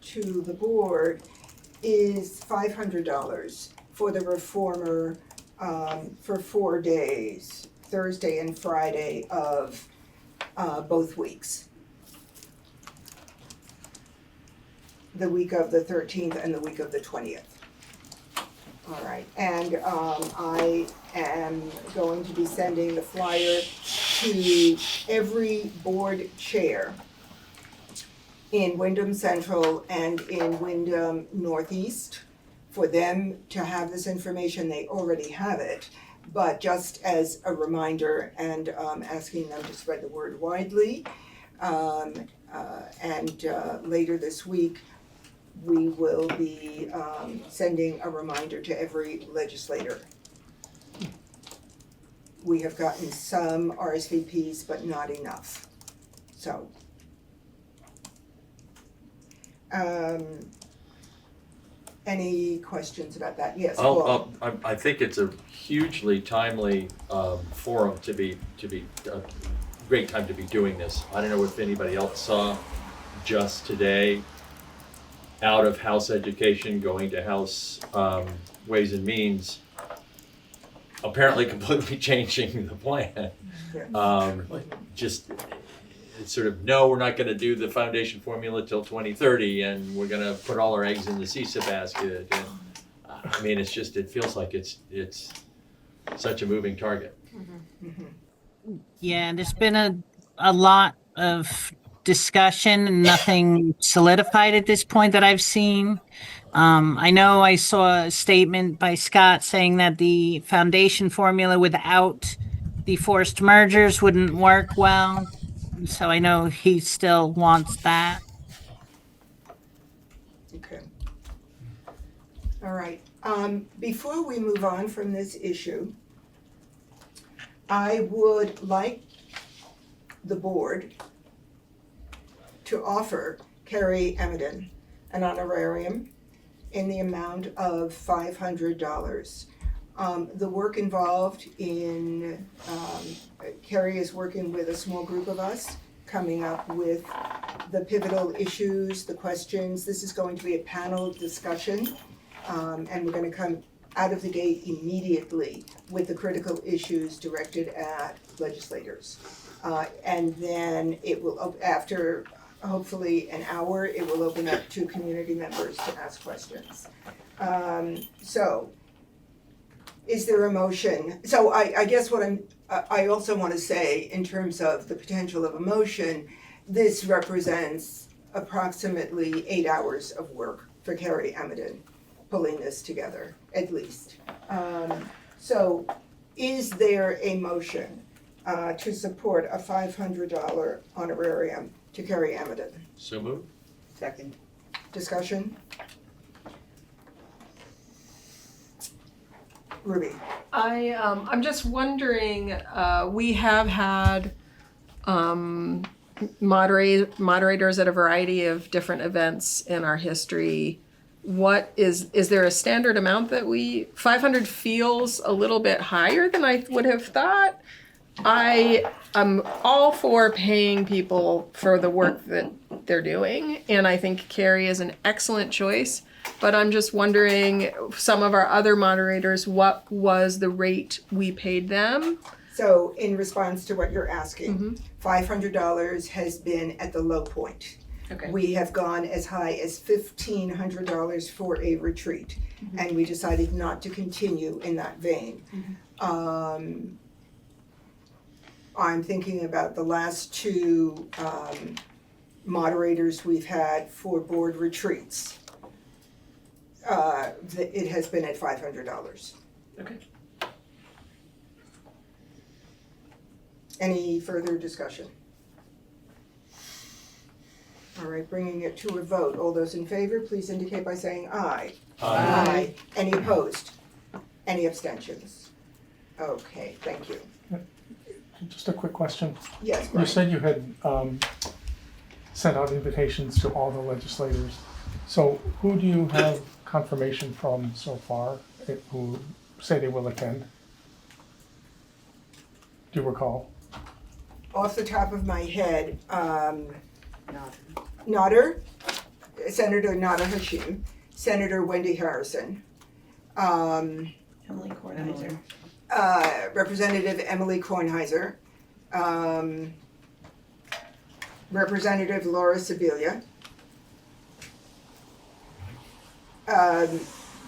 to the board, is $500 for the reformer for 4 days, Thursday and Friday of both weeks. The week of the 13th and the week of the 20th. All right, and I am going to be sending the flyer to every board chair in Windham Central and in Windham Northeast for them to have this information. They already have it, but just as a reminder and asking them to spread the word widely. Later this week, we will be sending a reminder to every legislator. We have gotten some RSVPs, but not enough. So, any questions about that? Yes, Paul. I think it's a hugely timely forum to be a great time to be doing this. I don't know if anybody else saw just today, out of House Education going to House Ways and Means, apparently completely changing the plan. Just it's sort of, no, we're not gonna do the foundation formula till 2030, and we're gonna put all our eggs in the CISA basket. And, I mean, it's just, it feels like it's such a moving target. Yeah, there's been a lot of discussion and nothing solidified at this point that I've seen. I know I saw a statement by Scott saying that the foundation formula without the forced mergers wouldn't work well. So I know he still wants that. Okay. All right. Before we move on from this issue, I would like the board to offer Carrie Emmerdon an honorarium in the amount of $500. The work involved in, Carrie is working with a small group of us, coming up with the pivotal issues, the questions. This is going to be a panel discussion, and we're going to come out of the gate immediately with the critical issues directed at legislators. And then it will, after hopefully an hour, it will open up to community members to ask questions. So, is there a motion? So I guess what I also want to say in terms of the potential of a motion, this represents approximately 8 hours of work for Carrie Emmerdon pulling this together, at least. So is there a motion to support a $500 honorarium to Carrie Emmerdon? So moved. Second. Discussion? Ruby. I'm just wondering, we have had moderators at a variety of different events in our history. What is there a standard amount that 500 feels a little bit higher than I would have thought? I am all for paying people for the work that they're doing, and I think Carrie is an excellent choice. But I'm just wondering, some of our other moderators, what was the rate we paid them? So in response to what you're asking, $500 has been at the low point. Okay. We have gone as high as $1,500 for a retreat, and we decided not to continue in that vein. I'm thinking about the last two moderators we've had for board retreats. It has been at $500. Okay. Any further discussion? All right, bringing it to a vote. All those in favor, please indicate by saying aye. Aye. Any opposed? Any abstentions? Okay, thank you. Just a quick question. Yes, You Brian. said you had sent out invitations to all the legislators. So who do you have confirmation from so far who say they will attend? Do you recall? Off the top of my head, Nader, Senator Nader Hashim, Senator Wendy Harrison, Emily Kornheiser. Representative Emily Kornheiser, Representative Laura Sibilia,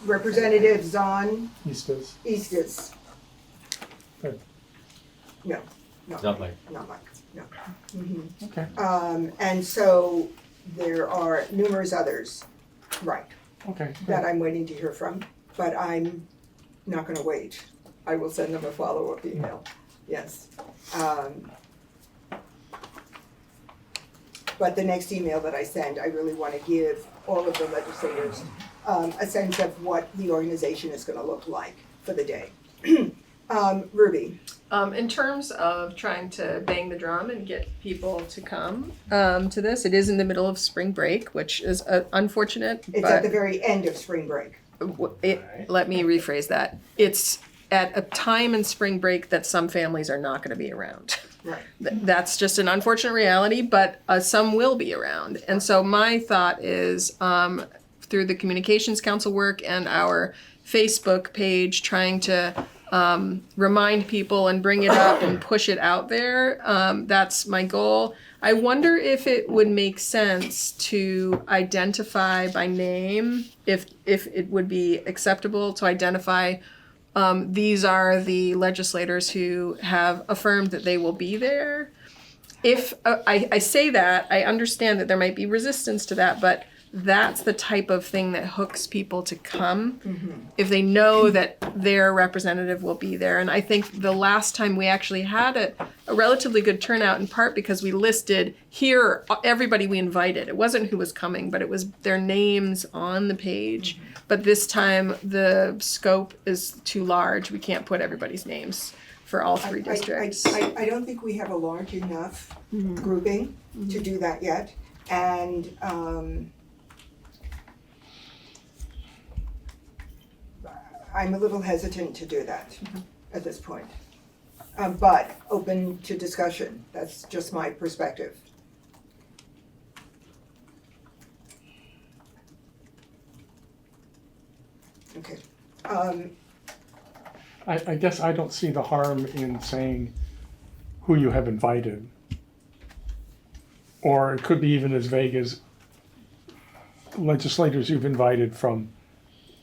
Representative Zahn Eastis. Good. No, Not Mike. Not Mike, no. Okay. And so there are numerous others, right, Okay. that I'm waiting to hear from, but I'm not gonna wait. I will send them a follow-up email, yes. But the next email that I send, I really wanna give all of the legislators a sense of what the organization is gonna look like for the day. Ruby. In terms of trying to bang the drum and get people to come to this, it is in the middle of spring break, which is unfortunate. It's but at the very end of spring break. Let me rephrase that. It's at a time in spring break that some families are not going to be around. Right. That's just an unfortunate reality, but some will be around. And so my thought is through the Communications Council work and our Facebook page, trying to remind people and bring it up and push it out there. That's my goal. I wonder if it would make sense to identify by name, if it would be acceptable to identify these are the legislators who have affirmed that they will be there. If I say that, I understand that there might be resistance to that, but that's the type of thing that hooks people to come if they know that their representative will be there. And I think the last time we actually had a relatively good turnout, in part because we listed here everybody we invited. It wasn't who was coming, but it was their names on the page. But this time the scope is too large. We can't put everybody's names for all three districts. I don't think we have a large enough grouping to do that yet. And I'm a little hesitant to do that at this point. But open to discussion. That's just my perspective. Okay. I guess I don't see the harm in saying who you have invited. Or it could be even as vague as legislators you've invited from,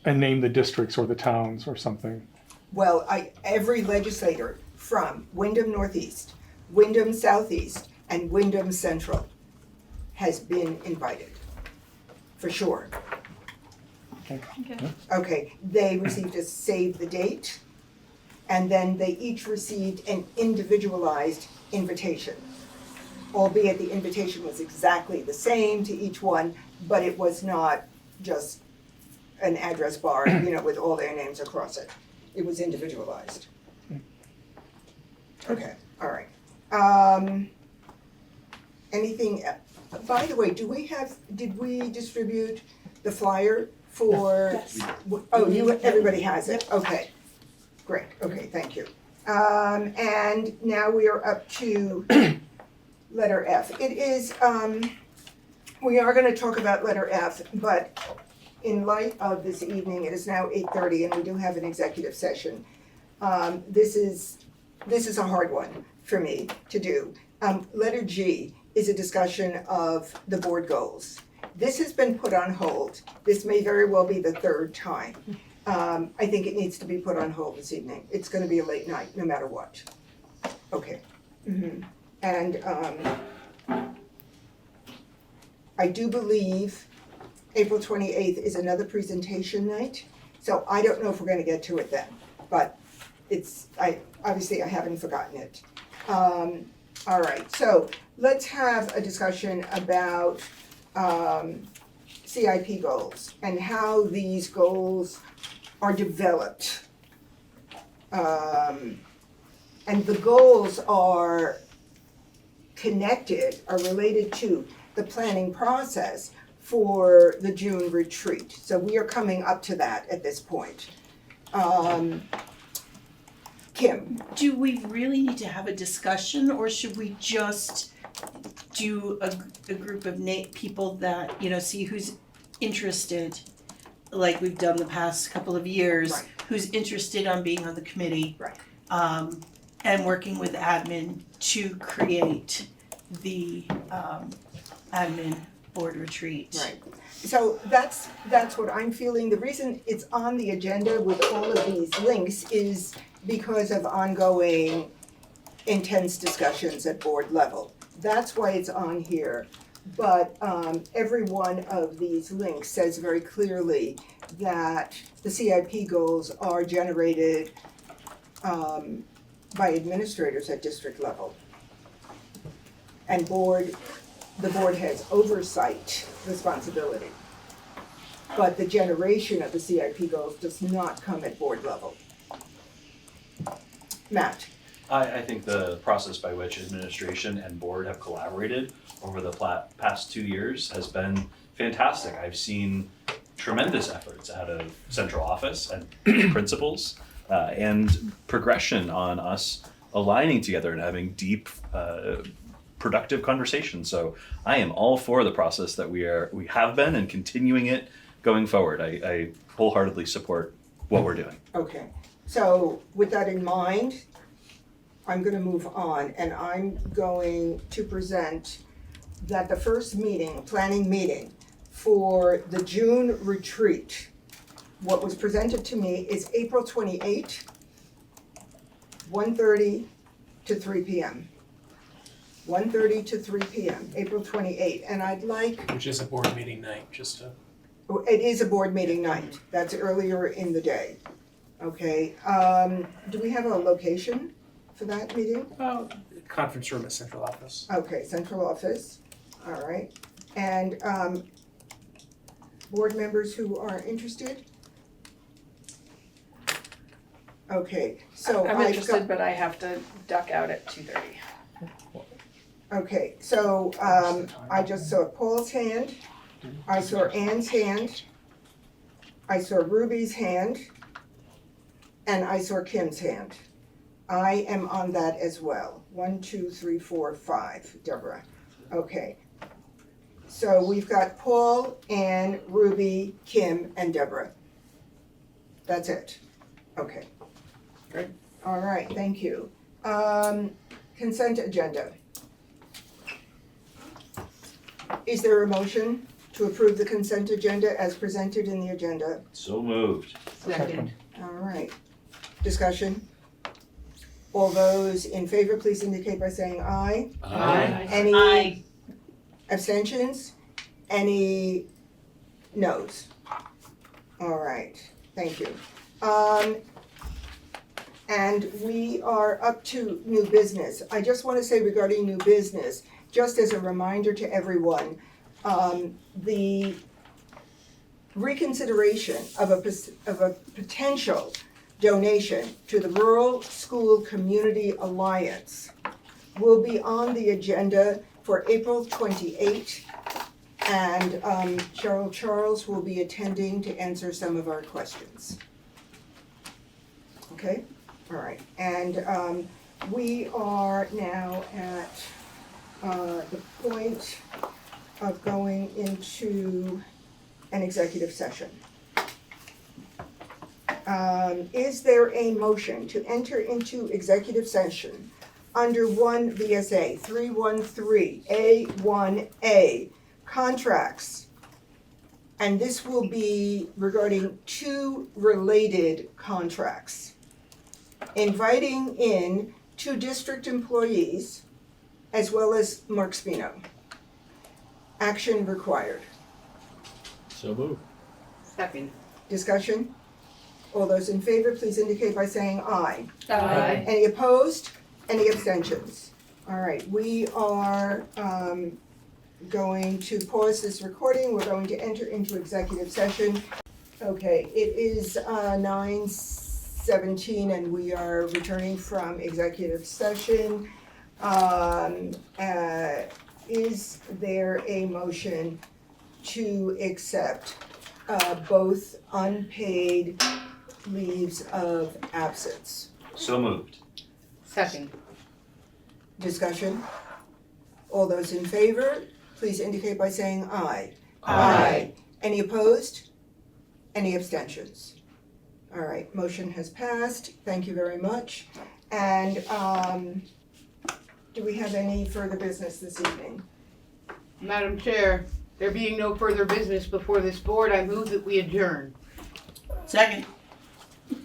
and name the districts or the towns or something. Well, every legislator from Windham Northeast, Windham Southeast, and Windham Central has been invited, for sure. Okay, they received a save the date, and then they each received an individualized invitation. Albeit the invitation was exactly the same to each one, but it was not just an address bar, with all their names across it. It was individualized. Okay, all right. Anything, by the way, did we distribute the flyer for? Yes. Oh, everybody has it, okay. Great, okay, thank you. And now we are up to letter F. It is, we are gonna talk about letter F, but in light of this evening, it is now 8:30 and we do have an executive session. This is a hard one for me to do. Letter G is a discussion of the board goals. This has been put on hold. This may very well be the third time. I think it needs to be put on hold this evening. It's gonna be a late night, no matter what. Okay. And I do believe April 28th is another presentation night, so I don't know if we're gonna get to it then, but obviously I haven't forgotten it. All right, so let's have a discussion about CIP goals and how these goals are developed. And the goals are related to the planning process for the June retreat. So we are coming up to that at this point. Kim? Do we really need to have a discussion, or should we just do a group of people that, see who's interested, like we've done the past couple of years, Right. who's interested on being on the committee? Right. And working with admin to create the admin board retreat. Right. So that's what I'm feeling. The reason it's on the agenda with all of these links is because of ongoing intense discussions at board level. That's why it's on here. But every one of these links says very clearly that the CIP goals are generated by administrators at district level. And the board has oversight responsibility. But the generation of the CIP goals does not come at board level. Matt? I think the process by which administration and board have collaborated over the past 2 years has been fantastic. I've seen tremendous efforts out of central office and principals and progression on us aligning together and having deep, productive conversations. So I am all for the process that we have been and continuing it going forward. I wholeheartedly support what we're doing. Okay. So with that in mind, I'm gonna move on, and I'm going to present that the first meeting, planning meeting for the June retreat, what was presented to me is April 28, 1:30 to 3 p.m. 1:30 to 3 p.m., April 28, and I'd like, Which is a board meeting night, just to. it is a board meeting night, that's earlier in the day. Okay, do we have a location for that meeting? Conference room at central office. Okay, central office, all right. And board members who are interested? Okay, so I'm I've interested, got, but I have to duck out at 2:30. okay, so I just saw Paul's hand, I saw Ann's hand, I saw Ruby's hand, and I saw Kim's hand. I am on that as well. 1, 2, 3, 4, 5, Deborah. Okay. So we've got Paul, Ann, Ruby, Kim, and Deborah. That's it. Okay. Great. All right, thank you. Consent agenda. Is there a motion to approve the consent agenda as presented in the agenda? So moved. Second. All right. Discussion? All those in favor, please indicate by saying aye. Aye. Any Aye. abstentions? Any noes? All right, thank you. And we are up to new business. I just want to say regarding new business, just as a reminder to everyone, the reconsideration of a potential donation to the Rural School Community Alliance will be on the agenda for April 28, and Cheryl Charles will be attending to answer some of our questions. Okay, all right, and we are now at the point of going into an executive session. Is there a motion to enter into executive session under 1 V.S.A. 313A1A contracts? And this will be regarding 2 related contracts. Inviting in 2 district employees as well as Mark Spino. Action required. So moved. Second. Discussion? All those in favor, please indicate by saying aye. Aye. Any opposed? Any abstentions? All right, we are going to pause this recording. We're going to enter into executive session. Okay, it is 9:17 and we are returning from executive session. Is there a motion to accept both unpaid leaves of absence? So moved. Second. Discussion? All those in favor, please indicate by saying aye. Aye. Any opposed? Any abstentions? All right, motion has passed. Thank you very much. And do we have any further business this evening? Madam Chair, there being no further business before this board, I move that we adjourn. Second.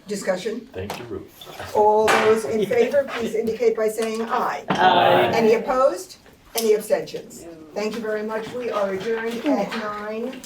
Discussion? Thank you, Ruth. All those in favor, please indicate by saying aye. Aye. Any opposed? Any abstentions? Thank you very much. We are adjourned at 9:18.